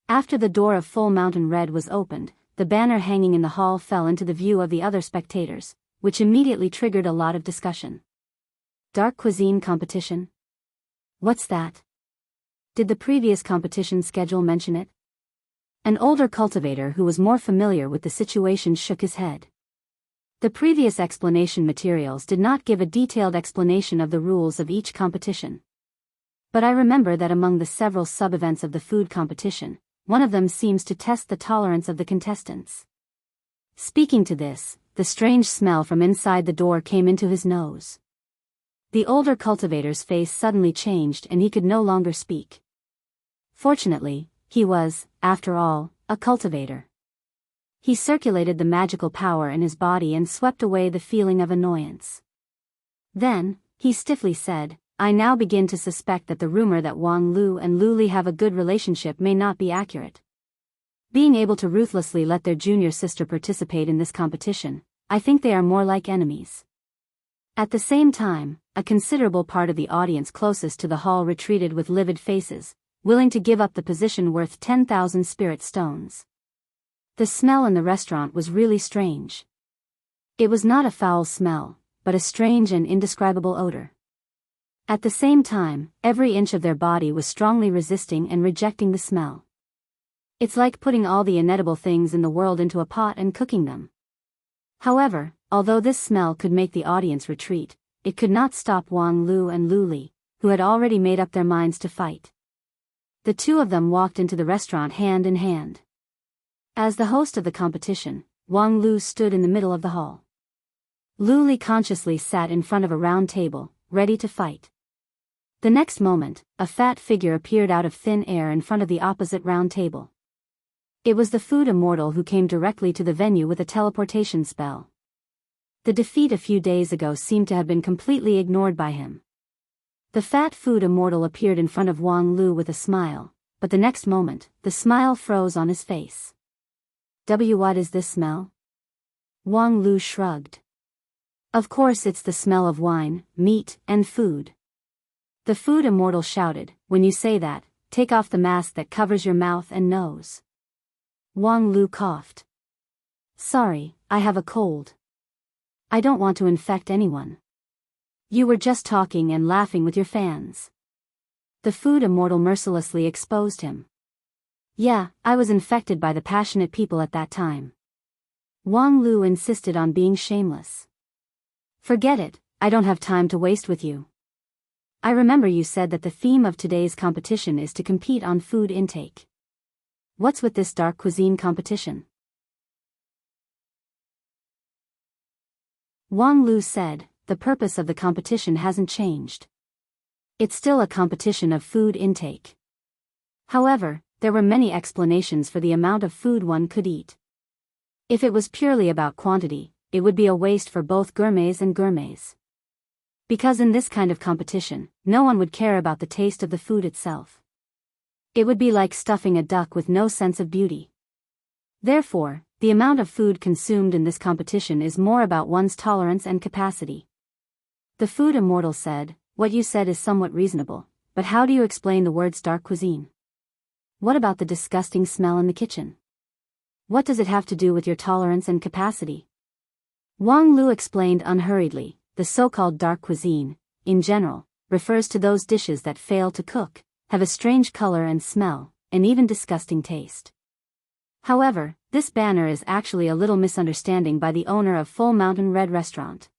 Speaker 1: After the door of Full Mountain Red was opened, the banner hanging in the hall fell into the view of the other spectators, which immediately triggered a lot of discussion. Dark cuisine competition? What's that? Did the previous competition schedule mention it? An older cultivator who was more familiar with the situation shook his head. The previous explanation materials did not give a detailed explanation of the rules of each competition. But I remember that among the several sub-events of the food competition, one of them seems to test the tolerance of the contestants. Speaking to this, the strange smell from inside the door came into his nose. The older cultivator's face suddenly changed and he could no longer speak. Fortunately, he was, after all, a cultivator. He circulated the magical power in his body and swept away the feeling of annoyance. Then, he stiffly said, I now begin to suspect that the rumor that Wang Lu and Lu Li have a good relationship may not be accurate. Being able to ruthlessly let their junior sister participate in this competition, I think they are more like enemies. At the same time, a considerable part of the audience closest to the hall retreated with livid faces, willing to give up the position worth 10,000 spirit stones. The smell in the restaurant was really strange. It was not a foul smell, but a strange and indescribable odor. At the same time, every inch of their body was strongly resisting and rejecting the smell. It's like putting all the inedible things in the world into a pot and cooking them. However, although this smell could make the audience retreat, it could not stop Wang Lu and Lu Li, who had already made up their minds to fight. The two of them walked into the restaurant hand in hand. As the host of the competition, Wang Lu stood in the middle of the hall. Lu Li consciously sat in front of a round table, ready to fight. The next moment, a fat figure appeared out of thin air in front of the opposite round table. It was the food immortal who came directly to the venue with a teleportation spell. The defeat a few days ago seemed to have been completely ignored by him. The fat food immortal appeared in front of Wang Lu with a smile, but the next moment, the smile froze on his face. What is this smell? Wang Lu shrugged. Of course it's the smell of wine, meat, and food. The food immortal shouted, when you say that, take off the mask that covers your mouth and nose. Wang Lu coughed. Sorry, I have a cold. I don't want to infect anyone. You were just talking and laughing with your fans. The food immortal mercilessly exposed him. Yeah, I was infected by the passionate people at that time. Wang Lu insisted on being shameless. Forget it, I don't have time to waste with you. I remember you said that the theme of today's competition is to compete on food intake. What's with this dark cuisine competition? Wang Lu said, the purpose of the competition hasn't changed. It's still a competition of food intake. However, there were many explanations for the amount of food one could eat. If it was purely about quantity, it would be a waste for both gourmets and gourmets. Because in this kind of competition, no one would care about the taste of the food itself. It would be like stuffing a duck with no sense of beauty. Therefore, the amount of food consumed in this competition is more about one's tolerance and capacity. The food immortal said, what you said is somewhat reasonable, but how do you explain the words dark cuisine? What about the disgusting smell in the kitchen? What does it have to do with your tolerance and capacity? Wang Lu explained unhurriedly, the so-called dark cuisine, in general, refers to those dishes that fail to cook, have a strange color and smell, and even disgusting taste. However, this banner is actually a little misunderstanding by the owner of Full Mountain Red Restaurant.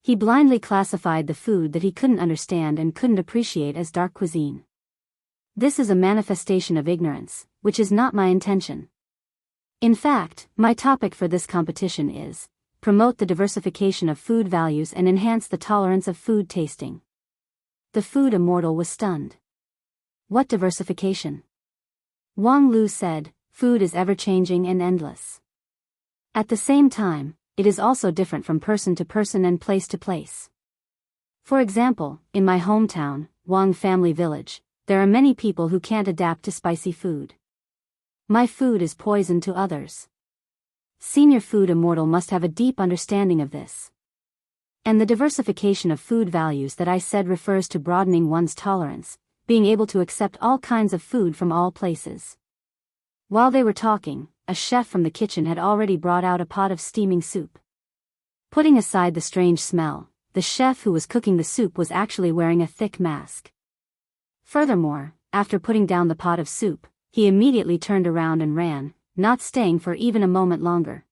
Speaker 1: He blindly classified the food that he couldn't understand and couldn't appreciate as dark cuisine. This is a manifestation of ignorance, which is not my intention. In fact, my topic for this competition is, promote the diversification of food values and enhance the tolerance of food tasting. The food immortal was stunned. What diversification? Wang Lu said, food is ever-changing and endless. At the same time, it is also different from person to person and place to place. For example, in my hometown, Wang Family Village, there are many people who can't adapt to spicy food. My food is poison to others. Senior Food Immortal must have a deep understanding of this. And the diversification of food values that I said refers to broadening one's tolerance, being able to accept all kinds of food from all places. While they were talking, a chef from the kitchen had already brought out a pot of steaming soup. Putting aside the strange smell, the chef who was cooking the soup was actually wearing a thick mask. Furthermore, after putting down the pot of soup, he immediately turned around and ran, not staying for even a moment longer.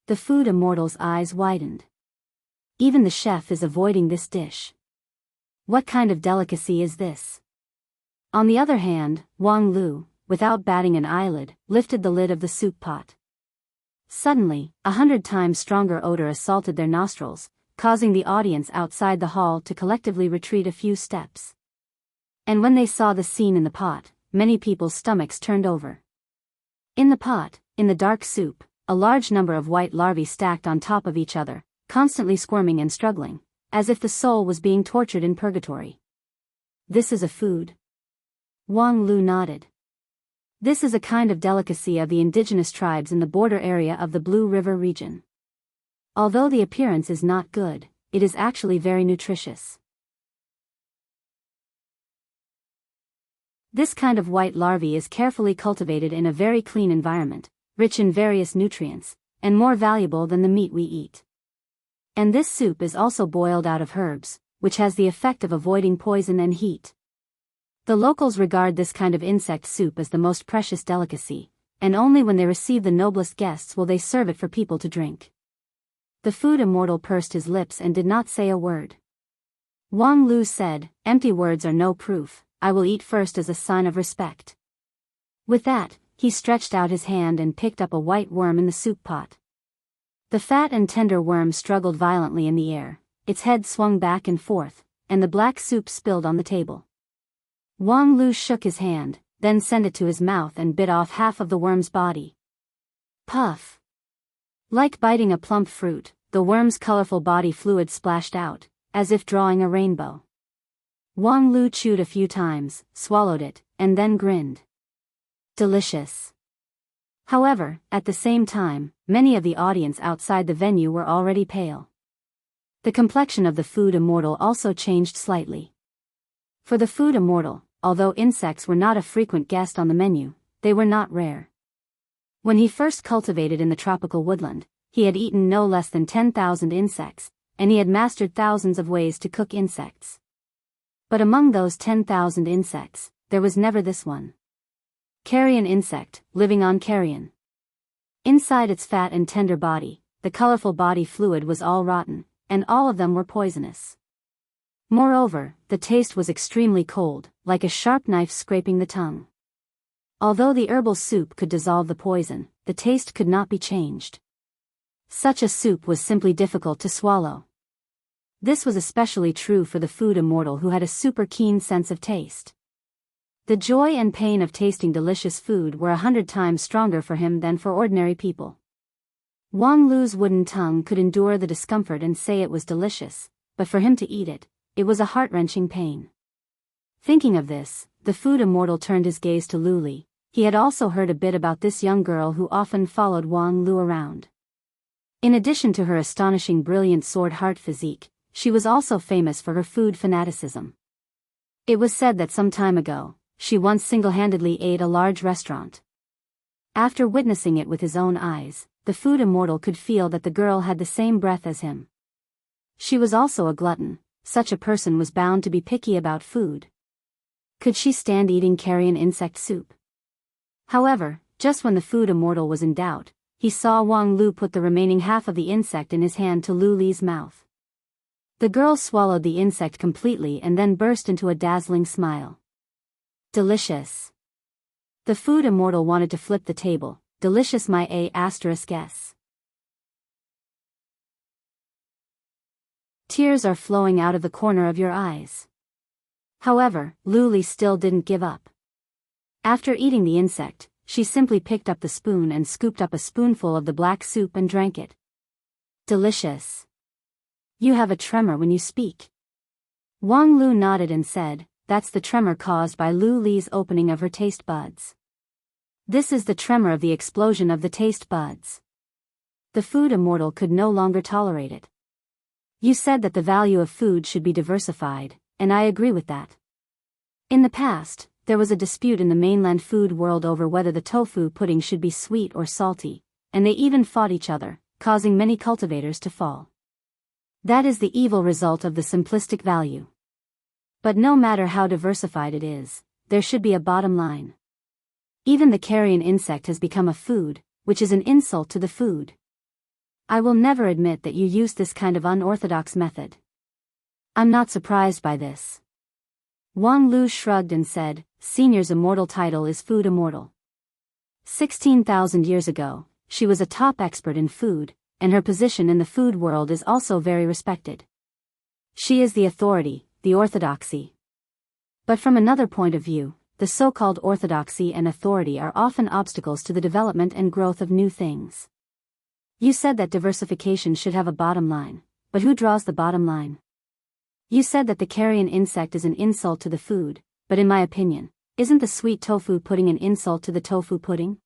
Speaker 1: The food immortal's eyes widened. Even the chef is avoiding this dish. What kind of delicacy is this? On the other hand, Wang Lu, without batting an eyelid, lifted the lid of the soup pot. Suddenly, 100 times stronger odor assaulted their nostrils, causing the audience outside the hall to collectively retreat a few steps. And when they saw the scene in the pot, many people's stomachs turned over. In the pot, in the dark soup, a large number of white larvae stacked on top of each other, constantly squirming and struggling, as if the soul was being tortured in purgatory. This is a food? Wang Lu nodded. This is a kind of delicacy of the indigenous tribes in the border area of the Blue River region. Although the appearance is not good, it is actually very nutritious. This kind of white larvae is carefully cultivated in a very clean environment, rich in various nutrients, and more valuable than the meat we eat. And this soup is also boiled out of herbs, which has the effect of avoiding poison and heat. The locals regard this kind of insect soup as the most precious delicacy, and only when they receive the noblest guests will they serve it for people to drink. The food immortal pursed his lips and did not say a word. Wang Lu said, "Empty words are no proof, I will eat first as a sign of respect." With that, he stretched out his hand and picked up a white worm in the soup pot. The fat and tender worm struggled violently in the air, its head swung back and forth, and the black soup spilled on the table. Wang Lu shook his hand, then sent it to his mouth and bit off half of the worm's body. Puff! Like biting a plump fruit, the worm's colorful body fluid splashed out, as if drawing a rainbow. Wang Lu chewed a few times, swallowed it, and then grinned. Delicious. However, at the same time, many of the audience outside the venue were already pale. The complexion of the food immortal also changed slightly. For the food immortal, although insects were not a frequent guest on the menu, they were not rare. When he first cultivated in the tropical woodland, he had eaten no less than 10,000 insects, and he had mastered thousands of ways to cook insects. But among those 10,000 insects, there was never this one. Carrion insect, living on carrion. Inside its fat and tender body, the colorful body fluid was all rotten, and all of them were poisonous. Moreover, the taste was extremely cold, like a sharp knife scraping the tongue. Although the herbal soup could dissolve the poison, the taste could not be changed. Such a soup was simply difficult to swallow. This was especially true for the food immortal who had a super keen sense of taste. The joy and pain of tasting delicious food were 100 times stronger for him than for ordinary people. Wang Lu's wooden tongue could endure the discomfort and say it was delicious, but for him to eat it, it was a heart-wrenching pain. Thinking of this, the food immortal turned his gaze to Lu Li. He had also heard a bit about this young girl who often followed Wang Lu around. In addition to her astonishing brilliant sword-heart physique, she was also famous for her food fanaticism. It was said that some time ago, she once single-handedly ate a large restaurant. After witnessing it with his own eyes, the food immortal could feel that the girl had the same breath as him. She was also a glutton. Such a person was bound to be picky about food. Could she stand eating carrion insect soup? However, just when the food immortal was in doubt, he saw Wang Lu put the remaining half of the insect in his hand to Lu Li's mouth. The girl swallowed the insect completely and then burst into a dazzling smile. Delicious. The food immortal wanted to flip the table. Delicious my A**s. Tears are flowing out of the corner of your eyes. However, Lu Li still didn't give up. After eating the insect, she simply picked up the spoon and scooped up a spoonful of the black soup and drank it. Delicious. You have a tremor when you speak. Wang Lu nodded and said, "That's the tremor caused by Lu Li's opening of her taste buds. This is the tremor of the explosion of the taste buds." The food immortal could no longer tolerate it. You said that the value of food should be diversified, and I agree with that. In the past, there was a dispute in the mainland food world over whether the tofu pudding should be sweet or salty, and they even fought each other, causing many cultivators to fall. That is the evil result of the simplistic value. But no matter how diversified it is, there should be a bottom line. Even the carrion insect has become a food, which is an insult to the food. I will never admit that you used this kind of unorthodox method. I'm not surprised by this. Wang Lu shrugged and said, Senior's immortal title is Food Immortal. 16,000 years ago, she was a top expert in food, and her position in the food world is also very respected. She is the authority, the orthodoxy. But from another point of view, the so-called orthodoxy and authority are often obstacles to the development and growth of new things. You said that diversification should have a bottom line, but who draws the bottom line? You said that the carrion insect is an insult to the food, but in my opinion, isn't the sweet tofu pudding an insult to the tofu pudding?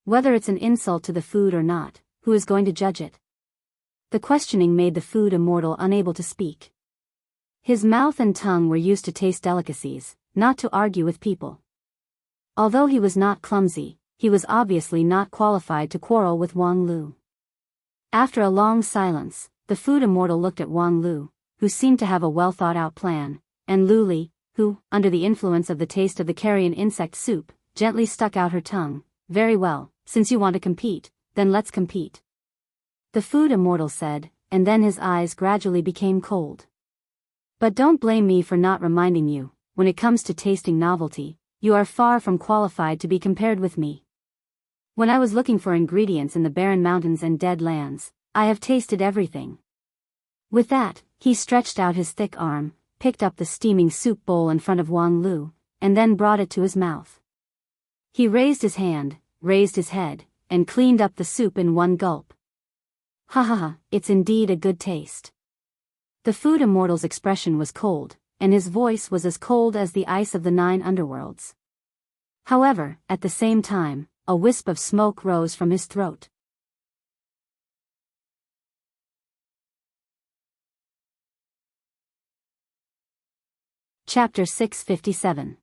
Speaker 1: Whether it's an insult to the food or not, who is going to judge it? The questioning made the food immortal unable to speak. His mouth and tongue were used to taste delicacies, not to argue with people. Although he was not clumsy, he was obviously not qualified to quarrel with Wang Lu. After a long silence, the food immortal looked at Wang Lu, who seemed to have a well-thought-out plan, and Lu Li, who, under the influence of the taste of the carrion insect soup, gently stuck out her tongue. Very well, since you want to compete, then let's compete. The food immortal said, and then his eyes gradually became cold. But don't blame me for not reminding you, when it comes to tasting novelty, you are far from qualified to be compared with me. When I was looking for ingredients in the barren mountains and dead lands, I have tasted everything. With that, he stretched out his thick arm, picked up the steaming soup bowl in front of Wang Lu, and then brought it to his mouth. He raised his hand, raised his head, and cleaned up the soup in one gulp. Ha ha ha, it's indeed a good taste. The food immortal's expression was cold, and his voice was as cold as the ice of the 9 underworlds. However, at the same time, a wisp of smoke rose from his throat. Chapter 657.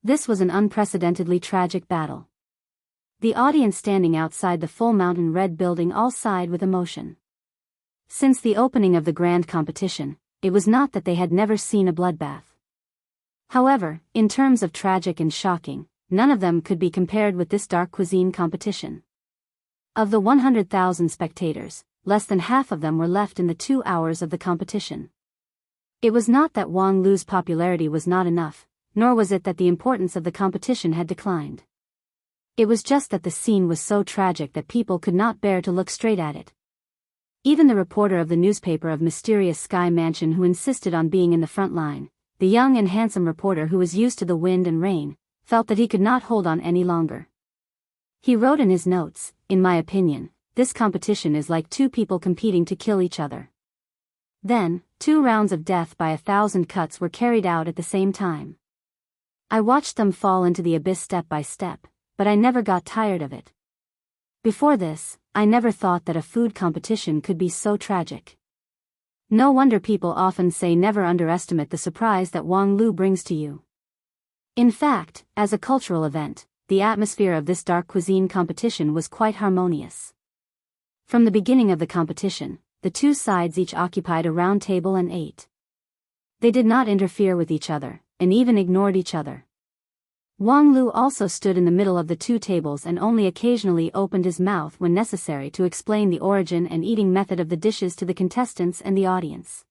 Speaker 1: This was an unprecedentedly tragic battle. The audience standing outside the full mountain red building all sighed with emotion. Since the opening of the grand competition, it was not that they had never seen a bloodbath. However, in terms of tragic and shocking, none of them could be compared with this dark cuisine competition. Of the 100,000 spectators, less than half of them were left in the 2 hours of the competition. It was not that Wang Lu's popularity was not enough, nor was it that the importance of the competition had declined. It was just that the scene was so tragic that people could not bear to look straight at it. Even the reporter of the newspaper of Mysterious Sky Mansion, who insisted on being in the front line, the young and handsome reporter who was used to the wind and rain, felt that he could not hold on any longer. He wrote in his notes, "In my opinion, this competition is like 2 people competing to kill each other." Then, 2 rounds of death by 1,000 cuts were carried out at the same time. I watched them fall into the abyss step by step, but I never got tired of it. Before this, I never thought that a food competition could be so tragic. No wonder people often say never underestimate the surprise that Wang Lu brings to you. In fact, as a cultural event, the atmosphere of this dark cuisine competition was quite harmonious. From the beginning of the competition, the 2 sides each occupied a round table and ate. They did not interfere with each other, and even ignored each other. Wang Lu also stood in the middle of the 2 tables and only occasionally opened his mouth when necessary to explain the origin and eating method of the dishes to the contestants and the audience.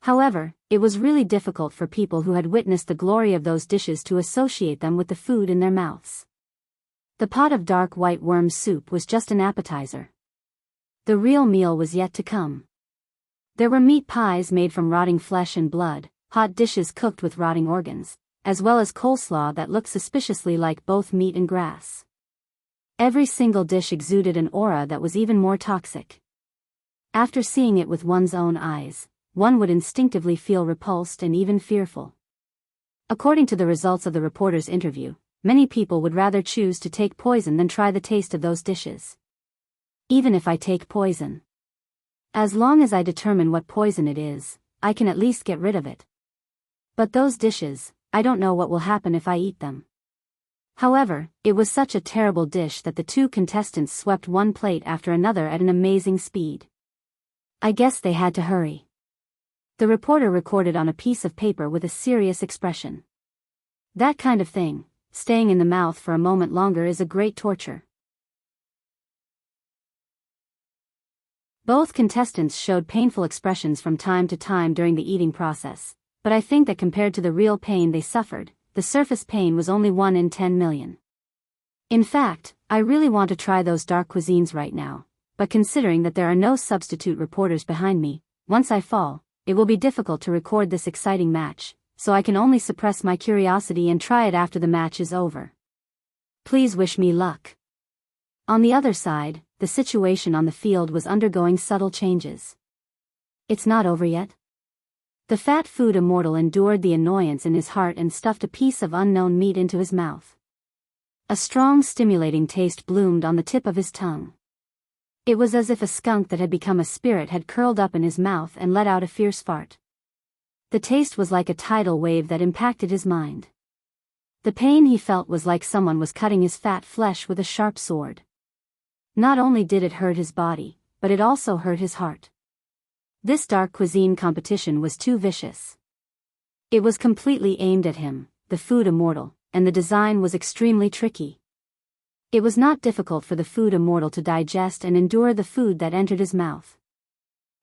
Speaker 1: However, it was really difficult for people who had witnessed the glory of those dishes to associate them with the food in their mouths. The pot of dark white worm soup was just an appetizer. The real meal was yet to come. There were meat pies made from rotting flesh and blood, hot dishes cooked with rotting organs, as well as coleslaw that looked suspiciously like both meat and grass. Every single dish exuded an aura that was even more toxic. After seeing it with one's own eyes, one would instinctively feel repulsed and even fearful. According to the results of the reporter's interview, many people would rather choose to take poison than try the taste of those dishes. Even if I take poison, as long as I determine what poison it is, I can at least get rid of it. But those dishes, I don't know what will happen if I eat them. However, it was such a terrible dish that the 2 contestants swept one plate after another at an amazing speed. I guess they had to hurry. The reporter recorded on a piece of paper with a serious expression. That kind of thing, staying in the mouth for a moment longer, is a great torture. Both contestants showed painful expressions from time to time during the eating process, but I think that compared to the real pain they suffered, the surface pain was only 1 in 10 million. In fact, I really want to try those dark cuisines right now, but considering that there are no substitute reporters behind me, once I fall, it will be difficult to record this exciting match, so I can only suppress my curiosity and try it after the match is over. Please wish me luck. On the other side, the situation on the field was undergoing subtle changes. It's not over yet? The fat food immortal endured the annoyance in his heart and stuffed a piece of unknown meat into his mouth. A strong stimulating taste bloomed on the tip of his tongue. It was as if a skunk that had become a spirit had curled up in his mouth and let out a fierce fart. The taste was like a tidal wave that impacted his mind. The pain he felt was like someone was cutting his fat flesh with a sharp sword. Not only did it hurt his body, but it also hurt his heart. This dark cuisine competition was too vicious. It was completely aimed at him, the food immortal, and the design was extremely tricky. It was not difficult for the food immortal to digest and endure the food that entered his mouth.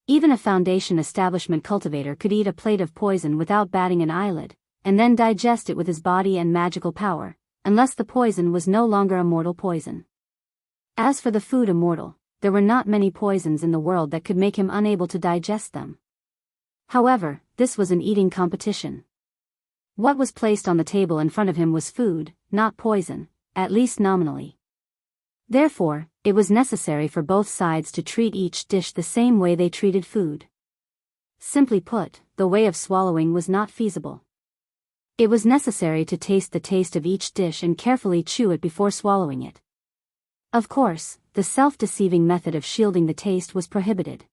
Speaker 1: Even a Foundation establishment cultivator could eat a plate of poison without batting an eyelid, and then digest it with his body and magical power, unless the poison was no longer a mortal poison. As for the food immortal, there were not many poisons in the world that could make him unable to digest them. However, this was an eating competition. What was placed on the table in front of him was food, not poison, at least nominally. Therefore, it was necessary for both sides to treat each dish the same way they treated food. Simply put, the way of swallowing was not feasible. It was necessary to taste the taste of each dish and carefully chew it before swallowing it. Of course, the self-deceiving method of shielding the taste was prohibited.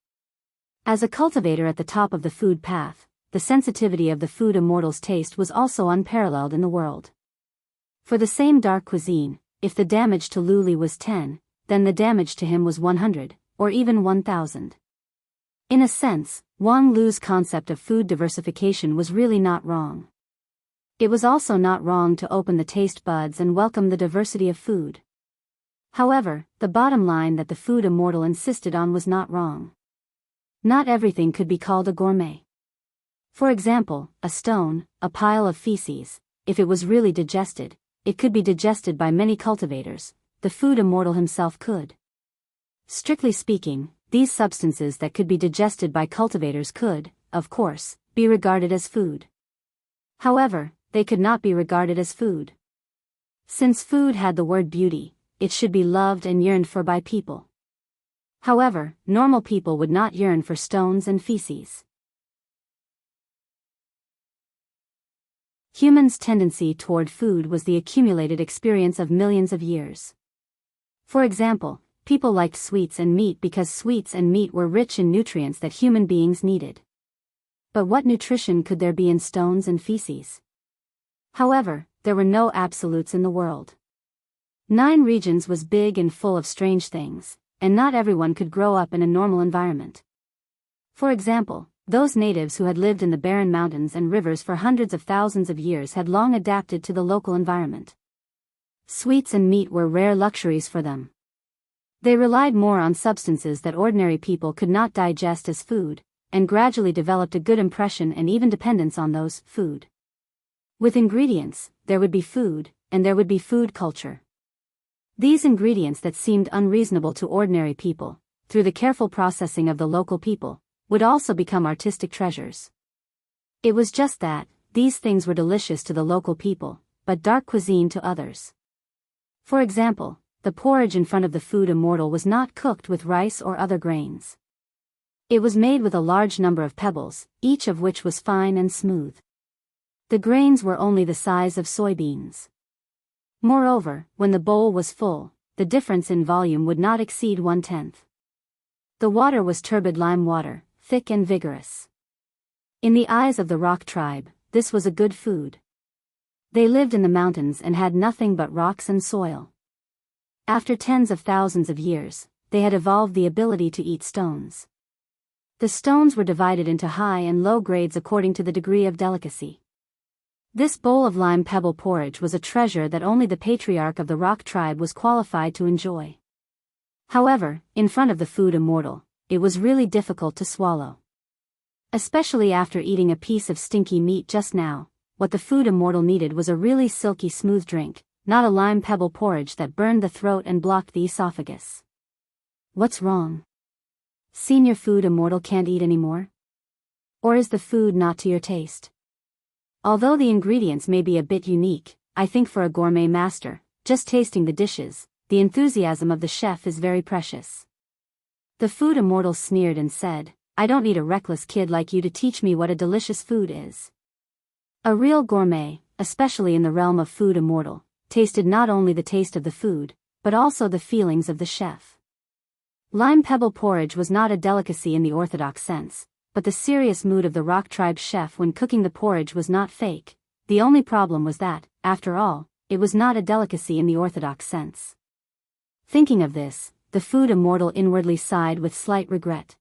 Speaker 1: As a cultivator at the top of the food path, the sensitivity of the food immortal's taste was also unparalleled in the world. For the same dark cuisine, if the damage to Luli was 10, then the damage to him was 100, or even 1,000. In a sense, Wang Lu's concept of food diversification was really not wrong. It was also not wrong to open the taste buds and welcome the diversity of food. However, the bottom line that the food immortal insisted on was not wrong. Not everything could be called a gourmet. For example, a stone, a pile of feces, if it was really digested, it could be digested by many cultivators, the food immortal himself could. Strictly speaking, these substances that could be digested by cultivators could, of course, be regarded as food. However, they could not be regarded as food. Since food had the word beauty, it should be loved and yearned for by people. However, normal people would not yearn for stones and feces. Humans' tendency toward food was the accumulated experience of millions of years. For example, people liked sweets and meat because sweets and meat were rich in nutrients that human beings needed. But what nutrition could there be in stones and feces? However, there were no absolutes in the world. 9 regions was big and full of strange things, and not everyone could grow up in a normal environment. For example, those natives who had lived in the barren mountains and rivers for hundreds of thousands of years had long adapted to the local environment. Sweets and meat were rare luxuries for them. They relied more on substances that ordinary people could not digest as food, and gradually developed a good impression and even dependence on those food. With ingredients, there would be food, and there would be food culture. These ingredients that seemed unreasonable to ordinary people, through the careful processing of the local people, would also become artistic treasures. It was just that, these things were delicious to the local people, but dark cuisine to others. For example, the porridge in front of the food immortal was not cooked with rice or other grains. It was made with a large number of pebbles, each of which was fine and smooth. The grains were only the size of soybeans. Moreover, when the bowl was full, the difference in volume would not exceed 1/10. The water was turbid lime water, thick and vigorous. In the eyes of the rock tribe, this was a good food. They lived in the mountains and had nothing but rocks and soil. After tens of thousands of years, they had evolved the ability to eat stones. The stones were divided into high and low grades according to the degree of delicacy. This bowl of lime pebble porridge was a treasure that only the patriarch of the rock tribe was qualified to enjoy. However, in front of the food immortal, it was really difficult to swallow. Especially after eating a piece of stinky meat just now, what the food immortal needed was a really silky smooth drink, not a lime pebble porridge that burned the throat and blocked the esophagus. What's wrong? Senior food immortal can't eat anymore? Or is the food not to your taste? Although the ingredients may be a bit unique, I think for a gourmet master, just tasting the dishes, the enthusiasm of the chef is very precious. The food immortal sneered and said, I don't need a reckless kid like you to teach me what a delicious food is. A real gourmet, especially in the realm of food immortal, tasted not only the taste of the food, but also the feelings of the chef. Lime pebble porridge was not a delicacy in the orthodox sense, but the serious mood of the rock tribe chef when cooking the porridge was not fake. The only problem was that, after all, it was not a delicacy in the orthodox sense. Thinking of this, the food immortal inwardly sighed with slight regret.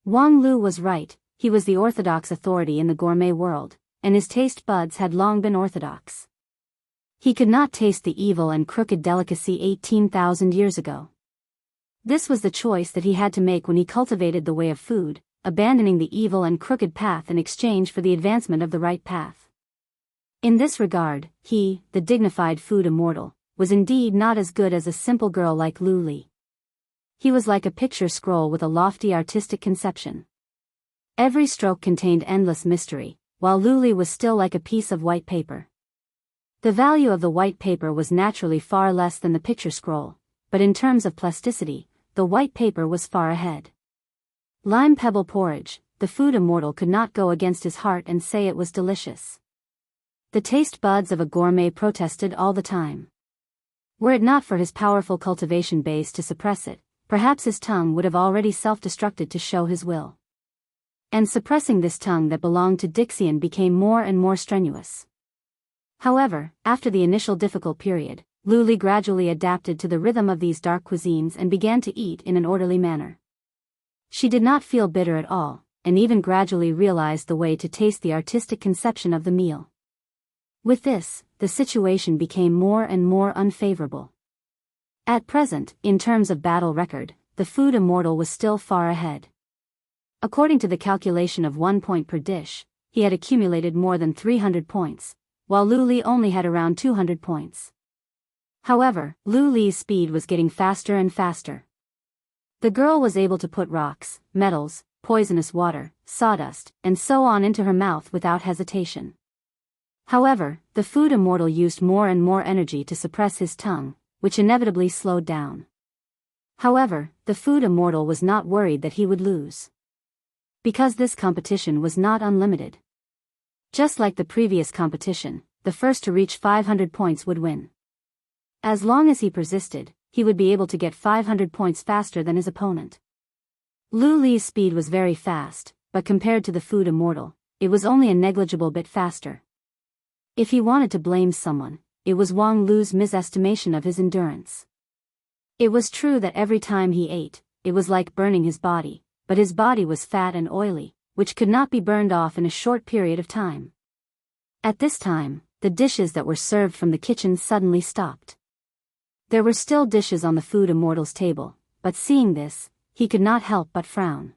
Speaker 1: Wang Lu was right, he was the orthodox authority in the gourmet world, and his taste buds had long been orthodox. He could not taste the evil and crooked delicacy 18,000 years ago. This was the choice that he had to make when he cultivated the way of food, abandoning the evil and crooked path in exchange for the advancement of the right path. In this regard, he, the dignified food immortal, was indeed not as good as a simple girl like Lu Li. He was like a picture scroll with a lofty artistic conception. Every stroke contained endless mystery, while Lu Li was still like a piece of white paper. The value of the white paper was naturally far less than the picture scroll, but in terms of plasticity, the white paper was far ahead. Lime pebble porridge, the food immortal could not go against his heart and say it was delicious. The taste buds of a gourmet protested all the time. Were it not for his powerful cultivation base to suppress it, perhaps his tongue would have already self-destructed to show his will. And suppressing this tongue that belonged to Dixian became more and more strenuous. However, after the initial difficult period, Lu Li gradually adapted to the rhythm of these dark cuisines and began to eat in an orderly manner. She did not feel bitter at all, and even gradually realized the way to taste the artistic conception of the meal. With this, the situation became more and more unfavorable. At present, in terms of battle record, the food immortal was still far ahead. According to the calculation of 1 point per dish, he had accumulated more than 300 points, while Lu Li only had around 200 points. However, Lu Li's speed was getting faster and faster. The girl was able to put rocks, metals, poisonous water, sawdust, and so on into her mouth without hesitation. However, the food immortal used more and more energy to suppress his tongue, which inevitably slowed down. However, the food immortal was not worried that he would lose. Because this competition was not unlimited. Just like the previous competition, the first to reach 500 points would win. As long as he persisted, he would be able to get 500 points faster than his opponent. Lu Li's speed was very fast, but compared to the food immortal, it was only a negligible bit faster. If he wanted to blame someone, it was Wang Lu's misestimation of his endurance. It was true that every time he ate, it was like burning his body, but his body was fat and oily, which could not be burned off in a short period of time. At this time, the dishes that were served from the kitchen suddenly stopped. There were still dishes on the food immortal's table, but seeing this, he could not help but frown.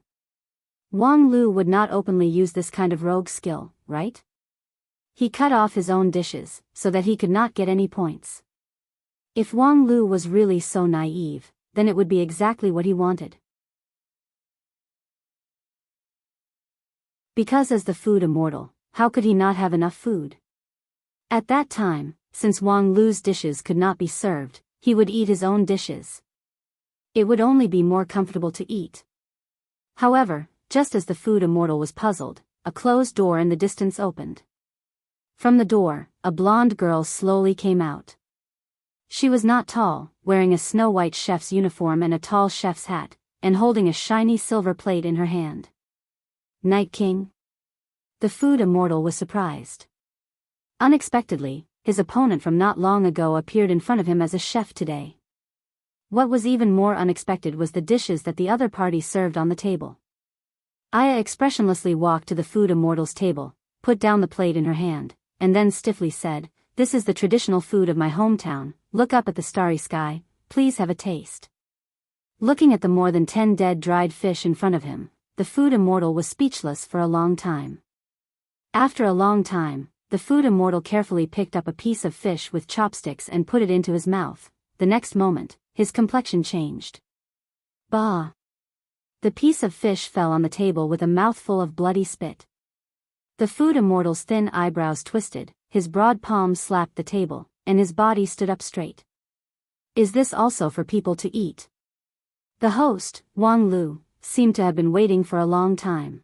Speaker 1: Wang Lu would not openly use this kind of rogue skill, right? He cut off his own dishes, so that he could not get any points. If Wang Lu was really so naive, then it would be exactly what he wanted. Because as the food immortal, how could he not have enough food? At that time, since Wang Lu's dishes could not be served, he would eat his own dishes. It would only be more comfortable to eat. However, just as the food immortal was puzzled, a closed door in the distance opened. From the door, a blonde girl slowly came out. She was not tall, wearing a snow-white chef's uniform and a tall chef's hat, and holding a shiny silver plate in her hand. Night King? The food immortal was surprised. Unexpectedly, his opponent from not long ago appeared in front of him as a chef today. What was even more unexpected was the dishes that the other party served on the table. Aya expressionlessly walked to the food immortal's table, put down the plate in her hand, and then stiffly said, "This is the traditional food of my hometown, look up at the starry sky, please have a taste." Looking at the more than 10 dead dried fish in front of him, the food immortal was speechless for a long time. After a long time, the food immortal carefully picked up a piece of fish with chopsticks and put it into his mouth. The next moment, his complexion changed. Bah! The piece of fish fell on the table with a mouthful of bloody spit. The food immortal's thin eyebrows twisted, his broad palms slapped the table, and his body stood up straight. Is this also for people to eat? The host, Wang Lu, seemed to have been waiting for a long time.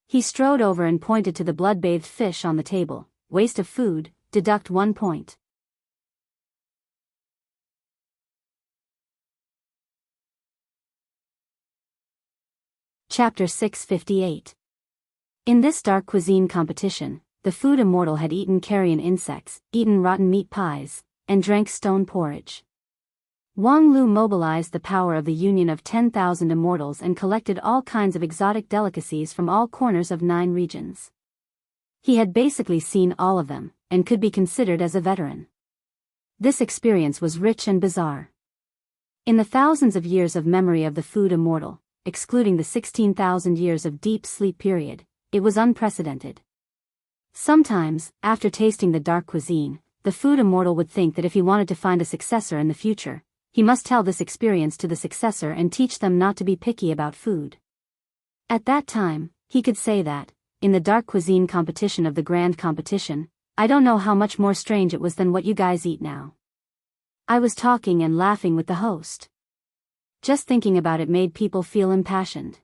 Speaker 1: He strode over and pointed to the blood-bathed fish on the table. Waste of food, deduct 1 point. Chapter 658. In this dark cuisine competition, the food immortal had eaten carrion insects, eaten rotten meat pies, and drank stone porridge. Wang Lu mobilized the power of the union of 10,000 immortals and collected all kinds of exotic delicacies from all corners of 9 regions. He had basically seen all of them, and could be considered as a veteran. This experience was rich and bizarre. In the thousands of years of memory of the food immortal, excluding the 16,000 years of deep sleep period, it was unprecedented. Sometimes, after tasting the dark cuisine, the food immortal would think that if he wanted to find a successor in the future, he must tell this experience to the successor and teach them not to be picky about food. At that time, he could say that, in the dark cuisine competition of the grand competition, I don't know how much more strange it was than what you guys eat now. I was talking and laughing with the host. Just thinking about it made people feel impassioned.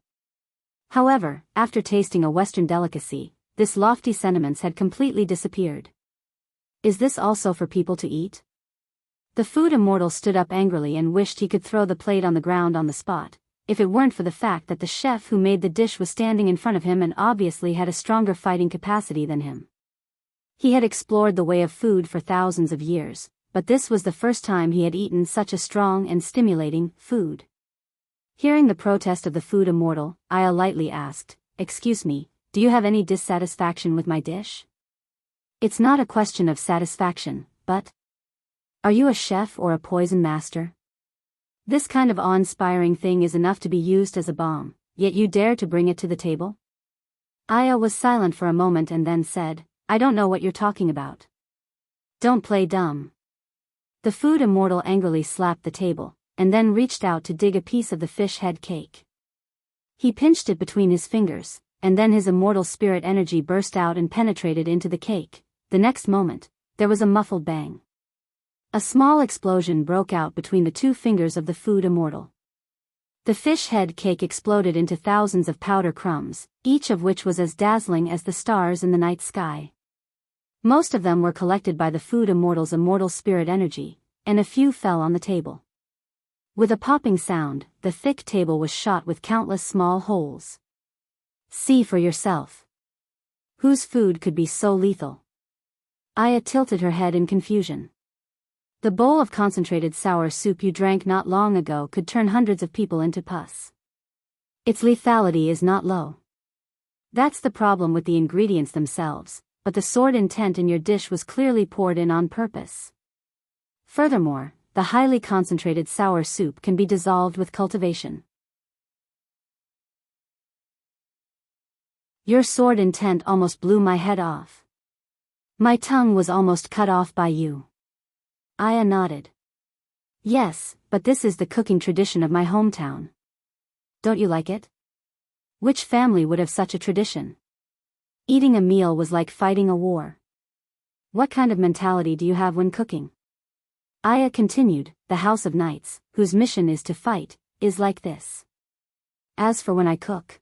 Speaker 1: However, after tasting a Western delicacy, this lofty sentiments had completely disappeared. Is this also for people to eat? The food immortal stood up angrily and wished he could throw the plate on the ground on the spot, if it weren't for the fact that the chef who made the dish was standing in front of him and obviously had a stronger fighting capacity than him. He had explored the way of food for thousands of years, but this was the first time he had eaten such a strong and stimulating food. Hearing the protest of the food immortal, Aya lightly asked, "Excuse me, do you have any dissatisfaction with my dish?" "It's not a question of satisfaction, but... Are you a chef or a poison master? This kind of awe-inspiring thing is enough to be used as a bomb, yet you dare to bring it to the table?" Aya was silent for a moment and then said, "I don't know what you're talking about. Don't play dumb." The food immortal angrily slapped the table, and then reached out to dig a piece of the fish head cake. He pinched it between his fingers, and then his immortal spirit energy burst out and penetrated into the cake. The next moment, there was a muffled bang. A small explosion broke out between the 2 fingers of the food immortal. The fish head cake exploded into thousands of powder crumbs, each of which was as dazzling as the stars in the night sky. Most of them were collected by the food immortal's immortal spirit energy, and a few fell on the table. With a popping sound, the thick table was shot with countless small holes. See for yourself. Whose food could be so lethal? Aya tilted her head in confusion. The bowl of concentrated sour soup you drank not long ago could turn hundreds of people into pus. Its lethality is not low. That's the problem with the ingredients themselves, but the sordid intent in your dish was clearly poured in on purpose. Furthermore, the highly concentrated sour soup can be dissolved with cultivation. Your sordid intent almost blew my head off. My tongue was almost cut off by you. Aya nodded. Yes, but this is the cooking tradition of my hometown. Don't you like it? Which family would have such a tradition? Eating a meal was like fighting a war. What kind of mentality do you have when cooking? Aya continued, the House of Knights, whose mission is to fight, is like this. As for when I cook,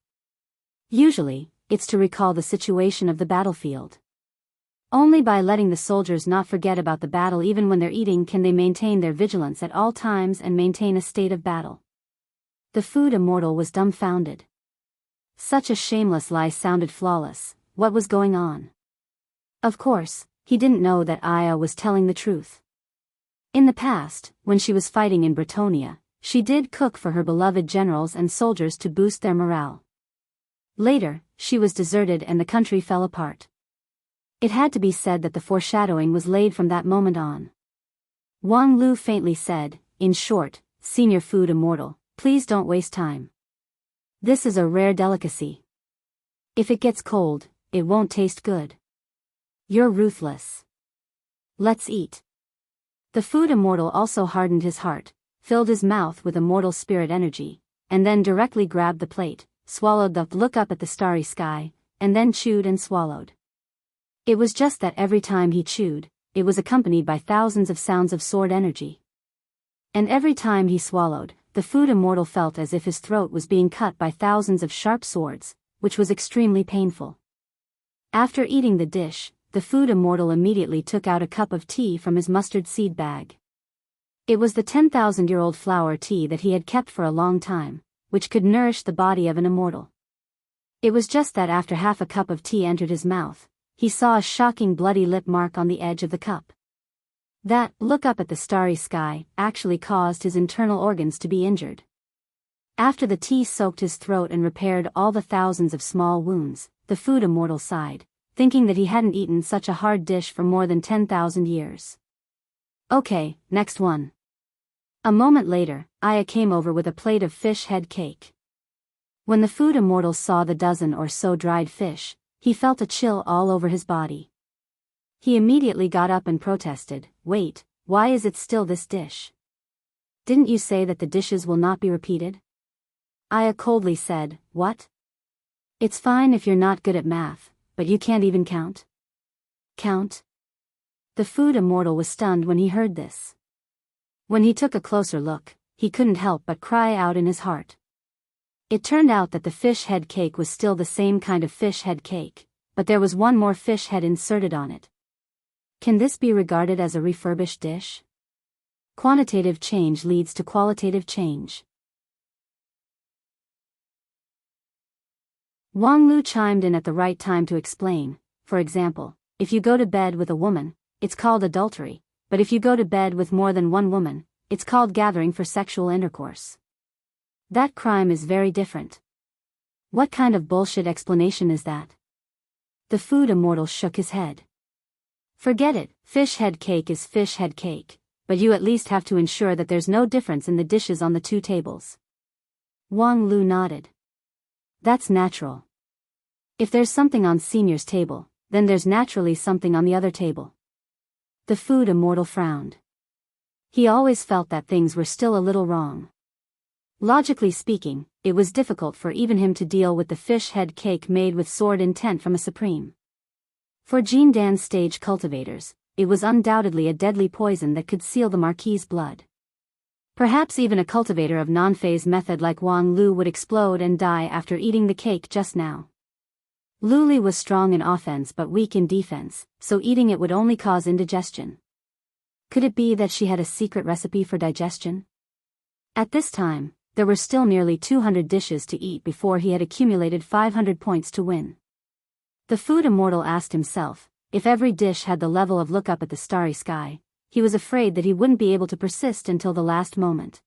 Speaker 1: usually, it's to recall the situation of the battlefield. Only by letting the soldiers not forget about the battle even when they're eating can they maintain their vigilance at all times and maintain a state of battle. The food immortal was dumbfounded. Such a shameless lie sounded flawless. What was going on? Of course, he didn't know that Aya was telling the truth. In the past, when she was fighting in Bretonia, she did cook for her beloved generals and soldiers to boost their morale. Later, she was deserted and the country fell apart. It had to be said that the foreshadowing was laid from that moment on. Wang Lu faintly said, in short, Senior Food Immortal, please don't waste time. This is a rare delicacy. If it gets cold, it won't taste good. You're ruthless. Let's eat. The food immortal also hardened his heart, filled his mouth with immortal spirit energy, and then directly grabbed the plate, swallowed the look up at the starry sky, and then chewed and swallowed. It was just that every time he chewed, it was accompanied by thousands of sounds of sword energy. And every time he swallowed, the food immortal felt as if his throat was being cut by thousands of sharp swords, which was extremely painful. After eating the dish, the food immortal immediately took out a cup of tea from his mustard seed bag. It was the 10,000-year-old flower tea that he had kept for a long time, which could nourish the body of an immortal. It was just that after half a cup of tea entered his mouth, he saw a shocking bloody lip mark on the edge of the cup. That look up at the starry sky actually caused his internal organs to be injured. After the tea soaked his throat and repaired all the thousands of small wounds, the food immortal sighed, thinking that he hadn't eaten such a hard dish for more than 10,000 years. Okay, next one. A moment later, Aya came over with a plate of fish head cake. When the food immortal saw the dozen or so dried fish, he felt a chill all over his body. He immediately got up and protested, "Wait, why is it still this dish? Didn't you say that the dishes will not be repeated?" Aya coldly said, "What? It's fine if you're not good at math, but you can't even count?" Count? The food immortal was stunned when he heard this. When he took a closer look, he couldn't help but cry out in his heart. It turned out that the fish head cake was still the same kind of fish head cake, but there was one more fish head inserted on it. Can this be regarded as a refurbished dish? Quantitative change leads to qualitative change. Wang Lu chimed in at the right time to explain. For example, if you go to bed with a woman, it's called adultery, but if you go to bed with more than one woman, it's called gathering for sexual intercourse. That crime is very different. What kind of bullshit explanation is that? The food immortal shook his head. Forget it, fish head cake is fish head cake, but you at least have to ensure that there's no difference in the dishes on the two tables. Wang Lu nodded. That's natural. If there's something on senior's table, then there's naturally something on the other table. The food immortal frowned. He always felt that things were still a little wrong. Logically speaking, it was difficult for even him to deal with the fish head cake made with sword intent from a supreme. For Jindan's stage cultivators, it was undoubtedly a deadly poison that could seal the Marquis's blood. Perhaps even a cultivator of non-phase method like Wang Lu would explode and die after eating the cake just now. Luli was strong in offense but weak in defense, so eating it would only cause indigestion. Could it be that she had a secret recipe for digestion? At this time, there were still nearly 200 dishes to eat before he had accumulated 500 points to win. The food immortal asked himself, if every dish had the level of look up at the starry sky, he was afraid that he wouldn't be able to persist until the last moment.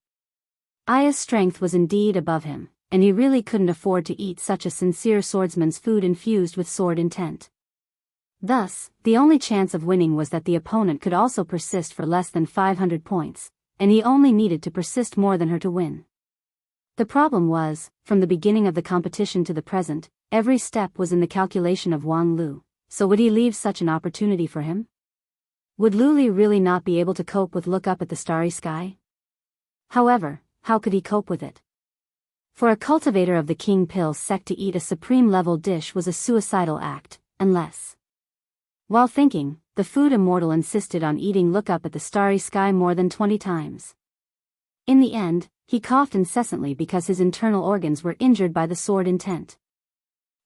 Speaker 1: Aya's strength was indeed above him, and he really couldn't afford to eat such a sincere swordsman's food infused with sword intent. Thus, the only chance of winning was that the opponent could also persist for less than 500 points, and he only needed to persist more than her to win. The problem was, from the beginning of the competition to the present, every step was in the calculation of Wang Lu, so would he leave such an opportunity for him? Would Luli really not be able to cope with look up at the starry sky? However, how could he cope with it? For a cultivator of the King Pill sect to eat a supreme-level dish was a suicidal act, unless... While thinking, the food immortal insisted on eating look up at the starry sky more than 20 times. In the end, he coughed incessantly because his internal organs were injured by the sword intent.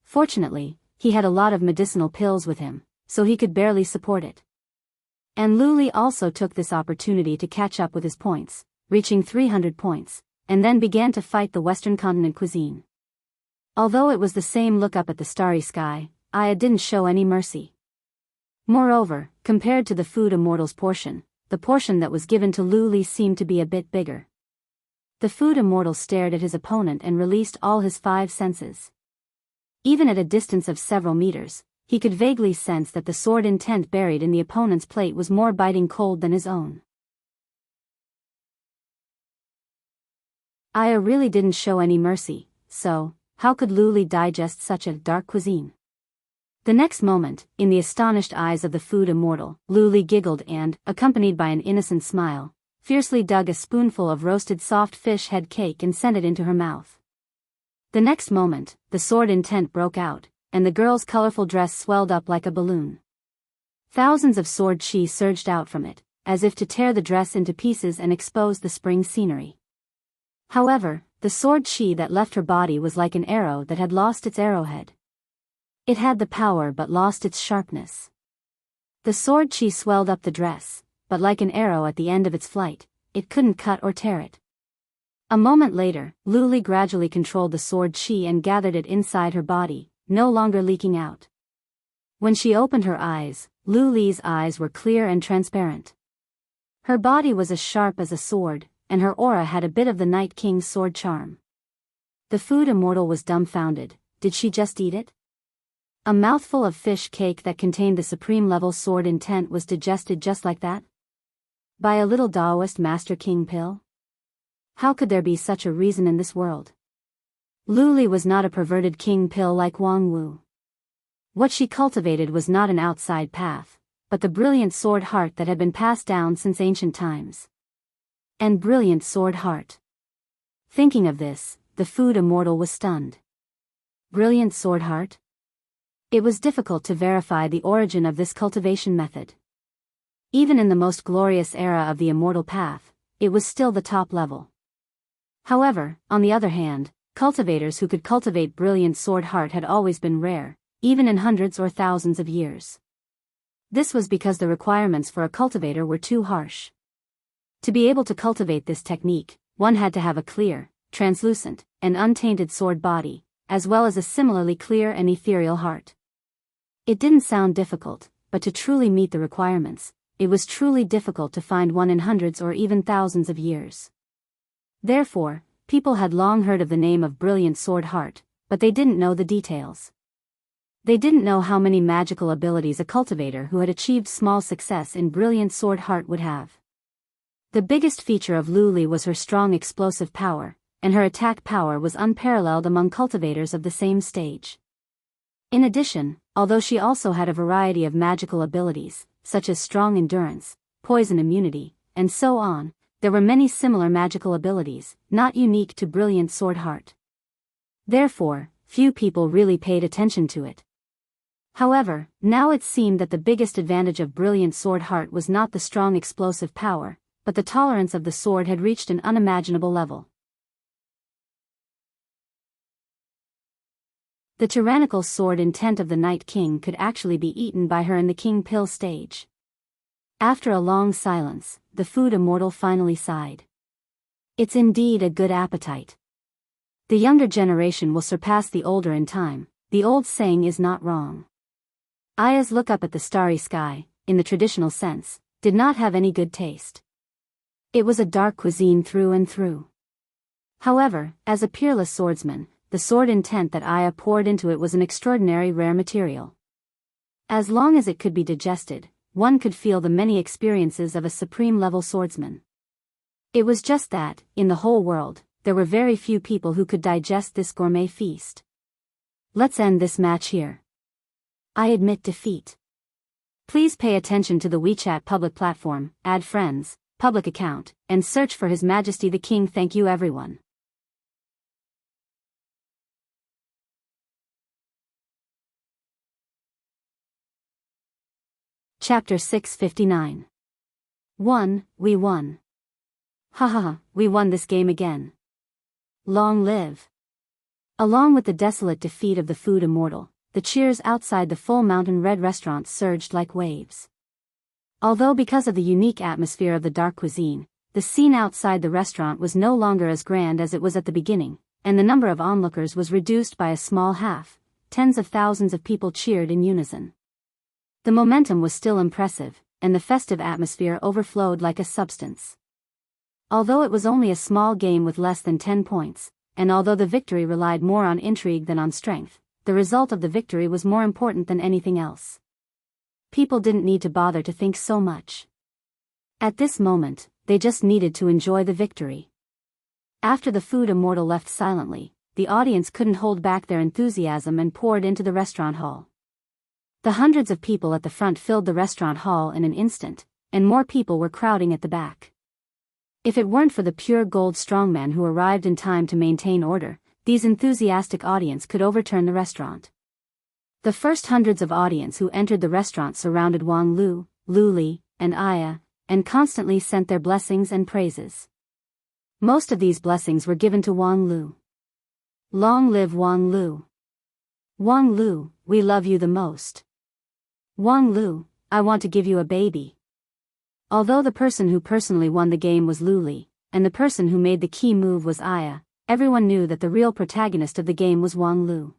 Speaker 1: Fortunately, he had a lot of medicinal pills with him, so he could barely support it. And Luli also took this opportunity to catch up with his points, reaching 300 points, and then began to fight the Western continent cuisine. Although it was the same look up at the starry sky, Aya didn't show any mercy. Moreover, compared to the food immortal's portion, the portion that was given to Luli seemed to be a bit bigger. The food immortal stared at his opponent and released all his 5 senses. Even at a distance of several meters, he could vaguely sense that the sword intent buried in the opponent's plate was more biting cold than his own. Aya really didn't show any mercy, so, how could Luli digest such a dark cuisine? The next moment, in the astonished eyes of the food immortal, Luli giggled and, accompanied by an innocent smile, fiercely dug a spoonful of roasted soft fish head cake and sent it into her mouth. The next moment, the sword intent broke out, and the girl's colorful dress swelled up like a balloon. Thousands of sword chi surged out from it, as if to tear the dress into pieces and expose the spring scenery. However, the sword chi that left her body was like an arrow that had lost its arrowhead. It had the power but lost its sharpness. The sword chi swelled up the dress, but like an arrow at the end of its flight, it couldn't cut or tear it. A moment later, Lu Li gradually controlled the sword chi and gathered it inside her body, no longer leaking out. When she opened her eyes, Lu Li's eyes were clear and transparent. Her body was as sharp as a sword, and her aura had a bit of the Night King's sword charm. The food immortal was dumbfounded. Did she just eat it? A mouthful of fish cake that contained the supreme level sword intent was digested just like that? By a little Taoist Master King pill? How could there be such a reason in this world? Lu Li was not a perverted king pill like Wang Wu. What she cultivated was not an outside path, but the brilliant sword heart that had been passed down since ancient times. And brilliant sword heart. Thinking of this, the food immortal was stunned. Brilliant sword heart? It was difficult to verify the origin of this cultivation method. Even in the most glorious era of the immortal path, it was still the top level. However, on the other hand, cultivators who could cultivate brilliant sword heart had always been rare, even in hundreds or thousands of years. This was because the requirements for a cultivator were too harsh. To be able to cultivate this technique, one had to have a clear, translucent, and untainted sword body, as well as a similarly clear and ethereal heart. It didn't sound difficult, but to truly meet the requirements, it was truly difficult to find one in hundreds or even thousands of years. Therefore, people had long heard of the name of brilliant sword heart, but they didn't know the details. They didn't know how many magical abilities a cultivator who had achieved small success in brilliant sword heart would have. The biggest feature of Lu Li was her strong explosive power, and her attack power was unparalleled among cultivators of the same stage. In addition, although she also had a variety of magical abilities, such as strong endurance, poison immunity, and so on, there were many similar magical abilities, not unique to brilliant sword heart. Therefore, few people really paid attention to it. However, now it seemed that the biggest advantage of brilliant sword heart was not the strong explosive power, but the tolerance of the sword had reached an unimaginable level. The tyrannical sword intent of the Night King could actually be eaten by her in the king pill stage. After a long silence, the food immortal finally sighed. It's indeed a good appetite. The younger generation will surpass the older in time, the old saying is not wrong. Aya's look up at the starry sky, in the traditional sense, did not have any good taste. It was a dark cuisine through and through. However, as a peerless swordsman, the sword intent that Aya poured into it was an extraordinary rare material. As long as it could be digested, one could feel the many experiences of a supreme-level swordsman. It was just that, in the whole world, there were very few people who could digest this gourmet feast. Let's end this match here. I admit defeat. Please pay attention to the WeChat public platform, add friends, public account, and search for His Majesty the King. Thank you everyone. Chapter 659. 1. We won. Haha, we won this game again. Long live. Along with the desolate defeat of the food immortal, the cheers outside the Full Mountain Red restaurant surged like waves. Although because of the unique atmosphere of the dark cuisine, the scene outside the restaurant was no longer as grand as it was at the beginning, and the number of onlookers was reduced by a small half, tens of thousands of people cheered in unison. The momentum was still impressive, and the festive atmosphere overflowed like a substance. Although it was only a small game with less than 10 points, and although the victory relied more on intrigue than on strength, the result of the victory was more important than anything else. People didn't need to bother to think so much. At this moment, they just needed to enjoy the victory. After the food immortal left silently, the audience couldn't hold back their enthusiasm and poured into the restaurant hall. The hundreds of people at the front filled the restaurant hall in an instant, and more people were crowding at the back. If it weren't for the pure gold strongman who arrived in time to maintain order, these enthusiastic audience could overturn the restaurant. The first hundreds of audience who entered the restaurant surrounded Wang Lu, Lu Li, and Aya, and constantly sent their blessings and praises. Most of these blessings were given to Wang Lu. Long live Wang Lu. Wang Lu, we love you the most. Wang Lu, I want to give you a baby. Although the person who personally won the game was Lu Li, and the person who made the key move was Aya, everyone knew that the real protagonist of the game was Wang Lu.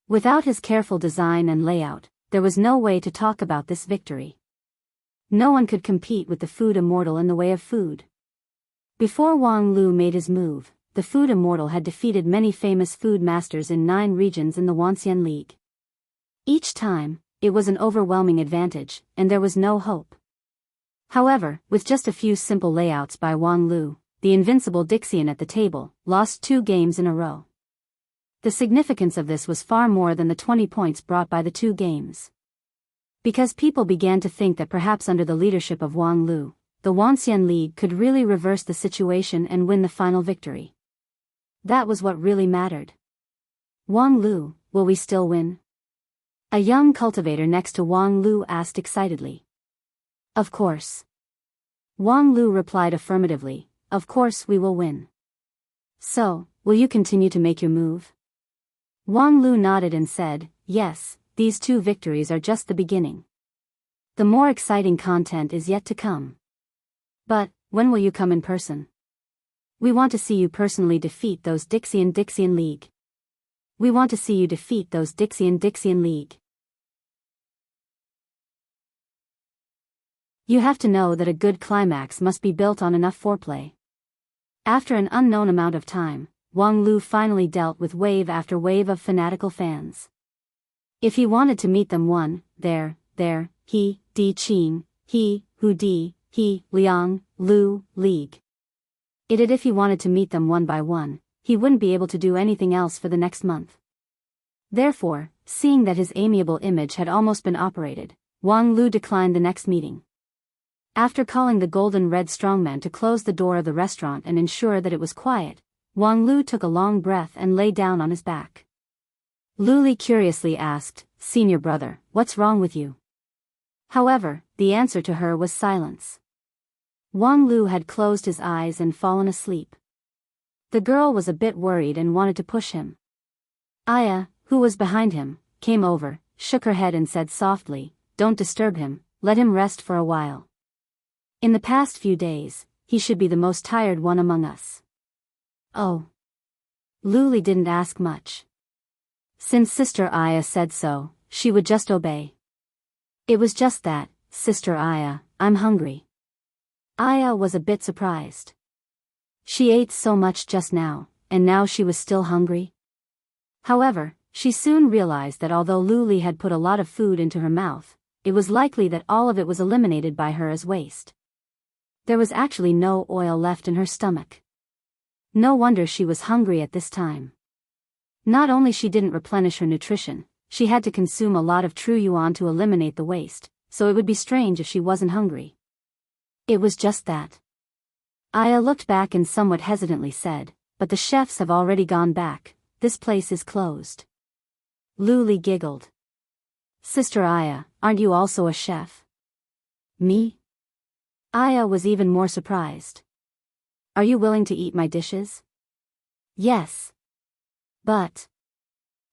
Speaker 1: Without his careful design and layout, there was no way to talk about this victory. No one could compete with the food immortal in the way of food. Before Wang Lu made his move, the food immortal had defeated many famous food masters in 9 regions in the Wanxian League. Each time, it was an overwhelming advantage, and there was no hope. However, with just a few simple layouts by Wang Lu, the invincible Dixian at the table lost 2 games in a row. The significance of this was far more than the 20 points brought by the 2 games. Because people began to think that perhaps under the leadership of Wang Lu, the Wanxian League could really reverse the situation and win the final victory. That was what really mattered. Wang Lu, will we still win? A young cultivator next to Wang Lu asked excitedly. Of course. Wang Lu replied affirmatively, of course we will win. So, will you continue to make your move? Wang Lu nodded and said, yes, these 2 victories are just the beginning. The more exciting content is yet to come. But, when will you come in person? We want to see you personally defeat those Dixian League. We want to see you defeat those Dixian League. You have to know that a good climax must be built on enough foreplay. After an unknown amount of time, Wang Lu finally dealt with wave after wave of fanatical fans. If he wanted to meet them one, there, he, Di Qing, he, Hu Di, he, Liang, Lu, League. If he wanted to meet them one by one, he wouldn't be able to do anything else for the next month. Therefore, seeing that his amiable image had almost been operated, Wang Lu declined the next meeting. After calling the golden red strongman to close the door of the restaurant and ensure that it was quiet, Wang Lu took a long breath and lay down on his back. Lu Li curiously asked, Senior brother, what's wrong with you? However, the answer to her was silence. Wang Lu had closed his eyes and fallen asleep. The girl was a bit worried and wanted to push him. Aya, who was behind him, came over, shook her head and said softly, don't disturb him, let him rest for a while. In the past few days, he should be the most tired one among us. Oh. Lu Li didn't ask much. Since Sister Aya said so, she would just obey. It was just that, Sister Aya, I'm hungry. Aya was a bit surprised. She ate so much just now, and now she was still hungry. However, she soon realized that although Lu Li had put a lot of food into her mouth, it was likely that all of it was eliminated by her as waste. There was actually no oil left in her stomach. No wonder she was hungry at this time. Not only she didn't replenish her nutrition, she had to consume a lot of true yuan to eliminate the waste, so it would be strange if she wasn't hungry. It was just that. Aya looked back and somewhat hesitantly said, but the chefs have already gone back, this place is closed. Lu Li giggled. Sister Aya, aren't you also a chef? Me? Aya was even more surprised. Are you willing to eat my dishes? Yes. But.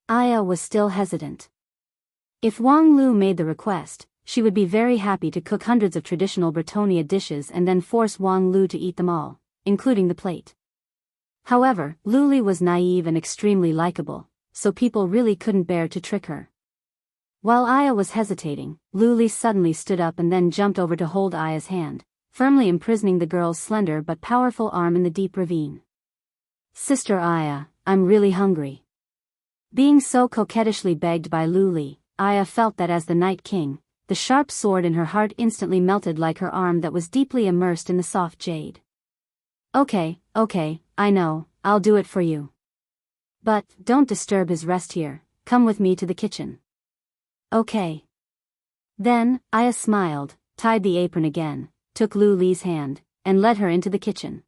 Speaker 1: Aya was still hesitant. If Wang Lu made the request, she would be very happy to cook hundreds of traditional Bretonia dishes and then force Wang Lu to eat them all, including the plate. However, Lu Li was naive and extremely likable, so people really couldn't bear to trick her. While Aya was hesitating, Lu Li suddenly stood up and then jumped over to hold Aya's hand, firmly imprisoning the girl's slender but powerful arm in the deep ravine. Sister Aya, I'm really hungry. Being so coquettishly begged by Lu Li, Aya felt that as the Night King, the sharp sword in her heart instantly melted like her arm that was deeply immersed in the soft jade. Okay, I know, I'll do it for you. But, don't disturb his rest here, come with me to the kitchen. Okay. Then, Aya smiled, tied the apron again, took Lu Li's hand, and led her into the kitchen.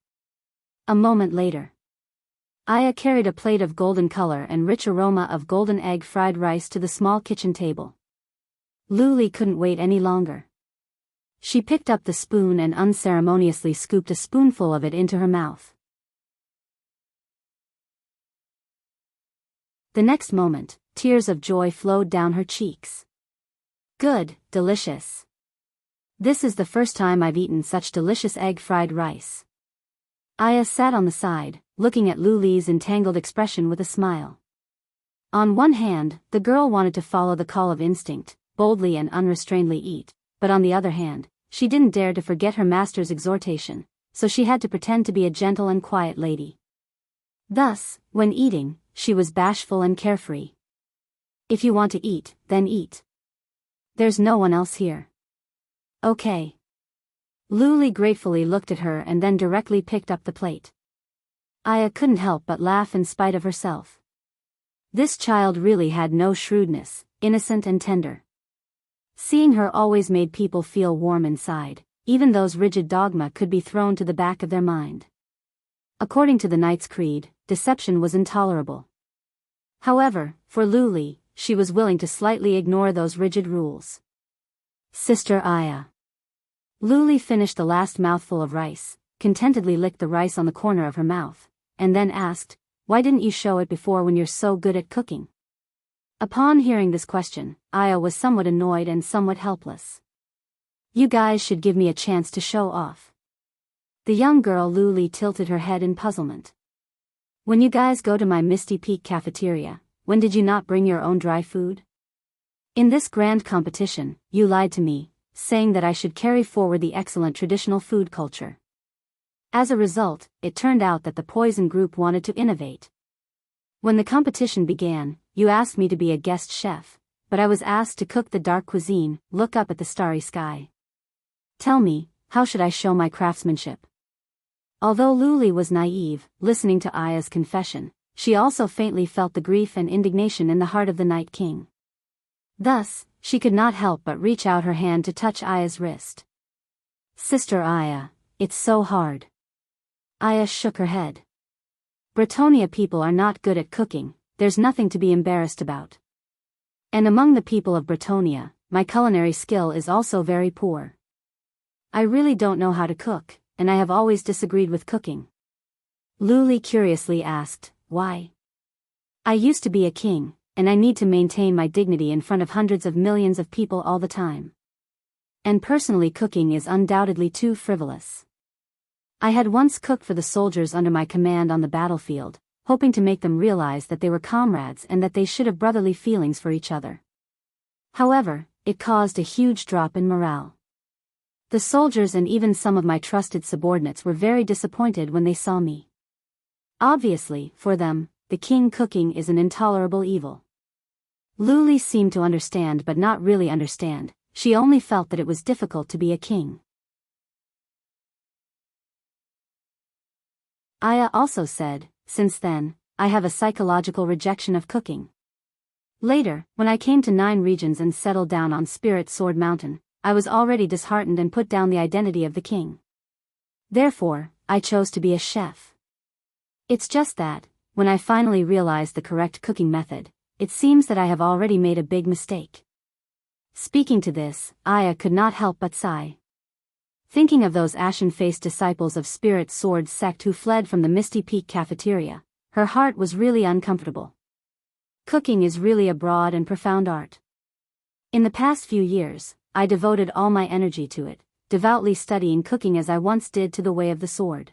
Speaker 1: A moment later, Aya carried a plate of golden color and rich aroma of golden egg fried rice to the small kitchen table. Luli couldn't wait any longer. She picked up the spoon and unceremoniously scooped a spoonful of it into her mouth. The next moment, tears of joy flowed down her cheeks. Good, delicious. This is the first time I've eaten such delicious egg fried rice. Aya sat on the side, looking at Luli's entangled expression with a smile. On one hand, the girl wanted to follow the call of instinct, boldly and unrestrainedly eat, but on the other hand, she didn't dare to forget her master's exhortation, so she had to pretend to be a gentle and quiet lady. Thus, when eating, she was bashful and carefree. If you want to eat, then eat. There's no one else here. Okay. Luli gratefully looked at her and then directly picked up the plate. Aya couldn't help but laugh in spite of herself. This child really had no shrewdness, innocent and tender. Seeing her always made people feel warm inside, even those rigid dogma could be thrown to the back of their mind. According to the Knight's Creed, deception was intolerable. However, for Luli, she was willing to slightly ignore those rigid rules. Sister Aya. Luli finished the last mouthful of rice, contentedly licked the rice on the corner of her mouth, and then asked, "Why didn't you show it before when you're so good at cooking?" Upon hearing this question, Aya was somewhat annoyed and somewhat helpless. You guys should give me a chance to show off. The young girl Luli tilted her head in puzzlement. When you guys go to my Misty Peak cafeteria, when did you not bring your own dry food? In this grand competition, you lied to me, saying that I should carry forward the excellent traditional food culture. As a result, it turned out that the Poison Group wanted to innovate. When the competition began, you asked me to be a guest chef, but I was asked to cook the dark cuisine, look up at the starry sky. Tell me, how should I show my craftsmanship? Although Luli was naive, listening to Aya's confession, she also faintly felt the grief and indignation in the heart of the Night King. Thus, she could not help but reach out her hand to touch Aya's wrist. Sister Aya, it's so hard. Aya shook her head. Bretonia people are not good at cooking, there's nothing to be embarrassed about. And among the people of Bretonia, my culinary skill is also very poor. I really don't know how to cook, and I have always disagreed with cooking. Luli curiously asked, why? I used to be a king, and I need to maintain my dignity in front of hundreds of millions of people all the time. And personally, cooking is undoubtedly too frivolous. I had once cooked for the soldiers under my command on the battlefield, hoping to make them realize that they were comrades and that they should have brotherly feelings for each other. However, it caused a huge drop in morale. The soldiers and even some of my trusted subordinates were very disappointed when they saw me. Obviously, for them, the king cooking is an intolerable evil. Luli seemed to understand but not really understand, she only felt that it was difficult to be a king. Aya also said, since then, I have a psychological rejection of cooking. Later, when I came to 9 regions and settled down on Spirit Sword Mountain, I was already disheartened and put down the identity of the king. Therefore, I chose to be a chef. It's just that, when I finally realized the correct cooking method, it seems that I have already made a big mistake. Speaking to this, Aya could not help but sigh. Thinking of those ashen-faced disciples of Spirit Sword sect who fled from the Misty Peak cafeteria, her heart was really uncomfortable. Cooking is really a broad and profound art. In the past few years, I devoted all my energy to it, devoutly studying cooking as I once did to the way of the sword.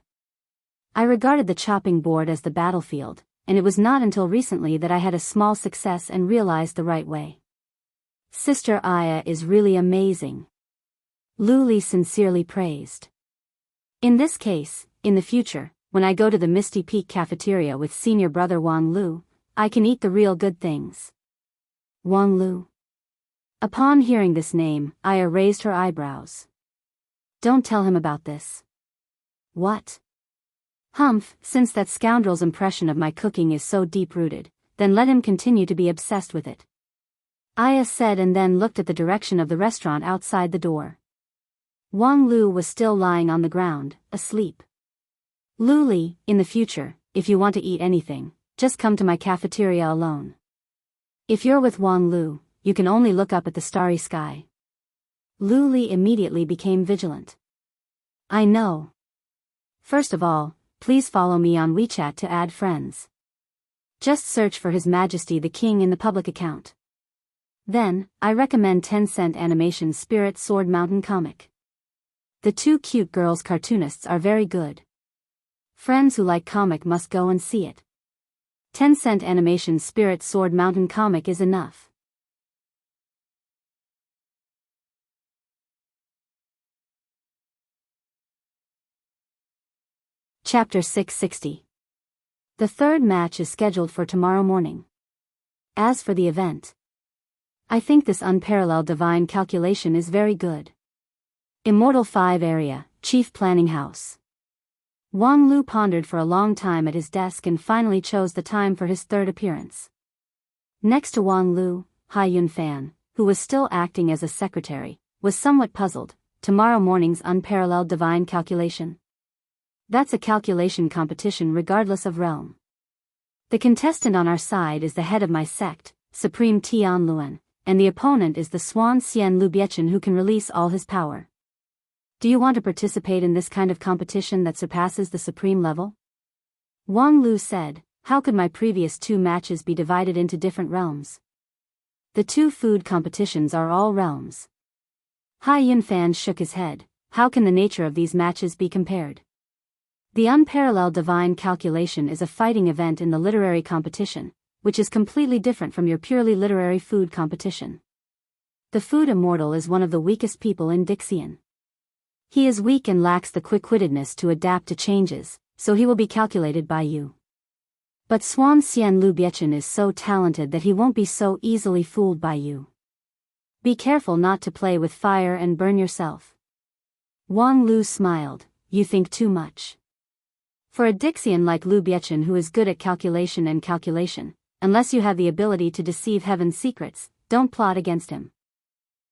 Speaker 1: I regarded the chopping board as the battlefield, and it was not until recently that I had a small success and realized the right way. Sister Aya is really amazing. Luli sincerely praised. In this case, in the future, when I go to the Misty Peak cafeteria with senior brother Wang Lu, I can eat the real good things. Wang Lu. Upon hearing this name, Aya raised her eyebrows. Don't tell him about this. What? Humph, since that scoundrel's impression of my cooking is so deep-rooted, then let him continue to be obsessed with it. Aya said and then looked at the direction of the restaurant outside the door. Wang Lu was still lying on the ground, asleep. Lu Li, in the future, if you want to eat anything, just come to my cafeteria alone. If you're with Wang Lu, you can only look up at the starry sky. Lu Li immediately became vigilant. I know. First of all, please follow me on WeChat to add friends. Just search for His Majesty the King in the public account. Then, I recommend Tencent Animation's Spirit Sword Mountain comic. The two cute girls cartoonists are very good. Friends who like comic must go and see it. Tencent Animation's Spirit Sword Mountain comic is enough. Chapter 660. The third match is scheduled for tomorrow morning. As for the event, I think this unparalleled divine calculation is very good. Immortal 5 Area, Chief Planning House. Wang Lu pondered for a long time at his desk and finally chose the time for his third appearance. Next to Wang Lu, Hai Yunfan, who was still acting as a secretary, was somewhat puzzled. Tomorrow morning's unparalleled divine calculation. That's a calculation competition regardless of realm. The contestant on our side is the head of my sect, Supreme Tian Luan, and the opponent is the Swan Xian Lu Biechen who can release all his power. Do you want to participate in this kind of competition that surpasses the supreme level? Wang Lu said, how could my previous 2 matches be divided into different realms? The 2 food competitions are all realms. Hai Yunfan shook his head, how can the nature of these matches be compared? The unparalleled divine calculation is a fighting event in the literary competition, which is completely different from your purely literary food competition. The food immortal is one of the weakest people in Dixian. He is weak and lacks the quick-wittedness to adapt to changes, so he will be calculated by you. But Swan Xian Lu Biechen is so talented that he won't be so easily fooled by you. Be careful not to play with fire and burn yourself. Wang Lu smiled, you think too much. For a Dixian like Lu Biechen who is good at calculation and calculation, unless you have the ability to deceive heaven's secrets, don't plot against him.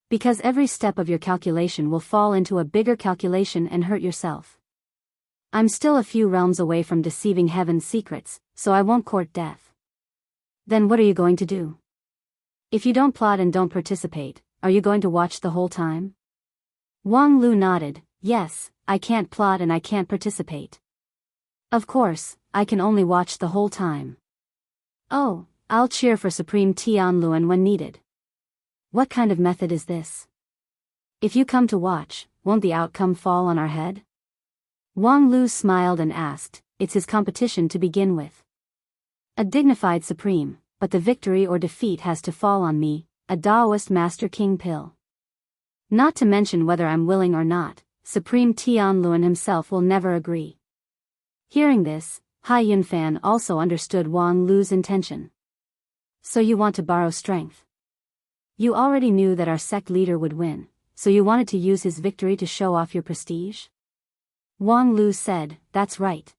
Speaker 1: Because every step of your calculation will fall into a bigger calculation and hurt yourself. I'm still a few realms away from deceiving heaven's secrets, so I won't court death. Then what are you going to do? If you don't plot and don't participate, are you going to watch the whole time? Wang Lu nodded, yes, I can't plot and I can't participate. Of course, I can only watch the whole time. Oh, I'll cheer for Supreme Tian Luan when needed. What kind of method is this? If you come to watch, won't the outcome fall on our head? Wang Lu smiled and asked, it's his competition to begin with. A dignified supreme, but the victory or defeat has to fall on me, a Daoist Master King Pill. Not to mention whether I'm willing or not, Supreme Tian Luan himself will never agree. Hearing this, Hai Yunfan also understood Wang Lu's intention. So you want to borrow strength? You already knew that our sect leader would win, so you wanted to use his victory to show off your prestige? Wang Lu said, that's right.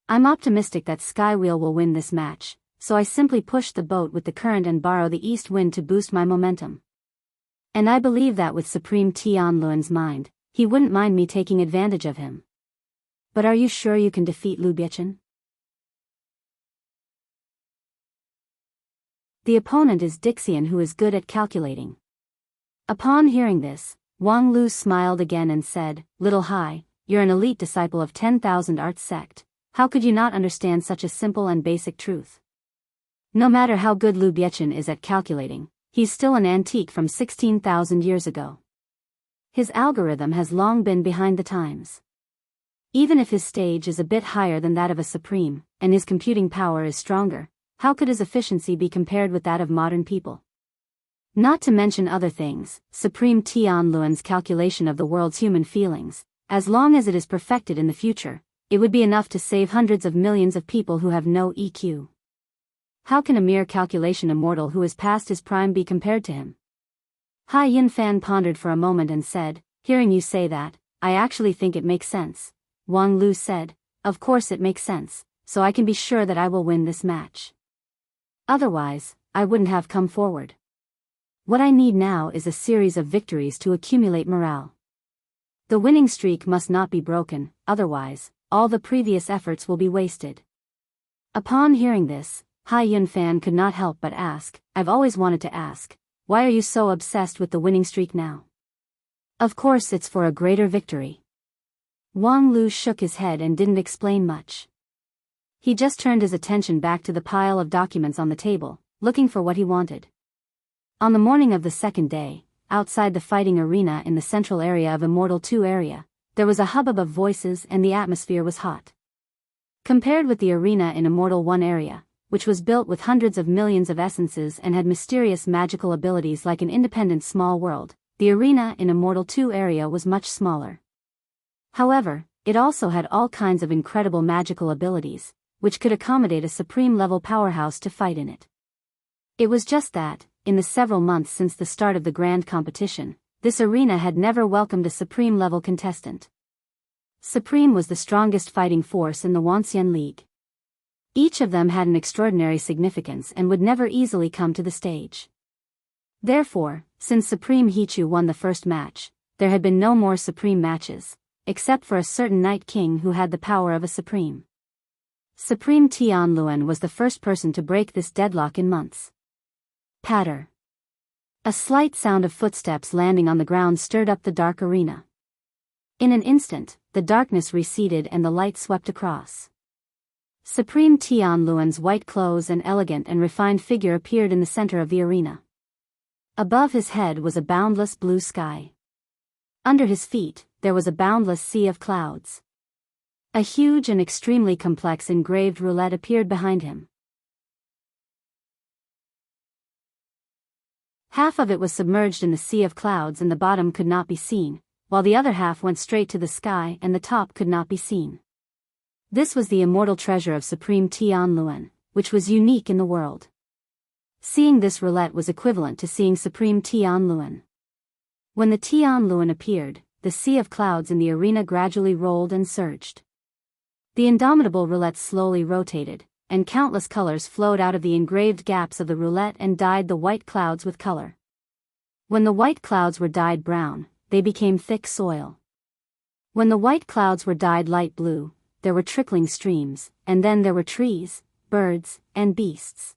Speaker 1: I'm optimistic that Skywheel will win this match, so I simply push the boat with the current and borrow the east wind to boost my momentum. And I believe that with Supreme Tian Luan's mind, he wouldn't mind me taking advantage of him. But are you sure you can defeat Lu Biechen? The opponent is Dixian who is good at calculating. Upon hearing this, Wang Lu smiled again and said, Little Hai, you're an elite disciple of 10,000 Arts sect, how could you not understand such a simple and basic truth? No matter how good Lu Biechen is at calculating, he's still an antique from 16,000 years ago. His algorithm has long been behind the times. Even if his stage is a bit higher than that of a supreme, and his computing power is stronger, how could his efficiency be compared with that of modern people? Not to mention other things, Supreme Tian Luan's calculation of the world's human feelings, as long as it is perfected in the future, it would be enough to save hundreds of millions of people who have no EQ. How can a mere calculation immortal who is past his prime be compared to him? Hai Yunfan pondered for a moment and said, hearing you say that, I actually think it makes sense. Wang Lu said, of course it makes sense, so I can be sure that I will win this match. Otherwise, I wouldn't have come forward. What I need now is a series of victories to accumulate morale. The winning streak must not be broken, otherwise, all the previous efforts will be wasted. Upon hearing this, Hai Yunfan could not help but ask, I've always wanted to ask, why are you so obsessed with the winning streak now? Of course it's for a greater victory. Wang Lu shook his head and didn't explain much. He just turned his attention back to the pile of documents on the table, looking for what he wanted. On the morning of the second day, outside the fighting arena in the central area of Immortal 2 area, there was a hubbub of voices and the atmosphere was hot. Compared with the arena in Immortal 1 area, which was built with hundreds of millions of essences and had mysterious magical abilities like an independent small world, the arena in Immortal 2 area was much smaller. However, it also had all kinds of incredible magical abilities, which could accommodate a supreme-level powerhouse to fight in it. It was just that, in the several months since the start of the grand competition, this arena had never welcomed a supreme-level contestant. Supreme was the strongest fighting force in the Wanxian League. Each of them had an extraordinary significance and would never easily come to the stage. Therefore, since Supreme Hichu won the first match, there had been no more Supreme matches, except for a certain Night King who had the power of a Supreme. Supreme Tianluan was the first person to break this deadlock in months. Patter. A slight sound of footsteps landing on the ground stirred up the dark arena. In an instant, the darkness receded and the light swept across. Supreme Tianluan's white clothes and elegant and refined figure appeared in the center of the arena. Above his head was a boundless blue sky. Under his feet, there was a boundless sea of clouds. A huge and extremely complex engraved roulette appeared behind him. Half of it was submerged in the sea of clouds and the bottom could not be seen, while the other half went straight to the sky and the top could not be seen. This was the immortal treasure of Supreme Tianluan, which was unique in the world. Seeing this roulette was equivalent to seeing Supreme Tianluan. When the Tianluan appeared, the sea of clouds in the arena gradually rolled and surged. The indomitable roulette slowly rotated, and countless colors flowed out of the engraved gaps of the roulette and dyed the white clouds with color. When the white clouds were dyed brown, they became thick soil. When the white clouds were dyed light blue, there were trickling streams, and then there were trees, birds, and beasts.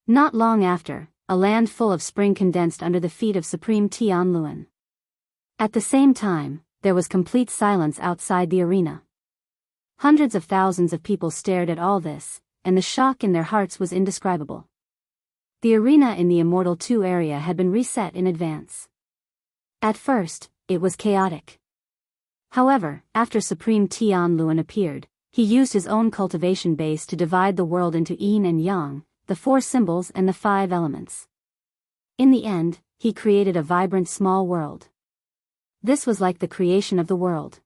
Speaker 1: Not long after, a land full of spring condensed under the feet of Supreme Tianluan. At the same time, there was complete silence outside the arena. Hundreds of thousands of people stared at all this, and the shock in their hearts was indescribable. The arena in the Immortal 2 area had been reset in advance. At first, it was chaotic. However, after Supreme Tianluan appeared, he used his own cultivation base to divide the world into yin and yang, the 4 symbols and the 5 elements. In the end, he created a vibrant small world. This was like the creation of the world.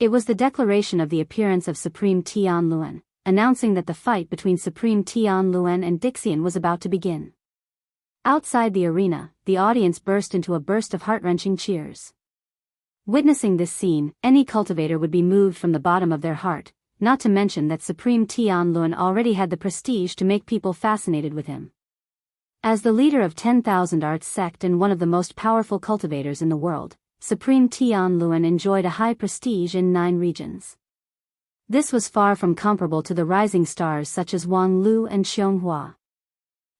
Speaker 1: It was the declaration of the appearance of Supreme Tianluan, announcing that the fight between Supreme Tianluan and Dixian was about to begin. Outside the arena, the audience burst into a burst of heart-wrenching cheers. Witnessing this scene, any cultivator would be moved from the bottom of their heart, not to mention that Supreme Tianluan already had the prestige to make people fascinated with him. As the leader of 10,000 Arts sect and one of the most powerful cultivators in the world, Supreme Tianluan enjoyed a high prestige in 9 regions. This was far from comparable to the rising stars such as Wang Lu and Xianghua.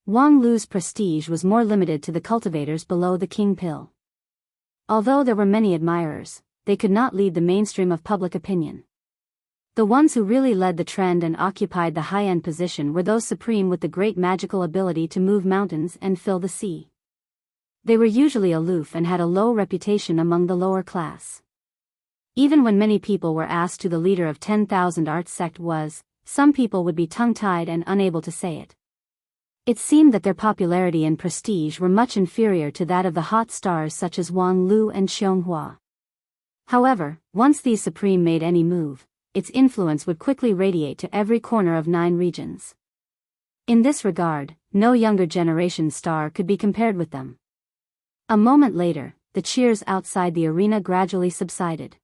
Speaker 1: Wang Lu's prestige was more limited to the cultivators below the King Pill. Although there were many admirers, they could not lead the mainstream of public opinion. The ones who really led the trend and occupied the high-end position were those supreme with the great magical ability to move mountains and fill the sea. They were usually aloof and had a low reputation among the lower class. Even when many people were asked who the leader of 10,000 Arts sect was, some people would be tongue-tied and unable to say it. It seemed that their popularity and prestige were much inferior to that of the hot stars such as Wang Lu and Xianghua. However, once these supreme made any move, its influence would quickly radiate to every corner of 9 regions. In this regard, no younger generation star could be compared with them. A moment later, the cheers outside the arena gradually subsided.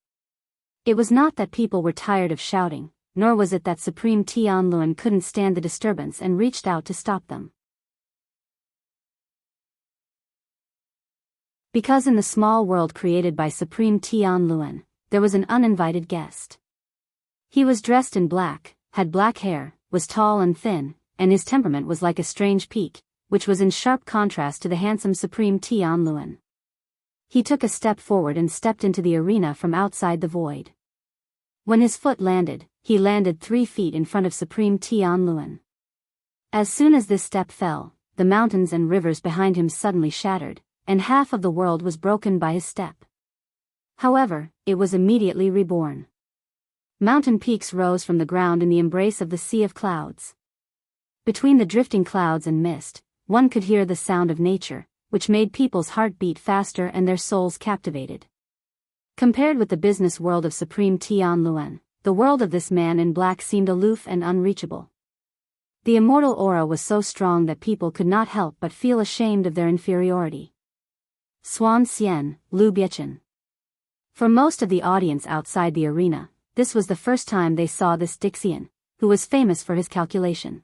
Speaker 1: It was not that people were tired of shouting, nor was it that Supreme Tianluan couldn't stand the disturbance and reached out to stop them. Because in the small world created by Supreme Tianluan, there was an uninvited guest. He was dressed in black, had black hair, was tall and thin, and his temperament was like a strange peak, which was in sharp contrast to the handsome Supreme Tianluan. He took a step forward and stepped into the arena from outside the void. When his foot landed, he landed 3 feet in front of Supreme Tianluan. As soon as this step fell, the mountains and rivers behind him suddenly shattered, and half of the world was broken by his step. However, it was immediately reborn. Mountain peaks rose from the ground in the embrace of the sea of clouds. Between the drifting clouds and mist, one could hear the sound of nature, which made people's heart beat faster and their souls captivated. Compared with the business world of Supreme Tianluan, the world of this man in black seemed aloof and unreachable. The immortal aura was so strong that people could not help but feel ashamed of their inferiority. Xuan Xian, Lu Biechen. For most of the audience outside the arena, this was the first time they saw this Dixian, who was famous for his calculation.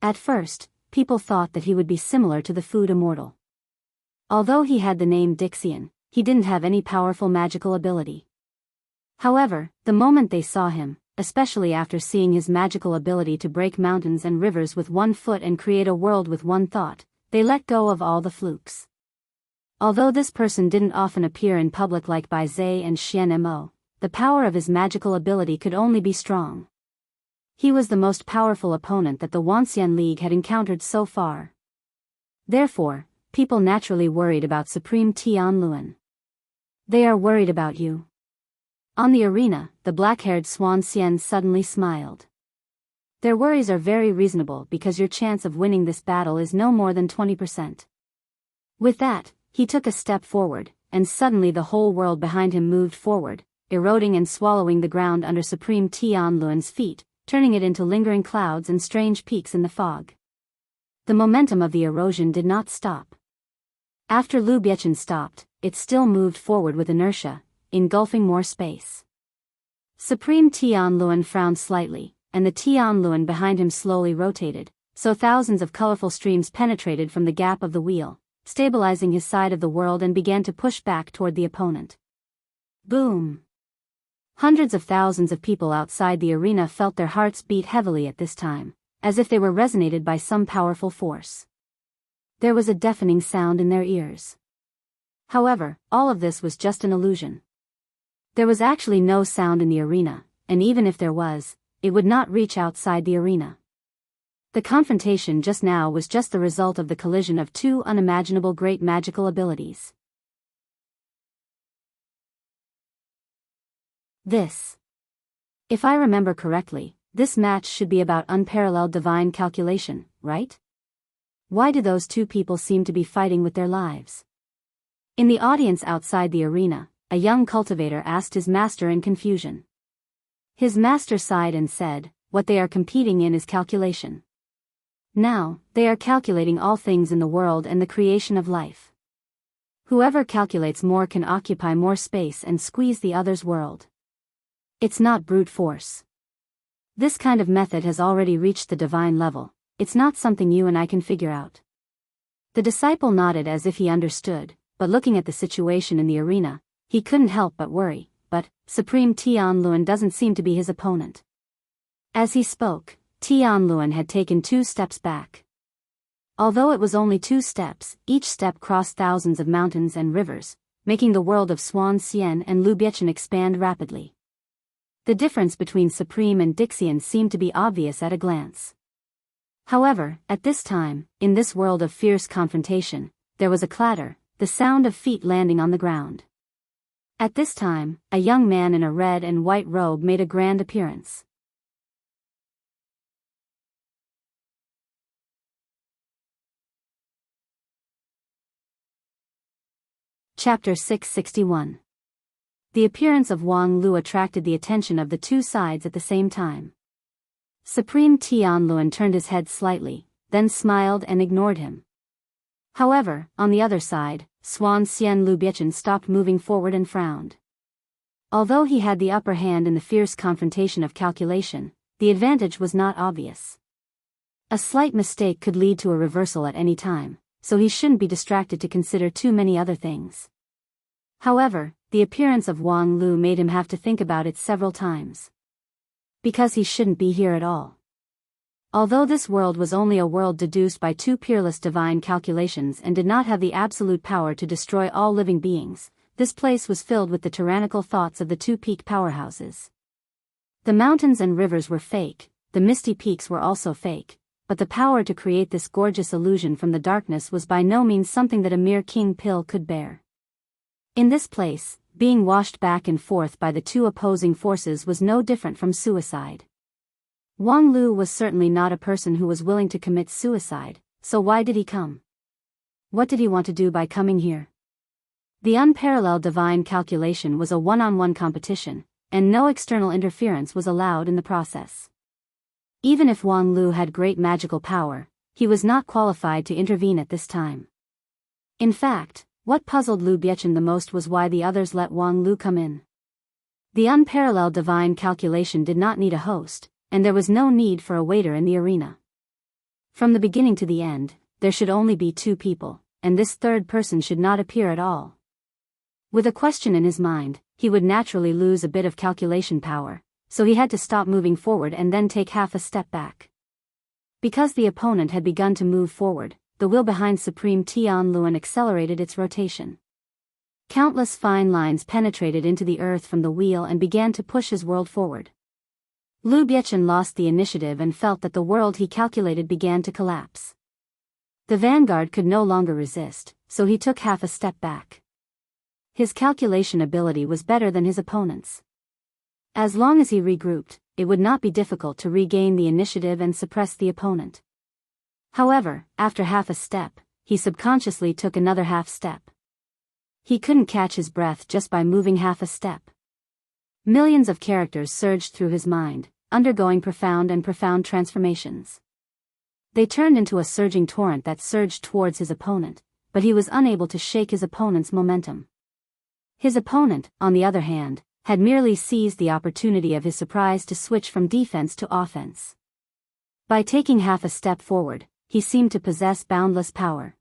Speaker 1: At first, people thought that he would be similar to the food immortal. Although he had the name Dixian, he didn't have any powerful magical ability. However, the moment they saw him, especially after seeing his magical ability to break mountains and rivers with 1 foot and create a world with 1 thought, they let go of all the flukes. Although this person didn't often appear in public like Bai Zhe and Xian Mo, the power of his magical ability could only be strong. He was the most powerful opponent that the Wanxian League had encountered so far. Therefore, people naturally worried about Supreme Tianluan. They are worried about you. On the arena, the black-haired Xuan Xian suddenly smiled. Their worries are very reasonable because your chance of winning this battle is no more than 20%. With that, he took a step forward, and suddenly the whole world behind him moved forward, eroding and swallowing the ground under Supreme Tianluan's feet, turning it into lingering clouds and strange peaks in the fog. The momentum of the erosion did not stop. After Lu Biechen stopped, it still moved forward with inertia, engulfing more space. Supreme Tianluan frowned slightly, and the Tianluan behind him slowly rotated, so thousands of colorful streams penetrated from the gap of the wheel, stabilizing his side of the world, and began to push back toward the opponent. Boom! Hundreds of thousands of people outside the arena felt their hearts beat heavily at this time, as if they were resonated by some powerful force. There was a deafening sound in their ears. However, all of this was just an illusion. There was actually no sound in the arena, and even if there was, it would not reach outside the arena. The confrontation just now was just the result of the collision of 2 unimaginable great magical abilities. If I remember correctly, this match should be about unparalleled divine calculation, right? Why do those 2 people seem to be fighting with their lives? In the audience outside the arena, a young cultivator asked his master in confusion. His master sighed and said, "What they are competing in is calculation. Now, they are calculating all things in the world and the creation of life. Whoever calculates more can occupy more space and squeeze the other's world. It's not brute force. This kind of method has already reached the divine level. It's not something you and I can figure out." The disciple nodded as if he understood, but looking at the situation in the arena, he couldn't help but worry. But Supreme Tianluan doesn't seem to be his opponent. As he spoke, Tianluan had taken 2 steps back. Although it was only 2 steps, each step crossed thousands of mountains and rivers, making the world of Xuan Xian and Lu Biechen expand rapidly. The difference between Supreme and Dixian seemed to be obvious at a glance. However, at this time, in this world of fierce confrontation, there was a clatter, the sound of feet landing on the ground. At this time, a young man in a red and white robe made a grand appearance. Chapter 661. The appearance of Wang Lu attracted the attention of the 2 sides at the same time. Supreme Tianluan turned his head slightly, then smiled and ignored him. However, on the other side, Xuan Xian Lu Biechen stopped moving forward and frowned. Although he had the upper hand in the fierce confrontation of calculation, the advantage was not obvious. A slight mistake could lead to a reversal at any time, so he shouldn't be distracted to consider too many other things. However, the appearance of Wang Lu made him have to think about it several times. Because he shouldn't be here at all. Although this world was only a world deduced by two peerless divine calculations and did not have the absolute power to destroy all living beings, this place was filled with the tyrannical thoughts of the two peak powerhouses. The mountains and rivers were fake, the misty peaks were also fake, but the power to create this gorgeous illusion from the darkness was by no means something that a mere king pill could bear. In this place, being washed back and forth by the two opposing forces was no different from suicide. Wang Lu was certainly not a person who was willing to commit suicide, so why did he come? What did he want to do by coming here? The unparalleled divine calculation was a one-on-one competition, and no external interference was allowed in the process. Even if Wang Lu had great magical power, he was not qualified to intervene at this time. In fact, what puzzled Lu Biechen the most was why the others let Wang Lu come in. The unparalleled divine calculation did not need a host, and there was no need for a waiter in the arena. From the beginning to the end, there should only be two people, and this third person should not appear at all. With a question in his mind, he would naturally lose a bit of calculation power, so he had to stop moving forward and then take half a step back. Because the opponent had begun to move forward, the wheel behind Supreme Tianluan accelerated its rotation. Countless fine lines penetrated into the earth from the wheel and began to push his world forward. Lu Biechen lost the initiative and felt that the world he calculated began to collapse. The vanguard could no longer resist, so he took half a step back. His calculation ability was better than his opponent's. As long as he regrouped, it would not be difficult to regain the initiative and suppress the opponent. However, after half a step, he subconsciously took another half step. He couldn't catch his breath just by moving half a step. Millions of characters surged through his mind, undergoing profound transformations. They turned into a surging torrent that surged towards his opponent, but he was unable to shake his opponent's momentum. His opponent, on the other hand, had merely seized the opportunity of his surprise to switch from defense to offense. By taking half a step forward, he seemed to possess boundless power.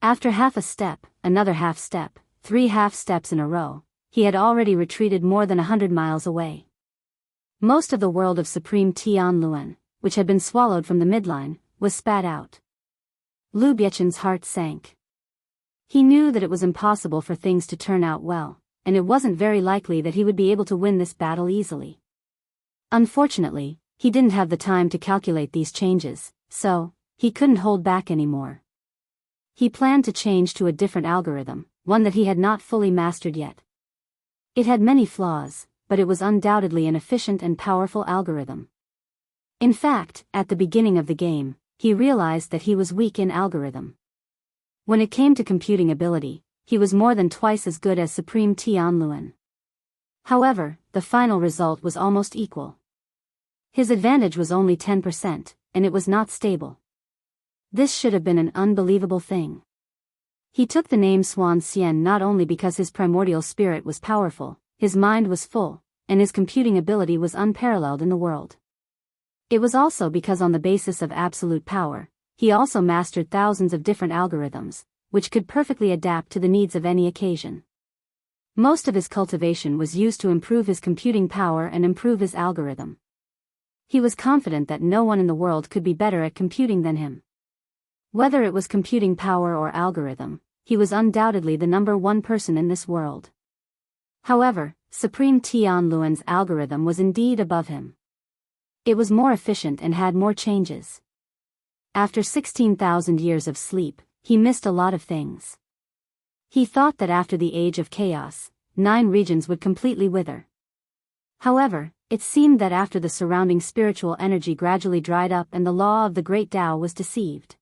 Speaker 1: After half a step, another half step, 3 half steps in a row, he had already retreated more than 100 miles away. Most of the world of Supreme Tianluan, which had been swallowed from the midline, was spat out. Lu Biechen's heart sank. He knew that it was impossible for things to turn out well, and it wasn't very likely that he would be able to win this battle easily. Unfortunately, he didn't have the time to calculate these changes, so he couldn't hold back anymore. He planned to change to a different algorithm, one that he had not fully mastered yet. It had many flaws, but it was undoubtedly an efficient and powerful algorithm. In fact, at the beginning of the game, he realized that he was weak in algorithm. When it came to computing ability, he was more than twice as good as Supreme Tianluan. However, the final result was almost equal. His advantage was only 10%, and it was not stable. This should have been an unbelievable thing. He took the name Swan Xian not only because his primordial spirit was powerful, his mind was full, and his computing ability was unparalleled in the world. It was also because on the basis of absolute power, he also mastered thousands of different algorithms, which could perfectly adapt to the needs of any occasion. Most of his cultivation was used to improve his computing power and improve his algorithm. He was confident that no one in the world could be better at computing than him. Whether it was computing power or algorithm, he was undoubtedly the number one person in this world. However, Supreme Tianluan's algorithm was indeed above him. It was more efficient and had more changes. After 16,000 years of sleep, he missed a lot of things. He thought that after the age of chaos, 9 regions would completely wither. However, it seemed that after the surrounding spiritual energy gradually dried up and the law of the Great Tao was deceived.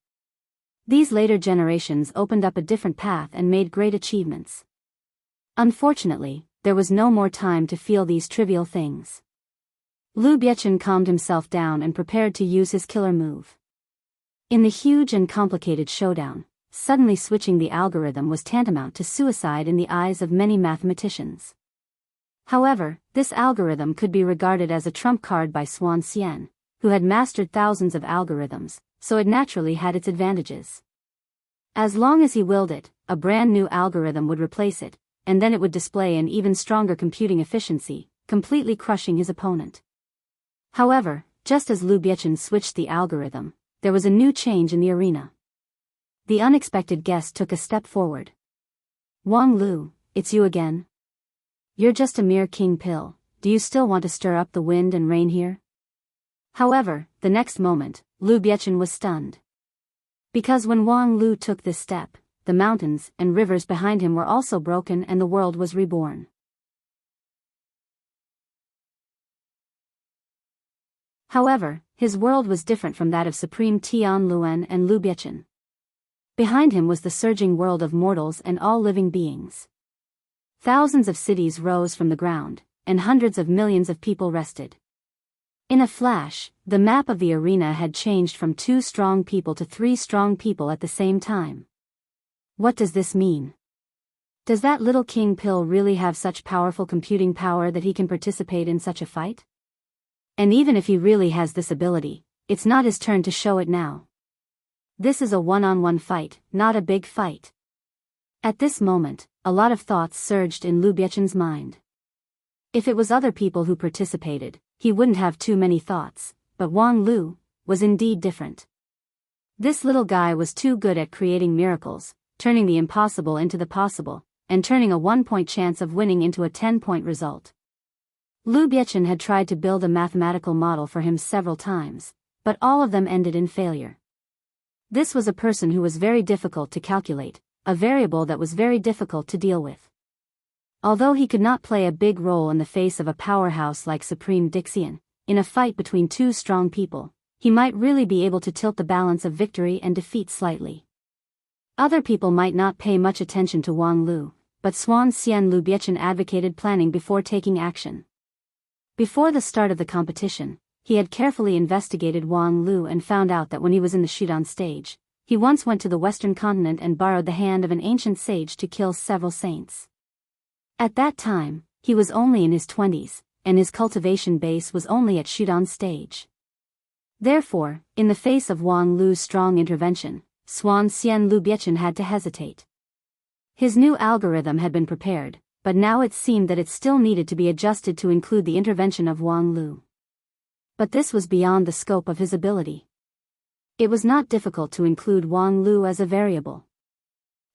Speaker 1: These later generations opened up a different path and made great achievements. Unfortunately, there was no more time to feel these trivial things. Lu Biechen calmed himself down and prepared to use his killer move. In the huge and complicated showdown, suddenly switching the algorithm was tantamount to suicide in the eyes of many mathematicians. However, this algorithm could be regarded as a trump card by Swan Xian, who had mastered thousands of algorithms, so it naturally had its advantages. As long as he willed it, a brand new algorithm would replace it, and then it would display an even stronger computing efficiency, completely crushing his opponent. However, just as Lu Biechan switched the algorithm, there was a new change in the arena. The unexpected guest took a step forward. "Wang Lu, it's you again? You're just a mere king pill, do you still want to stir up the wind and rain here?" However, the next moment, Lu Biechan was stunned. Because when Wang Lu took this step, the mountains and rivers behind him were also broken and the world was reborn. However, his world was different from that of Supreme Tian Luan and Lu Biechan. Behind him was the surging world of mortals and all living beings. Thousands of cities rose from the ground, and hundreds of millions of people rested. In a flash, the map of the arena had changed from 2 strong people to 3 strong people at the same time. What does this mean? Does that little king pill really have such powerful computing power that he can participate in such a fight? And even if he really has this ability, it's not his turn to show it now. This is a one-on-one fight, not a big fight. At this moment, a lot of thoughts surged in Lu Biechan's mind. If it was other people who participated, he wouldn't have too many thoughts, but Wang Lu was indeed different. This little guy was too good at creating miracles, turning the impossible into the possible, and turning a 1-point chance of winning into a 10-point result. Lu Biechan had tried to build a mathematical model for him several times, but all of them ended in failure. This was a person who was very difficult to calculate, a variable that was very difficult to deal with. Although he could not play a big role in the face of a powerhouse like Supreme Dixian, in a fight between 2 strong people, he might really be able to tilt the balance of victory and defeat slightly. Other people might not pay much attention to Wang Lu, but Swan Xian Lu Biechan advocated planning before taking action. Before the start of the competition, he had carefully investigated Wang Lu and found out that when he was in the Shudan stage, he once went to the Western continent and borrowed the hand of an ancient sage to kill several saints. At that time, he was only in his 20s, and his cultivation base was only at Shudan stage. Therefore, in the face of Wang Lu's strong intervention, Swan Xian Lu Biechan had to hesitate. His new algorithm had been prepared, but now it seemed that it still needed to be adjusted to include the intervention of Wang Lu. But this was beyond the scope of his ability. It was not difficult to include Wang Lu as a variable.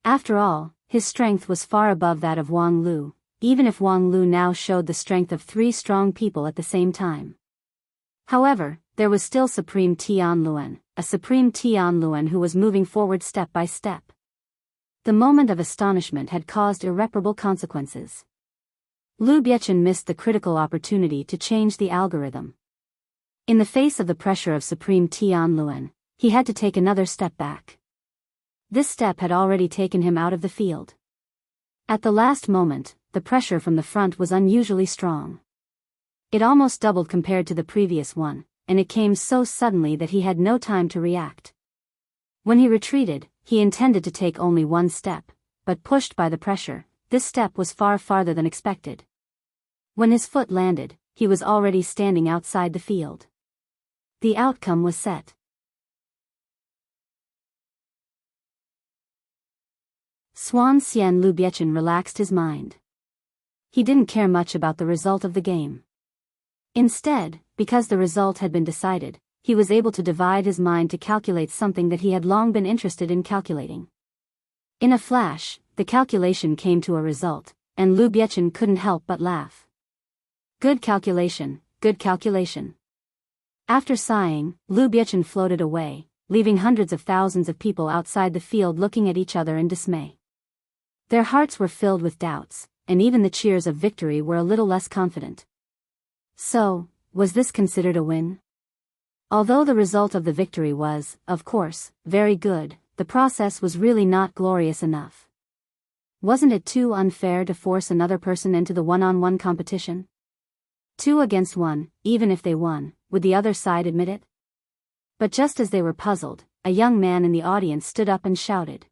Speaker 1: After all, his strength was far above that of Wang Lu, even if Wang Lu now showed the strength of 3 strong people at the same time. However, there was still Supreme Tian Luan, a Supreme Tian Luan who was moving forward step by step. The moment of astonishment had caused irreparable consequences. Lu Biechan missed the critical opportunity to change the algorithm. In the face of the pressure of Supreme Tian Luan, he had to take another step back. This step had already taken him out of the field. At the last moment, the pressure from the front was unusually strong. It almost doubled compared to the previous one, and it came so suddenly that he had no time to react. When he retreated, he intended to take only 1 step, but pushed by the pressure, this step was far farther than expected. When his foot landed, he was already standing outside the field. The outcome was set. Swan Xian Lu Biechan relaxed his mind. He didn't care much about the result of the game. Instead, because the result had been decided, he was able to divide his mind to calculate something that he had long been interested in calculating. In a flash, the calculation came to a result, and Lu Biechan couldn't help but laugh. Good calculation, good calculation. After sighing, Lu Biechan floated away, leaving hundreds of thousands of people outside the field looking at each other in dismay. Their hearts were filled with doubts, and even the cheers of victory were a little less confident. So, was this considered a win? Although the result of the victory was, of course, very good, the process was really not glorious enough. Wasn't it too unfair to force another person into the one-on-one competition? 2 against 1, even if they won, would the other side admit it? But just as they were puzzled, a young man in the audience stood up and shouted.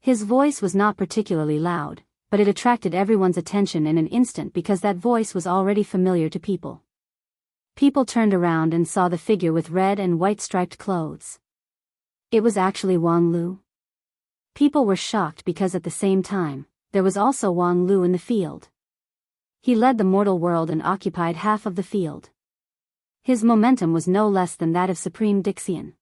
Speaker 1: His voice was not particularly loud, but it attracted everyone's attention in an instant because that voice was already familiar to people. People turned around and saw the figure with red and white striped clothes. It was actually Wang Lu. People were shocked because at the same time, there was also Wang Lu in the field. He led the mortal world and occupied half of the field. His momentum was no less than that of Supreme Dixian.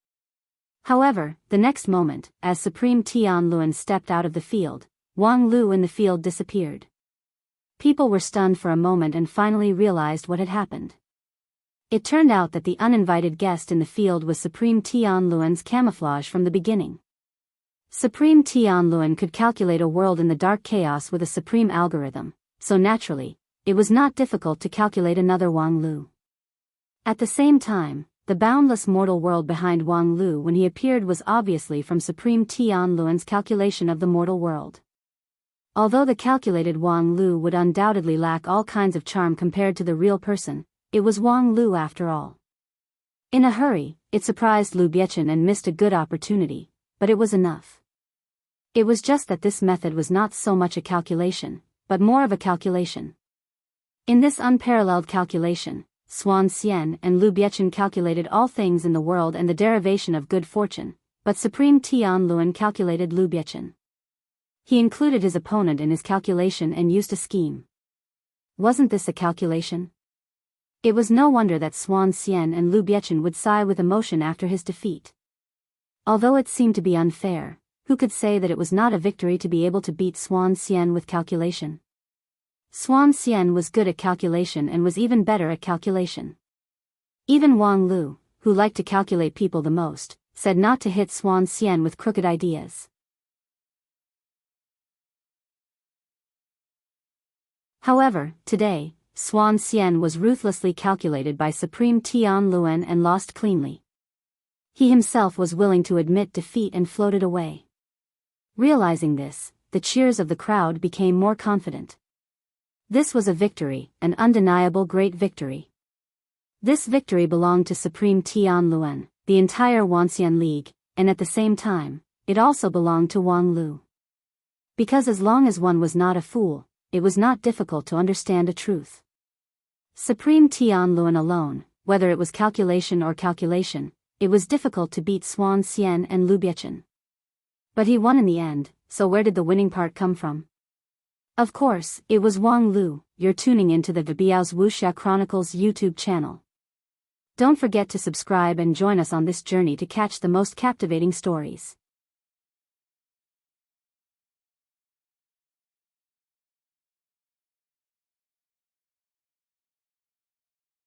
Speaker 1: However, the next moment, as Supreme Tianluan stepped out of the field, Wang Lu in the field disappeared. People were stunned for a moment and finally realized what had happened. It turned out that the uninvited guest in the field was Supreme Tianluan's camouflage from the beginning. Supreme Tianluan could calculate a world in the dark chaos with a supreme algorithm, so naturally, it was not difficult to calculate another Wang Lu. At the same time, the boundless mortal world behind Wang Lu when he appeared was obviously from Supreme Tianluan's calculation of the mortal world. Although the calculated Wang Lu would undoubtedly lack all kinds of charm compared to the real person, it was Wang Lu after all. In a hurry, it surprised Lu Biechen and missed a good opportunity, but it was enough. It was just that this method was not so much a calculation, but more of a calculation. In this unparalleled calculation, Xuan Xian and Lu Biechen calculated all things in the world and the derivation of good fortune, but Supreme Tianluan calculated Lu Biechen. He included his opponent in his calculation and used a scheme. Wasn't this a calculation? It was no wonder that Xuan Xian and Lu Biechen would sigh with emotion after his defeat. Although it seemed to be unfair, who could say that it was not a victory to be able to beat Xuan Xian with calculation? Xuan Xian was good at calculation and was even better at calculation. Even Wang Lu, who liked to calculate people the most, said not to hit Xuan Xian with crooked ideas. However, today, Xuan Xian was ruthlessly calculated by Supreme Tianluan and lost cleanly. He himself was willing to admit defeat and floated away. Realizing this, the cheers of the crowd became more confident. This was a victory, an undeniable great victory. This victory belonged to Supreme Tianluan, the entire Wanxian League, and at the same time, it also belonged to Wang Lu. Because as long as one was not a fool, it was not difficult to understand a truth. Supreme Tianluan alone, whether it was calculation or calculation, it was difficult to beat Xuan Xian and Lu Biechen. But he won in the end, so where did the winning part come from? Of course, it was Wang Lu. You're tuning into the Biyao's Wuxia Chronicles YouTube channel. Don't forget to subscribe and join us on this journey to catch the most captivating stories.